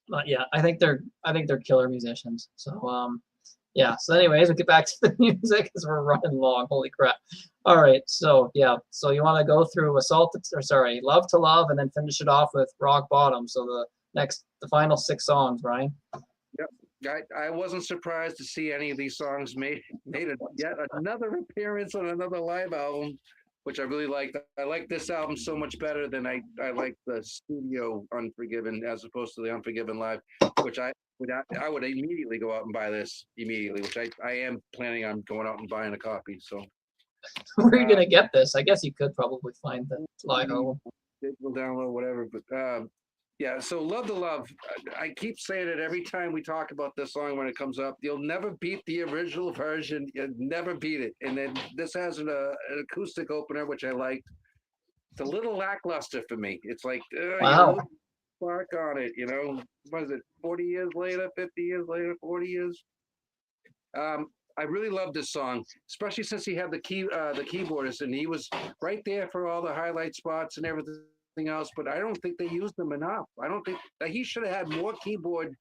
But yeah, I think they're killer musicians. So yeah. So anyways, we'll get back to the music because we're running long. Holy crap! All right. So yeah. So you want to go through Love to Love, and then finish it off with Rock Bottom. So the final 6 songs, Brian. Yep. I wasn't surprised to see any of these songs made yet another appearance on another live album, which I really liked. I like this album so much better than I like the studio Unforgiven as opposed to the Unforgiven live, which I would immediately go out and buy this immediately, which I am planning on going out and buying a copy. So where are you gonna get this? I guess you could probably find the live album. We'll download whatever, but yeah. So Love to Love, I keep saying it every time we talk about this song when it comes up. You'll never beat the original version. You'll never beat it. And then this has an acoustic opener, which I liked. It's a little lackluster for me. It's like wow. Spark on it, what is it, 40 years later, 50 years later, 40 years? I really love this song, especially since he had the keyboardist, and he was right there for all the highlight spots and everything else, but I don't think they used them enough. I don't think that he should have had more keyboard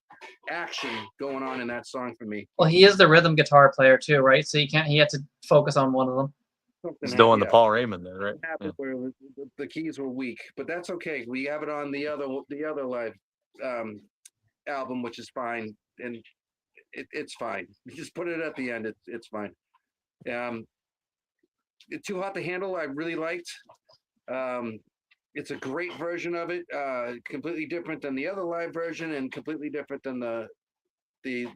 action going on in that song for me. Well, he is the rhythm guitar player too, right? So he had to focus on one of them. He's doing the Paul Raymond there, right? Yeah. Where the keys were weak, but that's okay. We have it on the other live album, which is fine, and it's fine. You just put it at the end. It's fine. Too Hot to Handle, I really liked. It's a great version of it. Completely different than the other live version, and completely different than the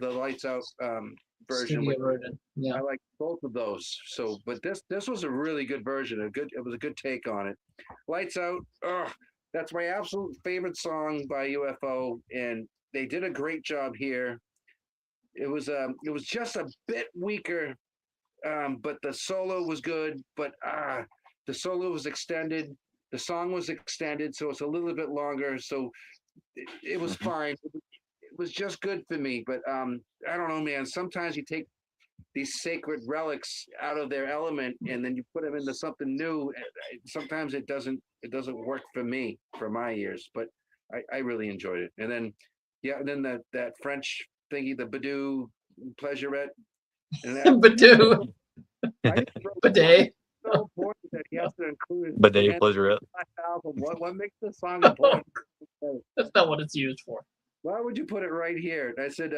Lights Out version. Yeah. I like both of those. So, but this was a really good version. It was a good take on it. Lights Out. That's my absolute favorite song by UFO, and they did a great job here. It was just a bit weaker, but the solo was good. But the solo was extended. The song was extended, so it's a little bit longer. So it was fine. It was just good for me. But I don't know, man. Sometimes you take these sacred relics out of their element, and then you put them into something new. Sometimes it doesn't work for me, for my ears. But I really enjoyed it. And then that French thingy, the Badoo Pleasurette. Badoo. Bidet. So important that he has to include Bidet Pleasurette. Album. What makes this song important? That's not what it's used for. Why would you put it right here? I said,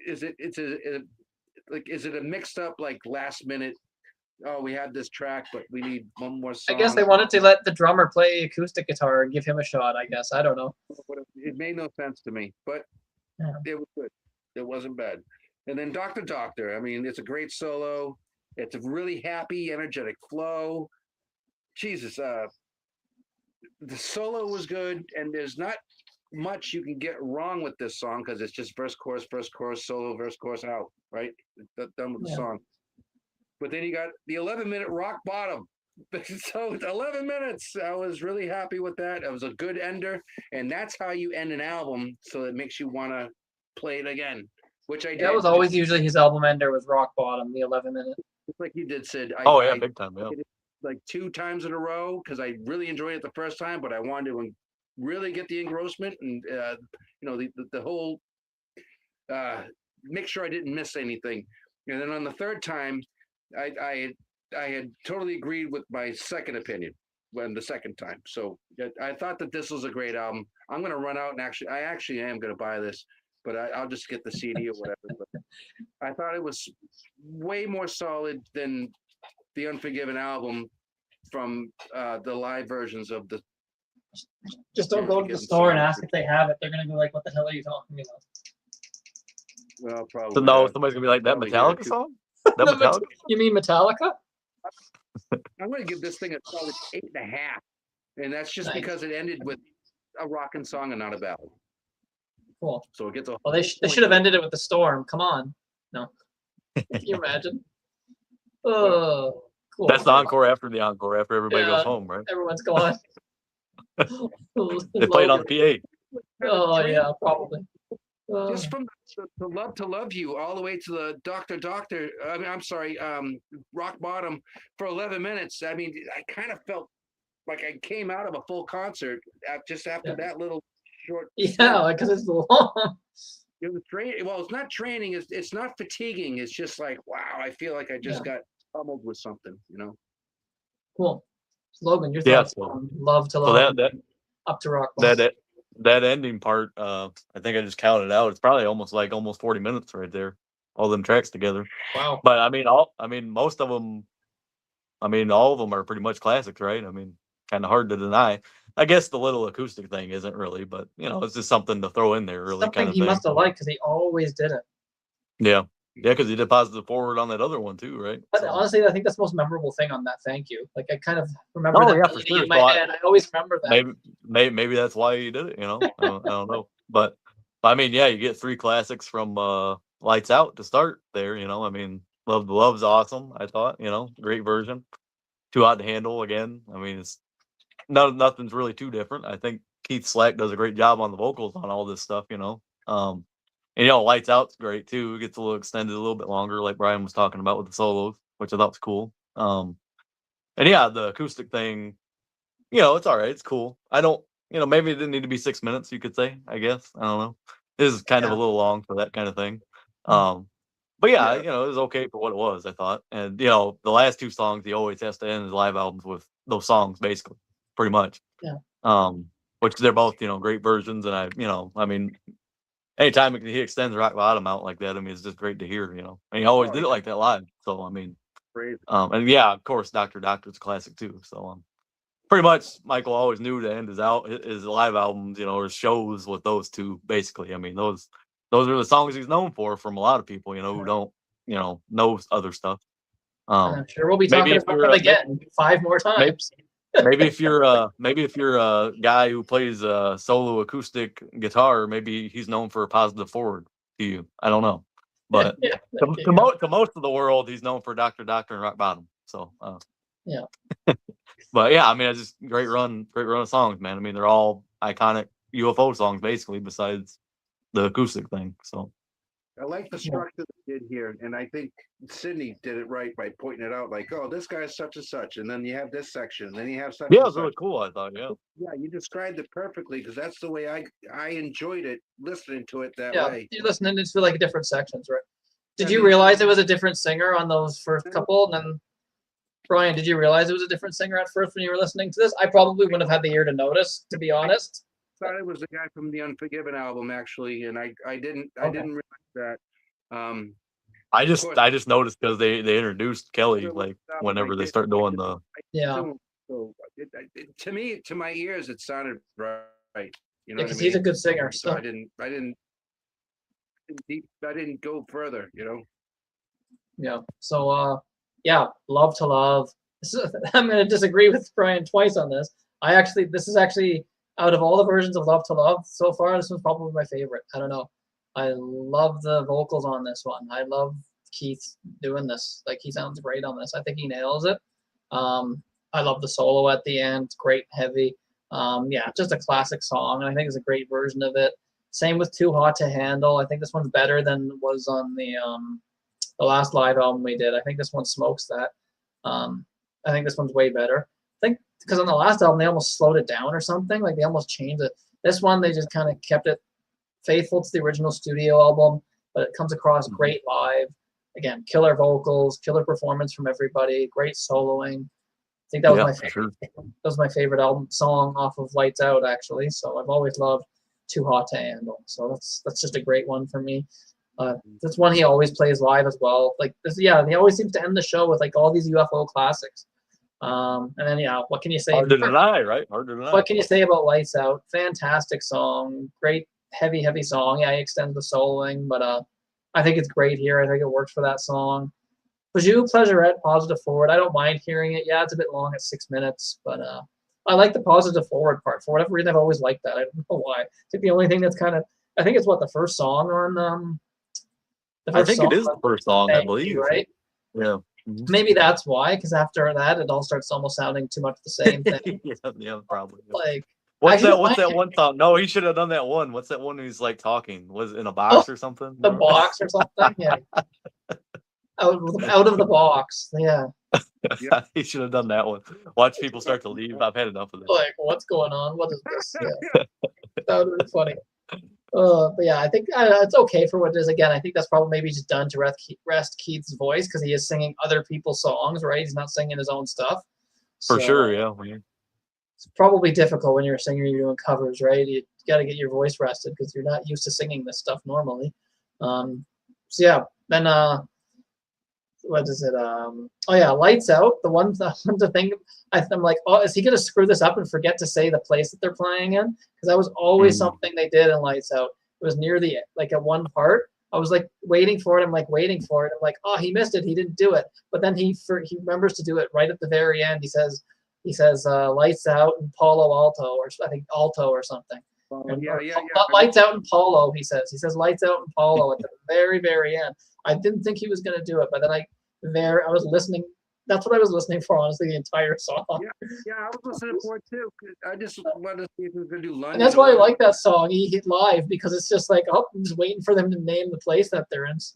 is it a mixed up like last minute? Oh, we had this track, but we need one more song. I guess they wanted to let the drummer play acoustic guitar and give him a shot. I guess I don't know. It made no sense to me, but it was good. It wasn't bad. And then Doctor. I mean, it's a great solo. It's a really happy, energetic flow. Jesus, the solo was good, and there's not much you can get wrong with this song because it's just verse, chorus, solo, verse, chorus, out, right? Done with the song. But then you got the 11-minute Rock Bottom. So 11 minutes. I was really happy with that. It was a good ender, and that's how you end an album, so it makes you want to play it again, which I did. That was always usually his album ender was Rock Bottom, the 11-minute. Just like you did, Sid. Big time, yeah. like 2 times in a row because I really enjoyed it the first time, but I wanted to really get the engrossment and the whole make sure I didn't miss anything. And then on the third time, I had totally agreed with my second opinion when the second time. So I thought that this was a great album. I'm going to run out and I actually am going to buy this, but I'll just get the CD or whatever. But I thought it was way more solid than the Unforgiven album from the live versions of the. Just don't go to the store and ask if they have it. They're gonna be like, "What the hell are you talking about?" Well, probably. So no, somebody's gonna be like, that Metallica song? That Metallica? You mean Metallica? I'm going to give this thing a solid 8.5, and that's just because it ended with a rockin' song and not a ballad. Cool. So it gets a. Well, they should have ended it with the storm. Come on. No. Can you imagine? Oh, cool. That's the encore after the encore, after everybody goes home, right? Everyone's gone. They played on the PA. Oh, yeah, probably. Just from the Love to Love You all the way to the Doctor, I'm sorry, Rock Bottom for 11 minutes. I mean, I kind of felt like I came out of a full concert just after that little short. Yeah, because it's long. It was training. Well, it's not training. It's not fatiguing. It's just like, wow, I feel like I just got pummeled with something, Cool. Logan, your Yeah, thoughts on Love to Love up to Rock Bottom? That ending part, I think I just counted out. It's probably almost 40 minutes right there, all them tracks together. Wow. But most of them, all of them are pretty much classics, right? I mean, kind of hard to deny. I guess the little acoustic thing isn't really, but it's just something to throw in there, really. Something kind of he thing. must have liked because he always did it. Yeah, because he did Positive Forward on that other one too, right? But honestly, I think that's the most memorable thing on that. Thank you. Like I kind of remember that for sure. in my head. I always remember that. Maybe that's why he did it. I don't know. But I mean, yeah, you get 3 classics from Lights Out to start there. I mean, Love to Love's awesome. I thought, great version. Too Hot to Handle again. I mean, it's nothing's really too different. I think Keith Slack does a great job on the vocals on all this stuff. And Lights Out's great too. It gets a little extended, a little bit longer, like Brian was talking about with the solos, which I thought was cool. And yeah, the acoustic thing, it's all right. It's cool. I don't, maybe it didn't need to be 6 minutes, you could say, I guess. I don't know. This is kind of a little long for that kind of thing. But yeah, it was okay for what it was, I thought. And, the last 2 songs, he always has to end his live albums with those songs, basically, pretty much. Yeah. Which they're both, great versions. And I mean, anytime he extends Rock Bottom out like that, I mean, it's just great to hear, And he always did it like that live. So, I mean, and yeah, of course, Doctor's a classic too. So, pretty much Michael always knew to end his live albums, or his shows with those 2, basically. I mean, those are the songs he's known for from a lot of people, who don't, know other stuff. I'm sure we'll be talking about them again 5 more times. Maybe if you're a guy who plays solo acoustic guitar, maybe he's known for Positive Forward to you. I don't know, but to most of the world, he's known for Doctor and Rock Bottom. So yeah. But yeah, I mean, it's just great run of songs, man. I mean, they're all iconic UFO songs, basically, besides the acoustic thing. So I like the structure they did here, and I think Sydney did it right by pointing it out, like, oh, this guy's such and such, and then you have this section, and then you have such. Yeah, it was really cool. I thought, yeah. Yeah, you described it perfectly because that's the way I enjoyed it, listening to it that way. You're listening to like different sections, right? Did you realize it was a different singer on those first couple? And then, Brian, did you realize it was a different singer at first when you were listening to this? I probably wouldn't have had the ear to notice, to be honest. I thought it was the guy from the Unforgiven album, actually, and I didn't realize that. I just noticed because they introduced Kelly like whenever they start doing the So to me, to my ears, it sounded right. Because he's a good singer. So I didn't go further. Yeah. So Love to Love. I'm going to disagree with Brian twice on this. This is actually out of all the versions of Love to Love so far, this one's probably my favorite. I don't know. I love the vocals on this one. I love Keith doing this. Like, he sounds great on this. I think he nails it. I love the solo at the end. It's great, heavy. Just a classic song, and I think it's a great version of it. Same with Too Hot to Handle. I think this one's better than was on the last live album we did. I think this one smokes that. I think this one's way better. I think because on the last album they almost slowed it down or something. Like they almost changed it. This one they just kind of kept it faithful to the original studio album, but it comes across great live. Again, killer vocals, killer performance from everybody, great soloing. I think that was my favorite. Sure. That was my favorite album song off of Lights Out, actually. So I've always loved Too Hot to Handle. So that's just a great one for me. That's one he always plays live as well. Like this, yeah, he always seems to end the show with like all these UFO classics. And then what can you say? Hard to deny, right? Hard to deny. What can you say about Lights Out? Fantastic song, great heavy song. Yeah, he extends the soloing, but I think it's great here. I think it works for that song. Bijou, Pleasurette, Positive Forward. I don't mind hearing it. Yeah, it's a bit long at 6 minutes, but I like the Positive Forward part. For whatever reason, I've always liked that. I don't know why. I think the only thing that's kind of, I think it's the first song on I think it is the first song, I believe. Right? Yeah. Maybe that's why, because after that, it all starts almost sounding too much the same thing. yeah, probably. Like, what's that one song? No, he should have done that one. What's that one who's like talking? Was it in a box or something? The box or something? Yeah. Out of the box. Yeah. He should have done that one. Watch people start to leave. I've had enough of this. Like, what's going on? What is this? Yeah. That would be funny. But yeah, I think it's okay for what it is. Again, I think that's probably maybe just done to rest Keith's voice because he is singing other people's songs, right? He's not singing his own stuff. For sure, yeah. It's probably difficult when you're a singer, you're doing covers, right? You got to get your voice rested because you're not used to singing this stuff normally. So yeah, then what is it? Oh yeah, Lights Out. The thing I'm like, oh, is he gonna screw this up and forget to say the place that they're playing in? Because that was always something they did in Lights Out. It was near the at one part. I was like waiting for it. I'm like waiting for it. I'm like, oh, he missed it. He didn't do it. But then he remembers to do it right at the very end. He says Lights Out and Palo Alto, or I think Alto or something. Lights Out and Polo, he says Lights Out and Polo at the very, very end. I didn't think he was going to do it, but then I was listening. That's what I was listening for, honestly, the entire song. Yeah, I was listening for it too. I just wanted to see if we could do London. And that's why I like that song, he hit live, because it's just like, oh, I'm just waiting for them to name the place that they're in. It's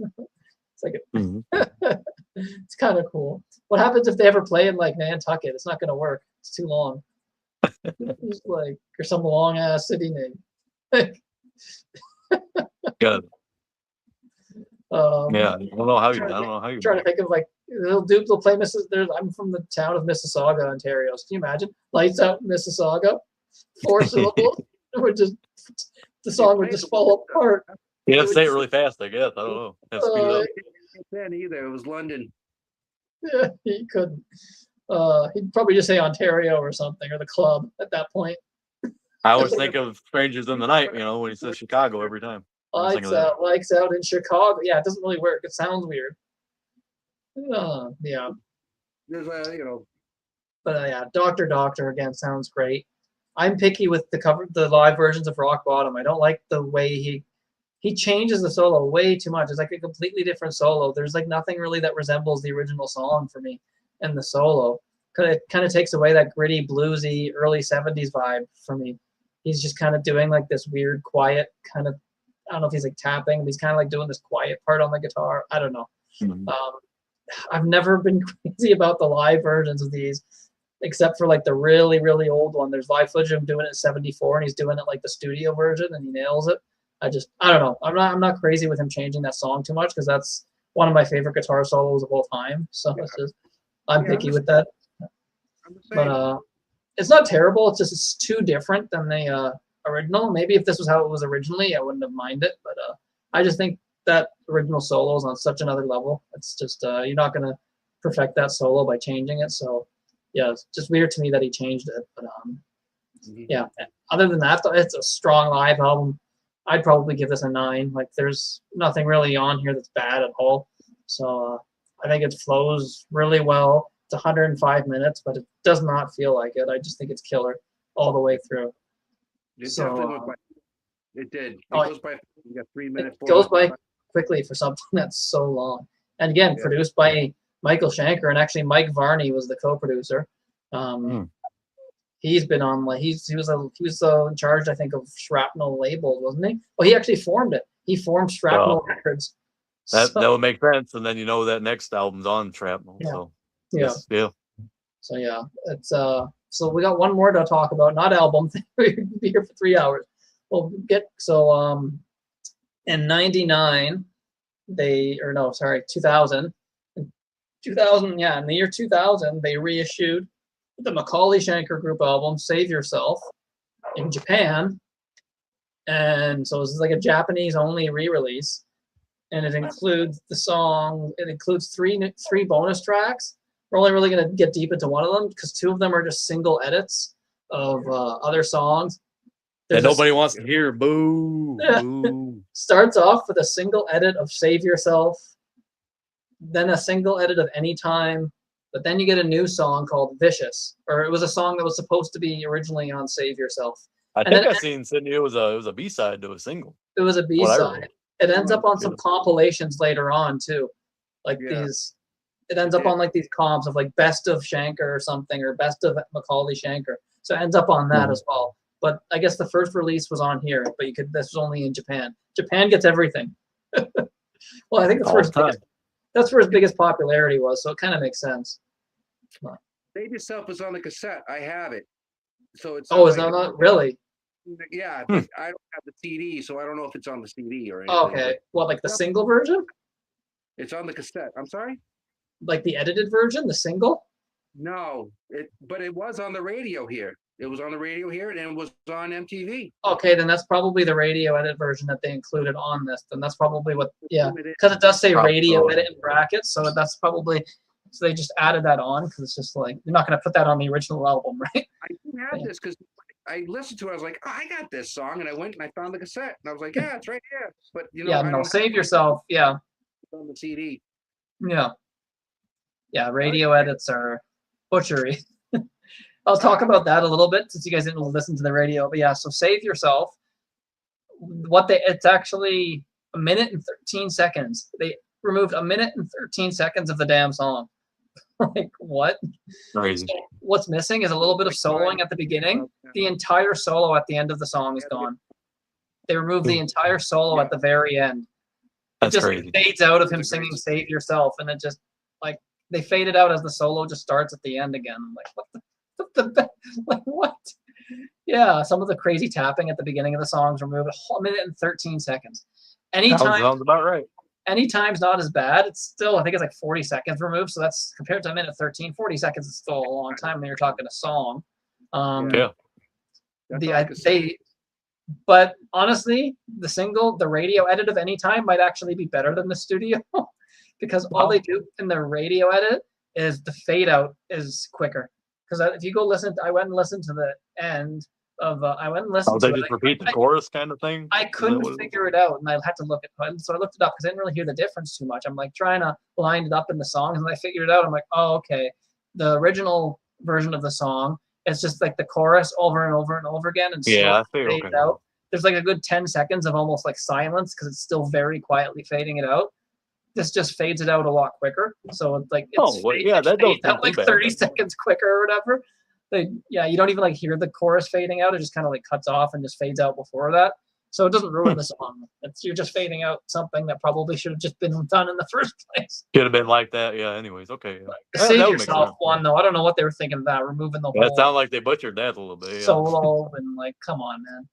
like, it's kind of cool. What happens if they ever play in like Nantucket? It's not going to work. It's too long. It's like, or some long ass city name. Good. Yeah, I don't know how you. Trying to think of like they'll play I'm from the town of Mississauga, Ontario. Can you imagine? Lights Out, Mississauga, 4 syllables. It would just the song would just fall apart. You have to say it really fast, I guess. I don't know. Have to speed it up. Then either it was London. Yeah, he couldn't. He'd probably just say Ontario or something, or the club at that point. I always think of Strangers in the Night, when he says Chicago every time. Lights Out in Chicago. Yeah, it doesn't really work. It sounds weird. Yeah. There's But yeah, Doctor again sounds great. I'm picky with the live versions of Rock Bottom. I don't like the way he changes the solo way too much. It's like a completely different solo. There's like nothing really that resembles the original song for me in the solo. It kind of takes away that gritty, bluesy, early 70s vibe for me. He's just kind of doing like this weird, quiet kind of, I don't know if he's like tapping, but he's kind of like doing this quiet part on the guitar. I don't know. I've never been crazy about the live versions of these, except for like the really, really old one. There's live footage of him doing it in 74, and he's doing it like the studio version, and he nails it. I don't know. I'm not crazy with him changing that song too much, because that's one of my favorite guitar solos of all time. So I'm picky with that. But it's not terrible. It's too different than the original. Maybe if this was how it was originally, I wouldn't have minded it. But I just think that original solo is on such another level. It's just you're not gonna perfect that solo by changing it. So yeah, it's just weird to me that he changed it. But yeah. Other than that, though, it's a strong live album. I'd probably give this a 9. Like, there's nothing really on here that's bad at all. So I think it flows really well. It's 105 minutes, but it does not feel like it. I just think it's killer all the way through. It did. It goes by. You got 3 minutes. It goes by quickly for something that's so long. And again, produced by Michael Schenker, and actually Mike Varney was the co-producer. He's been on he was in charge, I think, of Shrapnel label, wasn't he? Well, he actually formed it. He formed Shrapnel Records. That would make sense, and then that next album's on Shrapnel. Yeah. So yeah. So yeah, it's so we got one more to talk about, not album. We'd be here for 3 hours. We'll get in '99 2000. 2000, yeah, in the year 2000, they reissued the Macaulay Schenker Group album "Save Yourself" in Japan, and so this is like a Japanese-only re-release, and it includes the song. It includes three bonus tracks. We're only really going to get deep into one of them because 2 of them are just single edits of other songs. That nobody wants to hear. Boo! Boo! Starts off with a single edit of "Save Yourself," then a single edit of "Anytime," but then you get a new song called "Vicious," or it was a song that was supposed to be originally on "Save Yourself." I think I seen Sydney. It was a B-side to a single. It was a B-side. It ends up on some compilations later on too, like these. It ends up on like these comps of like best of Schenker or something, or best of Macaulay Schenker. So it ends up on that as well. But I guess the first release was on here, but this was only in Japan. Japan gets everything. Well, I think that's where his biggest popularity was, so it kind of makes sense. Save Yourself was on the cassette. I have it. So it's is that not really? Yeah, I don't have the CD, so I don't know if it's on the CD or anything. Okay. Well, like the single version? It's on the cassette. I'm sorry? Like the edited version, the single? No, but it was on the radio here. It was on the radio here, and it was on MTV. Okay, then that's probably the radio edit version that they included on this. Then that's probably what, because it does say radio edit in brackets, so that's probably, so they just added that on because it's just like, you're not going to put that on the original album, right? I do have this because I listened to it. I was like, oh, I got this song, and I went and I found the cassette, and I was like, yeah, it's right here. But Save Yourself, yeah. On the CD. Yeah, radio edits are butchery. I'll talk about that a little bit since you guys didn't listen to the radio. But yeah, so Save Yourself. It's actually 1 minute and 13 seconds. They removed 1 minute and 13 seconds of the damn song. Like, what? Crazy. So what's missing is a little bit of soloing at the beginning. The entire solo at the end of the song is gone. They removed the entire solo at the very end. That's it just crazy. Fades out of him singing "Save Yourself," and it just like they fade it out as the solo just starts at the end again. I'm like, what like what? Yeah, some of the crazy tapping at the beginning of the songs removed. 1 minute and 13 seconds. Anytime sounds about right. Anytime's not as bad. It's still, I think it's like 40 seconds removed. So that's compared to 1 minute 13. 40 seconds is still a long time when you're talking a song. But honestly, the radio edit of Anytime might actually be better than the studio because all they do in the radio edit is the fade out is quicker. Because if you go listen, I went and listened to the end of. I went and listened. They just repeat the chorus kind of thing. I couldn't figure it out, and I had to look at it. So I looked it up because I didn't really hear the difference too much. I'm like trying to line it up in the songs, and I figured it out. I'm like, oh, okay. The original version of the song, it's just like the chorus over and over and over again, and fades out. There's like a good 10 seconds of almost like silence because it's still very quietly fading it out. This just fades it out a lot quicker. So it's like that fades out like 30 seconds quicker or whatever. You don't even like hear the chorus fading out. It just kind of like cuts off and just fades out before that. So it doesn't ruin the song. You're just fading out something that probably should have just been done in the first place. Should have been like that. Yeah. Anyways, okay. The Save Yourself one though, I don't know what they were thinking of that. Removing the whole. That sounded like they butchered that a little bit. Solo and like, come on, man.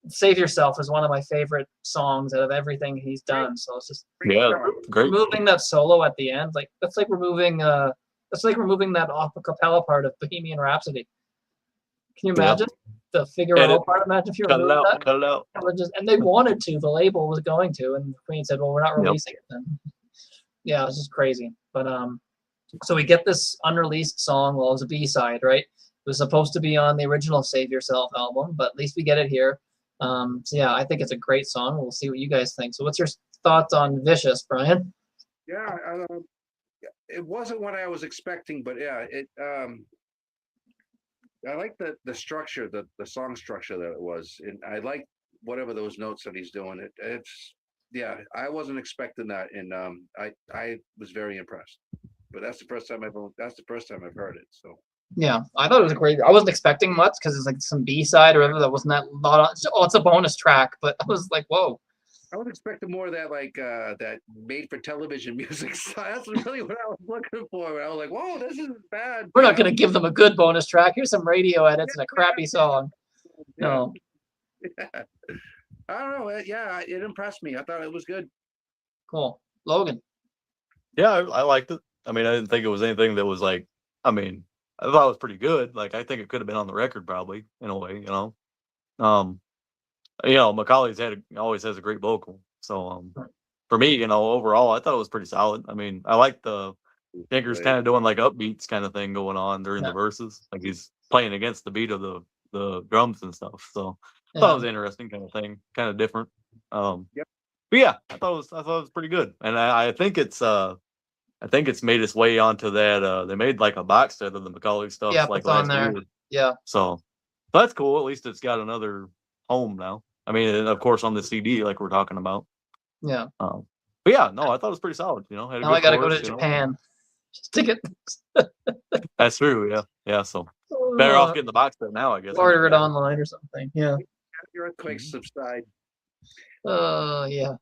Save Yourself is one of my favorite songs out of everything he's done. So it's just great. Removing that solo at the end, like that's like removing that acapella part of Bohemian Rhapsody. Can you imagine the Figaro part? Imagine if you removed that. Cut it out. And they wanted to. The label was going to, and the Queen said, "Well, we're not releasing it then." Yeah, it's just crazy. But so we get this unreleased song. Well, it was a B-side, right? It was supposed to be on the original Save Yourself album, but at least we get it here. So yeah, I think it's a great song. We'll see what you guys think. So what's your thoughts on Vicious, Brian? Yeah, it wasn't what I was expecting, but yeah, I like the structure, the song structure that it was, and I like whatever those notes that he's doing. I wasn't expecting that, and I was very impressed. But that's the first time I've heard it. So. Yeah, I thought it was great. I wasn't expecting much because it's like some B-side or whatever that wasn't that lot. It's a bonus track, but I was like, whoa. I was expecting more of that, like that made-for-television music. So that's really what I was looking for. I was like, "Whoa, this is bad." We're not going to give them a good bonus track. Here's some radio edits and a crappy song. No. Yeah. I don't know. Yeah, it impressed me. I thought it was good. Cool. Logan. Yeah, I liked it. I mean, I didn't think it was anything that was like. I mean, I thought it was pretty good. Like, I think it could have been on the record, probably in a way. Macaulay's always has a great vocal. So, for me, overall, I thought it was pretty solid. I mean, I like the Shanker's kind of doing like upbeats kind of thing going on during the verses, like he's playing against the beat of the drums and stuff. So, I thought it was interesting kind of thing, kind of different. Yep. But yeah, I thought it was pretty good, and I think it's made its way onto that. They made like a box set of the Macaulay stuff. Yeah, like it's on there. year. Yeah. So that's cool. At least it's got another home now. I mean, and of course on the CD, like we're talking about. Yeah. But yeah, no, I thought it was pretty solid. Had a Now I got to go to Japan. Just to get. That's true. Yeah. Yeah. So better off getting the box set now, I guess. Order it online or something. Yeah. Your earthquakes subside. Yeah.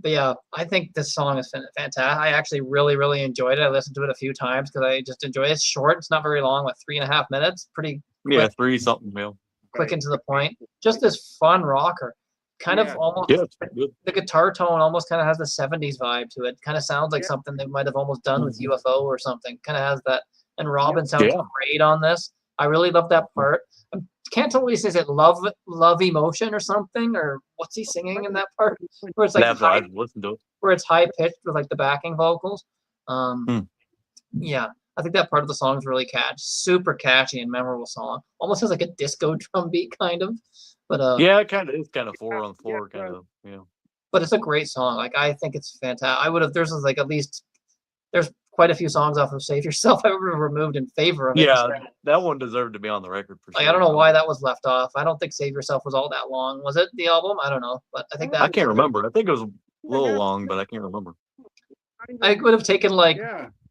But yeah, I think this song is fantastic. I actually really, really enjoyed it. I listened to it a few times because I just enjoy it. It's short. It's not very long, like 3.5 minutes. Pretty quick, yeah, 3 something, Bill. quick and to the point. Just this fun rocker. Kind of almost the guitar tone almost kind of has the 70s vibe to it. Kind of sounds like something they might have almost done with UFO or something. Kind of has that. And Robin sounds great on this. I really love that part. I can't tell what he says. It love emotion or something, or what's he singing in that part? Where it's like where it's high pitched with like the backing vocals. Yeah, I think that part of the song is really super catchy and memorable song. Almost has like a disco drum beat kind of. But yeah, it kind of is kind of 4-on-4 kind of, But it's a great song. Like I think it's fantastic. There's like at least there's quite a few songs off of Save Yourself I would have removed in favor of it. Yeah, that one deserved to be on the record for sure. Like, I don't know why that was left off. I don't think Save Yourself was all that long. Was it the album? I don't know, but I think that I can't remember. I think it was a little long, but I can't remember. I would have taken like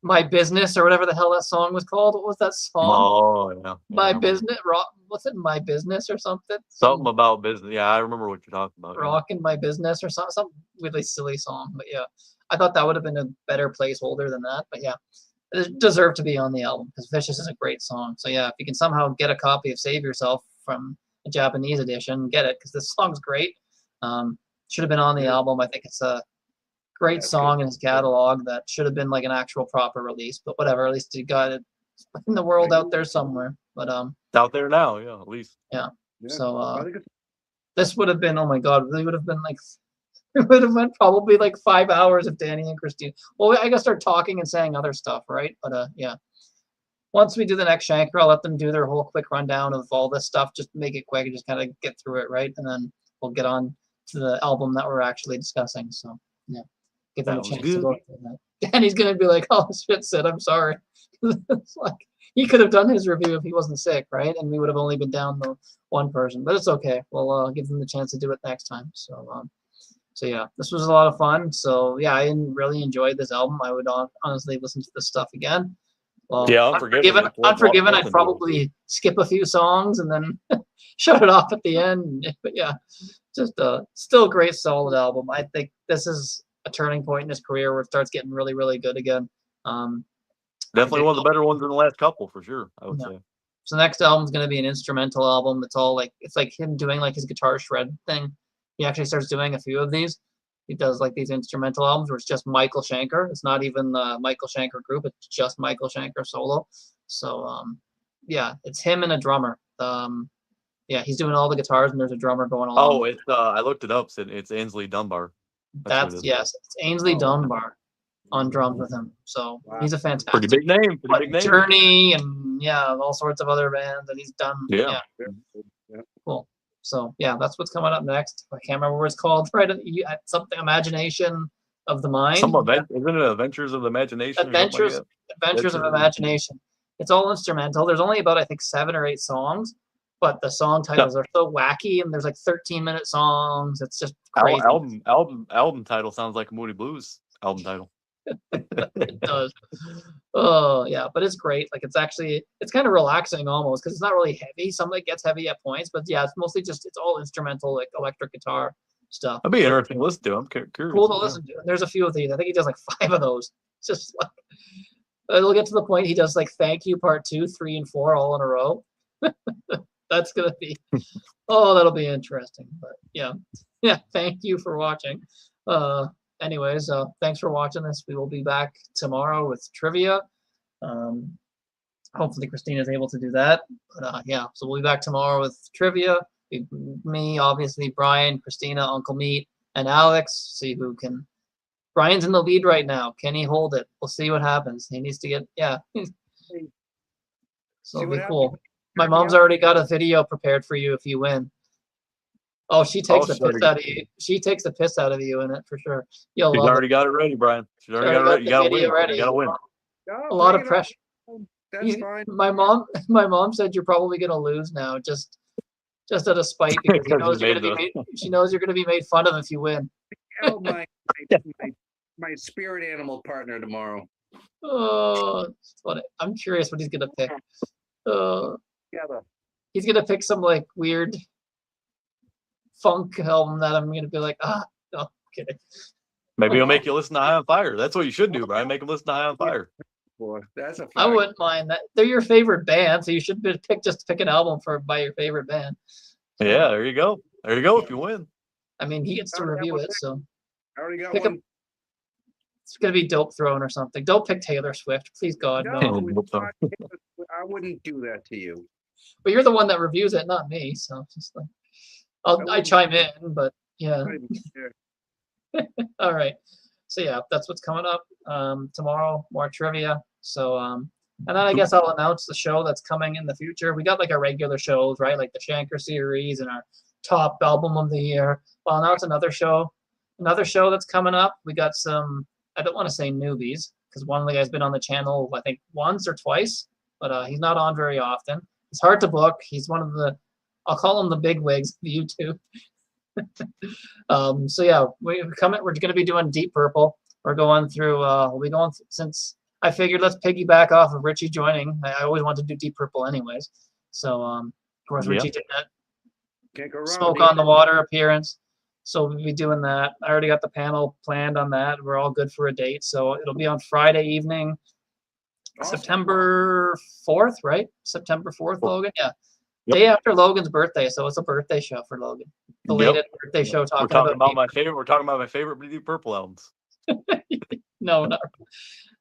My Business or whatever the hell that song was called. What was that song? Oh yeah. My Business. What's it? My Business or something? Something about business. Yeah, I remember what you're talking about. Rockin' My Business or something. Some really silly song, but yeah. I thought that would have been a better placeholder than that, but yeah. It deserved to be on the album because Vicious is a great song. So yeah, if you can somehow get a copy of Save Yourself from a Japanese edition, get it because this song's great. Should have been on the album. I think it's a great song in his catalog that should have been like an actual proper release, but whatever. At least you got it in the world out there somewhere. But it's out there now, yeah, at least. Yeah. So this would have been, oh my God, they would have been like. It would have went probably like 5 hours if Danny and Christine. Well, I gotta start talking and saying other stuff, right? But yeah. Once we do the next Shanker, I'll let them do their whole quick rundown of all this stuff. Just make it quick and just kind of get through it, right? And then we'll get on to the album that we're actually discussing. So yeah, give them a chance to go through that. Danny's gonna be like, "Oh shit, Sid, I'm sorry." It's like he could have done his review if he wasn't sick, right? And we would have only been down the one person, but it's okay. We'll give them the chance to do it next time. So yeah, this was a lot of fun. So yeah, I really enjoyed this album. I would honestly listen to this stuff again. Well, yeah, Unforgiven. I'd probably skip a few songs and then shut it off at the end. But yeah, just still a great, solid album. I think this is a turning point in his career where it starts getting really, really good again. Definitely one of the better ones in the last couple, for sure, I would say. So the next album is going to be an instrumental album. It's like him doing like his guitar shred thing. He actually starts doing a few of these. He does like these instrumental albums where it's just Michael Schenker. It's not even the Michael Schenker group. It's just Michael Schenker solo. So yeah, it's him and a drummer. Yeah, he's doing all the guitars and there's a drummer going along. Oh, it's I looked it up. It's Ainsley Dunbar. Yes, it's Ainsley Dunbar on drums with him. So he's a fantastic. Pretty big name. Journey and yeah, all sorts of other bands that he's done. Yeah. Cool. So yeah, that's what's coming up next. I can't remember what it's called. Right, something Imagination of the Mind. Isn't it Adventures of the Imagination? Adventures of Imagination. It's all instrumental. There's only about I think 7 or 8 songs, but the song titles are so wacky, and there's like 13-minute songs. It's just crazy. Album title sounds like a Moody Blues album title. It does. Oh yeah, but it's great. Like it's kind of relaxing almost because it's not really heavy. Some of it gets heavy at points, but yeah, it's mostly it's all instrumental, like electric guitar. stuff. That'd be interesting to listen to. I'm curious. Cool to listen to. There's a few of these. I think he does like 5 of those. It's just like it'll get to the point he does like thank you part 2, 3, and 4 all in a row. That's gonna be that'll be interesting. But yeah. Thank you for watching. Anyways, thanks for watching this. We will be back tomorrow with trivia. Hopefully Christina's able to do that. But yeah, so we'll be back tomorrow with trivia. Me, obviously, Brian, Christina, Uncle Meat, and Alex. See who can. Brian's in the lead right now. Can he hold it? We'll see what happens. He needs to get So it'll be cool. My mom's already got a video prepared for you if you win. Oh, she takes the piss out of you. She takes the piss out of you in it for sure. You'll She's love already it. got it ready, Brian. She's already got it ready. You gotta win. Ready. You gotta win. A lot of pressure. That's fine. My mom said you're probably gonna lose now, just out of spite because she knows you're gonna be made fun of if you win. Oh, my spirit animal partner tomorrow. Oh, I'm curious what he's gonna pick. Yeah, he's gonna pick some like weird funk album that I'm gonna be like, no, kidding. Maybe he'll make you listen to High on Fire. That's what you should do, Brian. Make him listen to High on Fire. boy, that's a. I wouldn't mind that. They're your favorite band, so you should pick an album by your favorite band. So, yeah, there you go. There you go. If you win, I mean, he gets to review it, so I already got pick one. It's gonna be Dope Throne or something. Don't pick Taylor Swift, please God, no. No, I wouldn't do that to you. But you're the one that reviews it, not me. So it's just like I chime in, but yeah. All right. So yeah, that's what's coming up. Tomorrow, more trivia. So and then I guess I'll announce the show that's coming in the future. We got like our regular shows, right? Like the Shanker series and our top album of the year. I'll announce another show that's coming up. We got some, I don't want to say newbies, because one of the guys been on the channel, I think once or twice, but he's not on very often. It's hard to book. He's one of the, I'll call him the big wigs of YouTube. So yeah, we're going to be doing Deep Purple. We're going through, we'll be going, since I figured let's piggyback off of Richie joining. I always wanted to do Deep Purple anyways. So, of course, Richie did that Smoke on the Water appearance. So we'll be doing that. I already got the panel planned on that. We're all good for a date. So it'll be on Friday evening, awesome. September 4th, right? September 4th, Logan? Yeah. Yep. Day after Logan's birthday, so it's a birthday show for Logan. Belated birthday show. We're talking about my favorite. We're talking about my favorite Deep Purple albums. No, not.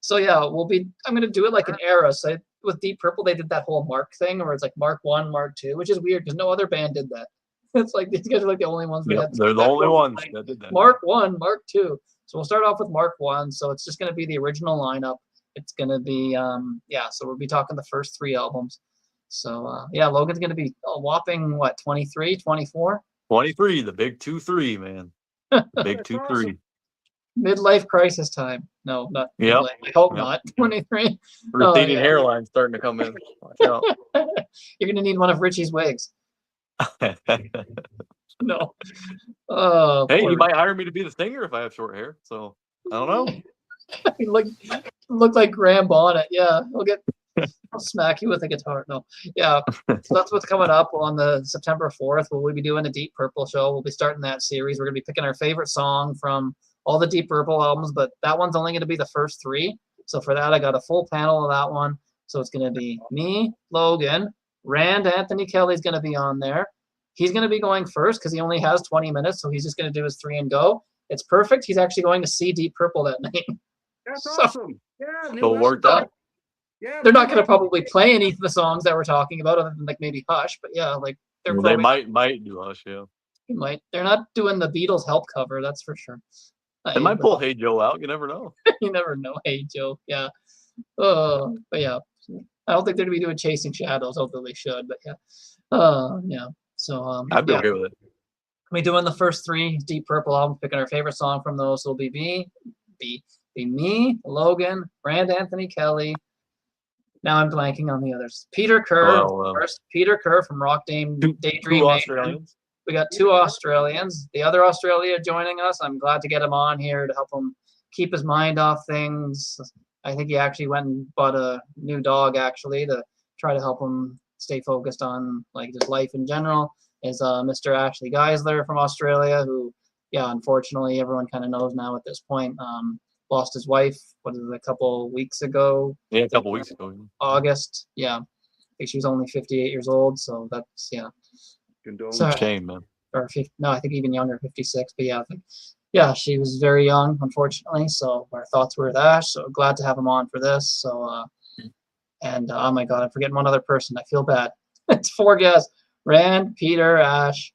So yeah, I'm gonna do it like an era. So with Deep Purple, they did that whole Mark thing, where it's like Mark 1, Mark 2, which is weird because no other band did that. It's like these guys are like the only ones. Yep, they're the only ones that did that. Mark 1, Mark 2. So we'll start off with Mark 1. So it's just gonna be the original lineup. It's gonna be So we'll be talking the first 3 albums. So yeah, Logan's gonna be a whopping 23, 24? 23, the big 2-3, man. The big 2-3. Midlife crisis time. No, not. Yeah. I hope not. 23. Receding hairline starting to come in. Watch out. You're gonna need one of Richie's wigs. No. Hey, you might hire me to be the singer if I have short hair. So I don't know. look like Graham Bonnet. Yeah, I'll smack you with a guitar. No, yeah. So that's what's coming up on the September 4th. We'll be doing a Deep Purple show. We'll be starting that series. We're gonna be picking our favorite song from all the Deep Purple albums, but that one's only gonna be the first 3. So for that, I got a full panel of that one. So it's gonna be me, Logan, Rand Anthony Kelly's gonna be on there. He's gonna be going first because he only has 20 minutes, so he's just gonna do his 3 and go. It's perfect. He's actually going to see Deep Purple that night. That's awesome. Yeah, so it worked out. Yeah, they're not going to probably play any of the songs that we're talking about, other than like maybe Hush. But yeah, like they might do Hush. Yeah, they might. They're not doing the Beatles Help cover, that's for sure. They might pull Hey Joe out. You never know. You never know. Hey Joe. Yeah. But yeah, I don't think they're going to be doing Chasing Shadows, although they should. But yeah. Yeah. So I'd be okay with it. We'll be doing the first 3 Deep Purple albums, picking our favorite song from those. So it'll be me, Logan, Rand Anthony Kelly. Now I'm blanking on the others. Peter Kerr first. Peter Kerr from Rock Daydream. 2 Australians. We got 2 Australians. The other Australia joining us. I'm glad to get him on here to help him keep his mind off things. I think he actually went and bought a new dog actually to try to help him stay focused on like his life in general. Is Mr. Ashley Geisler from Australia, who yeah, unfortunately, everyone kind of knows now at this point. Lost his wife. What is it? A couple weeks ago. Yeah, a couple weeks ago. August. Yeah, I think she was only 58 years old. So that's Condone. Sorry. Shame, man. Or 50, no, I think even younger, 56. But yeah, yeah, she was very young, unfortunately. So our thoughts were with Ash. So glad to have him on for this. So and oh my God, I'm forgetting one other person. I feel bad. It's 4 guests: Rand, Peter, Ash,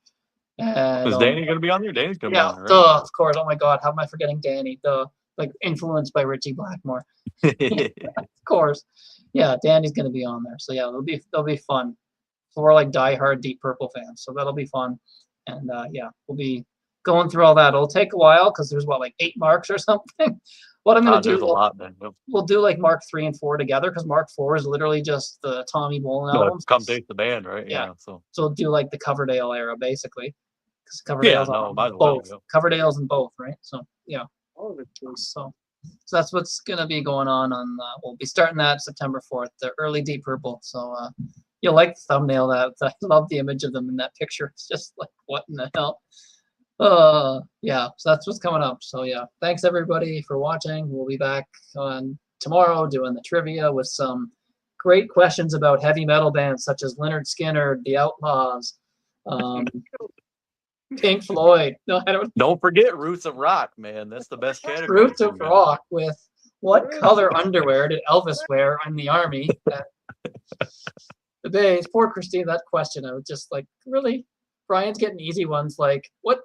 and Is Danny gonna be on there? Danny's gonna be yeah, on there, right? duh, of course. Oh my God, how am I forgetting Danny? Duh, like influenced by Richie Blackmore. Of course, yeah, Danny's gonna be on there. So yeah, it'll be fun for like diehard Deep Purple fans. So that'll be fun, and yeah, we'll be going through all that. It'll take a while because there's what, like 8 marks or something. What I'm gonna do? There's a lot, man. We'll do like Mark 3 and 4 together because Mark 4 is literally just the Tommy Bolin No, albums. Come Taste the Band, right? Yeah. So we'll do like the Coverdale era basically. Because yeah, Coverdale's on might as well. both. Yeah. Coverdale's in both, right? So yeah. Oh, that's good. So that's what's gonna be going on. We'll be starting that September 4th, the early Deep Purple. So you'll like the thumbnail. That I love the image of them in that picture. It's just like, what in the hell? Yeah. So that's what's coming up. So yeah, thanks everybody for watching. We'll be back on tomorrow doing the trivia with some great questions about heavy metal bands such as Lynyrd Skynyrd, The Outlaws, Pink Floyd. No, I don't forget Roots of Rock, man. That's the best category. Roots of Rock with what color underwear did Elvis wear in the army? The days. Poor Christine, that question. I was just like, really? Brian's getting easy ones like, what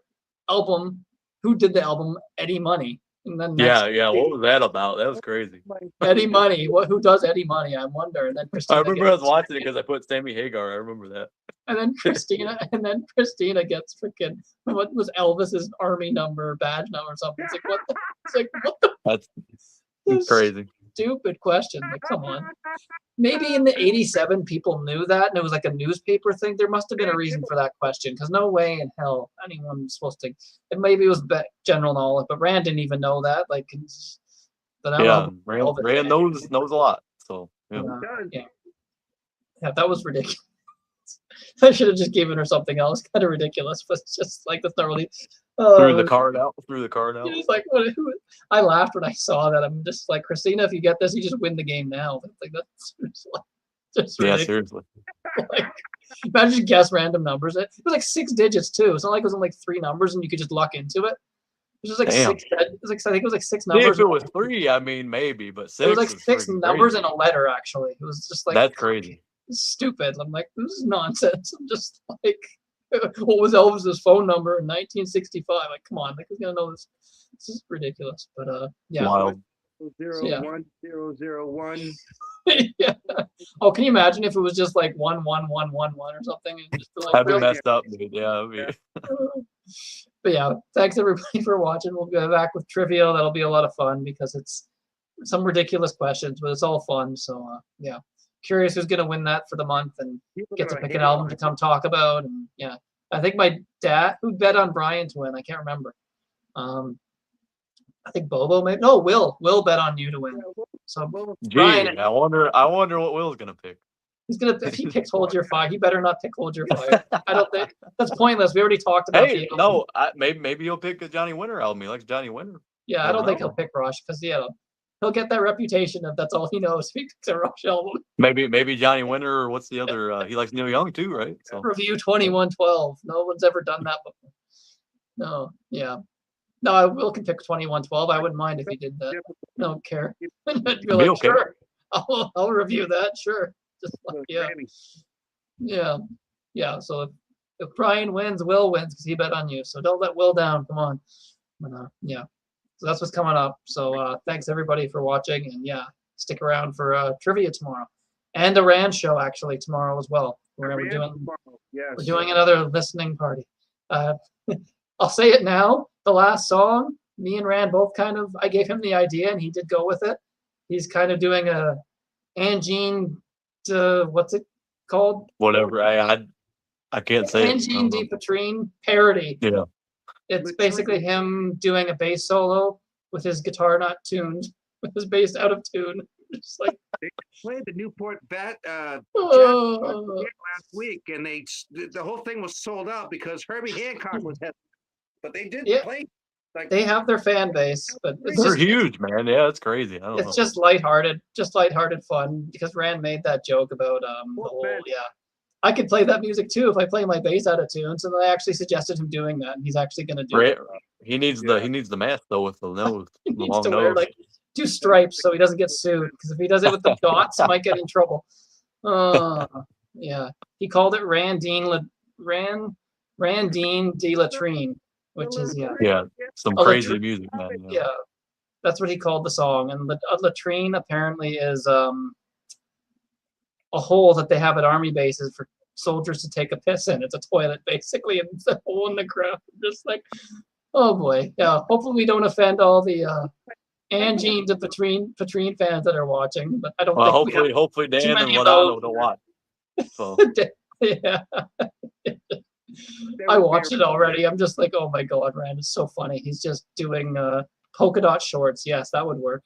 album? Who did the album Eddie Money? And then Yeah. What was that about? That was crazy. Eddie Money. Who does Eddie Money? I wonder. And then Christina. I remember I was watching it because I put Sammy Hagar. I remember that. And then Christina gets freaking, what was Elvis's army number, badge number or something? It's like, what the? It's like, what the? That's crazy. Stupid question. Like, come on. Maybe in the 87 people knew that and it was like a newspaper thing. There must have been a reason for that question because no way in hell anyone was supposed to. And maybe it was general knowledge, but Rand didn't even know that. Like, Rand knows a lot. So yeah. Yeah, that was ridiculous. I should have just given her something else. Kind of ridiculous, but it's just like that's not really. Threw the card out. It's like I laughed when I saw that. I'm just like, Christina, if you get this, you just win the game now. Like that's just yeah, ridiculous. seriously. Like, imagine you guess random numbers. It was like 6 digits too. It's not like it was only like 3 numbers and you could just luck into it. It was just like Damn. 6. It was like I think it was like 6 numbers. If it was 3, I mean maybe, but 6. It was like 6 numbers crazy. and a letter. Actually, it was just like that's crazy. Stupid. I'm like, this is nonsense. I'm just like, what was Elvis's phone number in 1965? Like, come on, like, who's gonna know this? This is ridiculous. But yeah. Wild. 01001. Yeah. Oh, can you imagine if it was just like 11111 or something? And just like, I've been really? messed up, dude. Yeah. But yeah, thanks everybody for watching. We'll be back with trivia. That'll be a lot of fun because it's some ridiculous questions, but it's all fun. So yeah. Curious who's gonna win that for the month and get to pick an album to come talk about. And yeah, I think my dad, who bet on Brian to win, I can't remember. I think Bobo maybe. No, Will bet on you to win. So Brian, I wonder what Will's gonna pick. He's gonna, if he picks Hold Your Fire, he better not pick Hold Your Fire. I don't think that's pointless. We already talked about. Hey, maybe he'll pick a Johnny Winter album. He likes Johnny Winter. Yeah, I don't think he'll pick Rush because he'll get that reputation if that's all he knows. If he picks a Rush album. Maybe Johnny Winter or what's the other? He likes Neil Young too, right? So. Review 2112. No one's ever done that before. No, yeah. No, I will pick 2112. I wouldn't mind if he did that. I don't care. I'd be like, okay. Sure. I'll review that. Sure. Just like, yeah. So if Brian wins, Will wins because he bet on you. So don't let Will down. Come on. Yeah. So that's what's coming up. So thanks everybody for watching, and yeah, stick around for trivia tomorrow, and a Rand show actually tomorrow as well. We're doing another listening party. I'll say it now. The last song, me and Rand both I gave him the idea, and he did go with it. He's kind of doing a Angine, what's it called? Whatever. I can't say Angine de Patrine parody. Yeah. It's basically him doing a bass solo with his guitar not tuned, with his bass out of tune. Just like they played the Newport Bat last week, and the whole thing was sold out because Herbie Hancock was head. but they did Yeah. play. Like, They have their fan base, but it's They're just huge, man. Yeah, it's crazy. I don't know. it's just lighthearted fun because Rand made that joke about the whole I could play that music too if I play my bass out of tune. So I actually suggested him doing that, and he's actually going to do it. He needs the mask though with the nose, He the needs long to nose. wear like 2 stripes so he doesn't get sued. Because if he does it with the dots, he might get in trouble. Yeah, he called it Randine de Latrine, which is some a crazy latrine. music, man. Yeah, that's what he called the song. And a latrine apparently is a hole that they have at army bases for soldiers to take a piss in. It's a toilet basically, and it's a hole in the ground. Just like, oh boy, yeah. Hopefully we don't offend all the Angine de Patrine fans that are watching, but I don't think hopefully Dan and many of Ladano those. don't watch. So Yeah. I watched it already. I'm just like, oh my god, Rand is so funny. He's just doing polka dot shorts. Yes, that would work.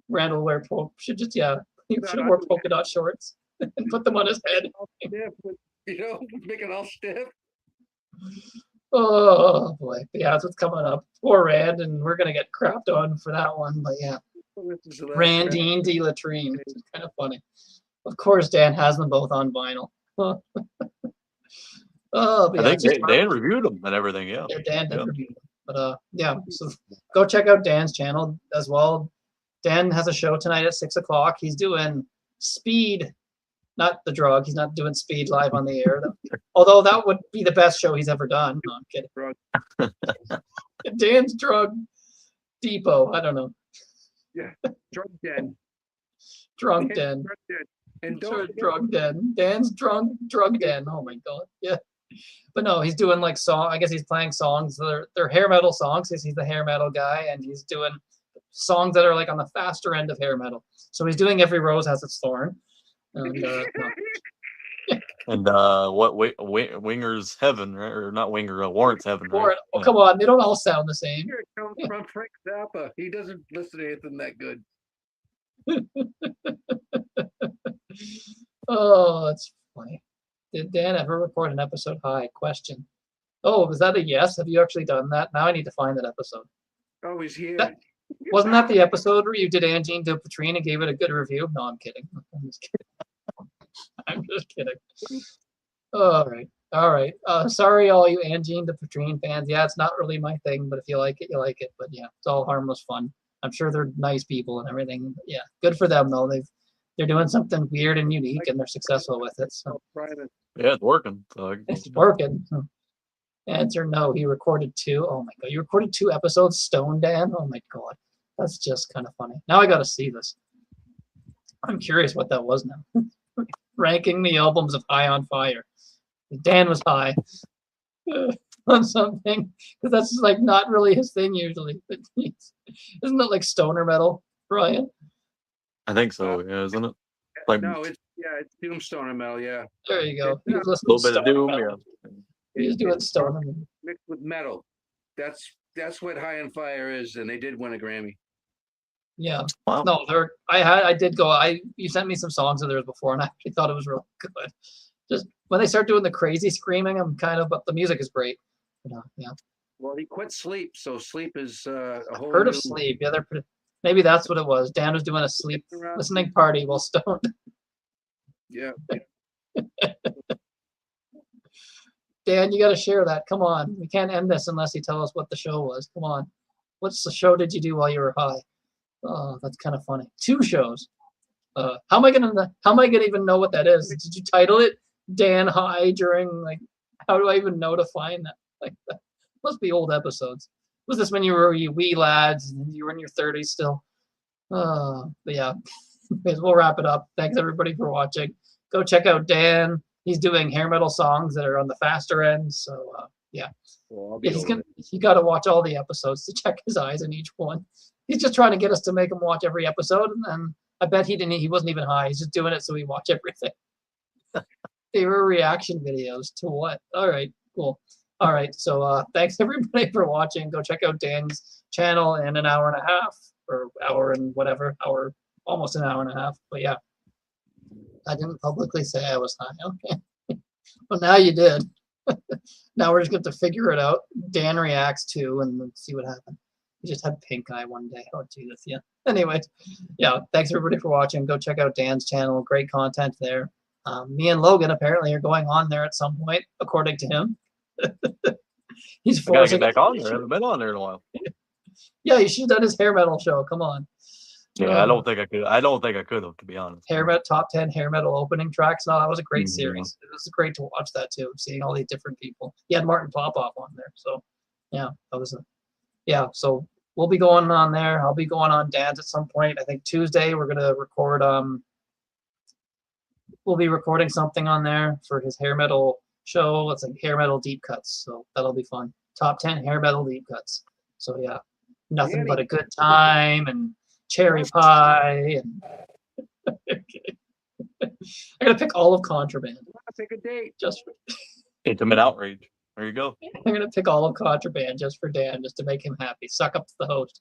Rand will wear should wear polka dot shorts and put them on his head. Make it all stiff. Oh boy, yeah, that's what's coming up. Poor Rand, and we're gonna get crapped on for that one. But yeah, Randine de Latrine, which is kind of funny. Of course, Dan has them both on vinyl. I think Dan reviewed them and everything. Yeah, Dan did review them. But so go check out Dan's channel as well. Dan has a show tonight at 6 o'clock. He's doing Speed, not the drug. He's not doing Speed live on the air. Although that would be the best show he's ever done. No, I'm kidding. Dan's Drug Depot. I don't know. Yeah, Drug Den. Drunk Den. And drug den. Dan's drug den. Oh my god. Yeah. But no, he's doing like I guess he's playing songs. They're hair metal songs because he's the hair metal guy, and he's doing songs that are like on the faster end of hair metal. So he's doing Every Rose Has Its Thorn. And what Winger's Heaven, right? Or not Winger, Warrant's Heaven. Right? Warrant. Oh, come on, they don't all sound the same. Here it comes from Frank Zappa. He doesn't listen to anything that good. Oh, that's funny. Did Dan ever record an episode? Hi, question. Oh, was that a yes? Have you actually done that? Now I need to find that episode. Oh, he's here. Wasn't that the episode where you did Angine de Patrine and gave it a good review? No, I'm kidding. I'm just kidding. All right. Sorry, all you Angine de Patrine fans. Yeah, it's not really my thing, but if you like it, you like it. But yeah, it's all harmless fun. I'm sure they're nice people and everything. But yeah, good for them though. They're doing something weird and unique, and they're successful with it. So yeah, it's working. It's working. Answer no. He recorded 2. Oh my god, you recorded 2 episodes, Stone Dan. Oh my god, that's just kind of funny. Now I got to see this. I'm curious what that was now. Ranking the albums of High on Fire. Dan was high on something because that's like not really his thing usually. Isn't it like stoner metal, Brian? I think so. Yeah, isn't it? Like no, it's Doomstoner metal. Yeah. There you go. A little bit of doom. Yeah. He's doing stoner mixed with metal. That's what High on Fire is, and they did win a Grammy. Yeah. Wow. No, you sent me some songs of theirs before, and I actually thought it was really good. Just when they start doing the crazy screaming, but the music is great. Yeah. Well, he quit Sleep, so Sleep is a whole. Heard of Sleep? Yeah, maybe that's what it was. Dan was doing a sleep listening party while stoned. Yeah. Dan, you got to share that. Come on, we can't end this unless you tell us what the show was. Come on, what's the show did you do while you were high? Oh, that's kind of funny. 2 shows. How am I gonna even know what that is? Did you title it Dan High during like? How do I even know to find that? Like that must be old episodes. Was this when you were wee lads and you were in your 30s still? But yeah, we'll wrap it up. Thanks everybody for watching. Go check out Dan. He's doing hair metal songs that are on the faster end. So yeah, he got to watch all the episodes to check his eyes in each one. He's just trying to get us to make him watch every episode, and I bet he wasn't even high. He's just doing it so we watch everything. They were reaction videos to what? All right, cool. All right, so thanks everybody for watching. Go check out Dan's channel in an hour and a half, or hour and whatever, almost an hour and a half. But yeah, I didn't publicly say I was high. Okay, well now you did. Now we're just going to figure it out. Dan reacts to, and let's see what happened. He just had pink eye one day. Oh, Jesus, yeah. Anyways, yeah, thanks everybody for watching. Go check out Dan's channel. Great content there. Me and Logan apparently are going on there at some point, according to him. He's I gotta forcing get back on there. I haven't been on there in a while. Yeah, you should have done his hair metal show. Come on. Yeah, I don't think I could. I don't think I could have, to be honest. Hair metal top 10 hair metal opening tracks. No, that was a great Mhm. series. It was great to watch that too, seeing all these different people. He had Martin Popoff on there, so yeah, that was a So we'll be going on there. I'll be going on Dan's at some point. I think Tuesday we're gonna record. We'll be recording something on there for his hair metal show. It's like hair metal deep cuts, so that'll be fun. Top 10 hair metal deep cuts. So yeah, nothing but a good time and cherry pie and. Okay. I gotta pick all of Contraband. Pick a date. Just for, Intimate outrage. There you go. I'm gonna pick all of Contraband just for Dan, just to make him happy. Suck up to the host.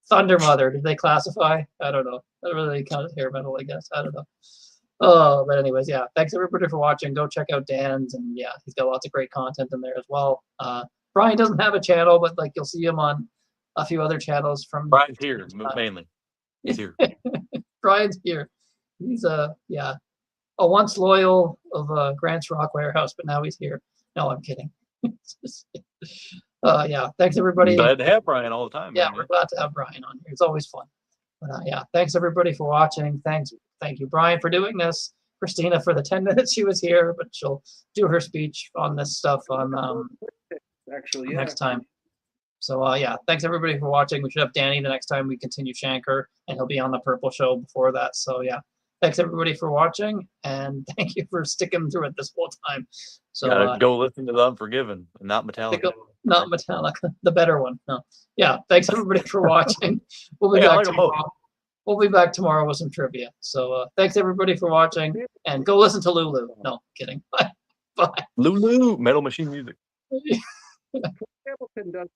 Thunder Mother, did they classify? I don't know. That really count as hair metal, I guess. I don't know. Oh, but anyways, yeah. Thanks everybody for watching. Go check out Dan's, and yeah, he's got lots of great content in there as well. Brian doesn't have a channel, but like you'll see him on a few other channels from. Brian's here mainly. He's here. Brian's here. He's a once loyal of Grant's Rock Warehouse, but now he's here. No, I'm kidding. Yeah, thanks everybody. Glad to have Brian all the time. Yeah, man. we're glad to have Brian on here. It's always fun. But yeah, thanks everybody for watching. Thank you, Brian, for doing this. Christina for the 10 minutes she was here, but she'll do her speech on this stuff on Actually, next time. So yeah, thanks everybody for watching. We should have Danny the next time we continue Shanker, and he'll be on the Purple Show before that. So yeah, thanks everybody for watching, and thank you for sticking through it this whole time. So Gotta go listen to the Unforgiven and not Metallica. Not Metallica, the better one. No, yeah, thanks everybody for watching. We'll be Yeah, I back like 'em both. tomorrow. We'll be back tomorrow with some trivia. So thanks everybody for watching, and go listen to Lulu. No, kidding. Bye. Lulu, Metal Machine Music. Hamilton does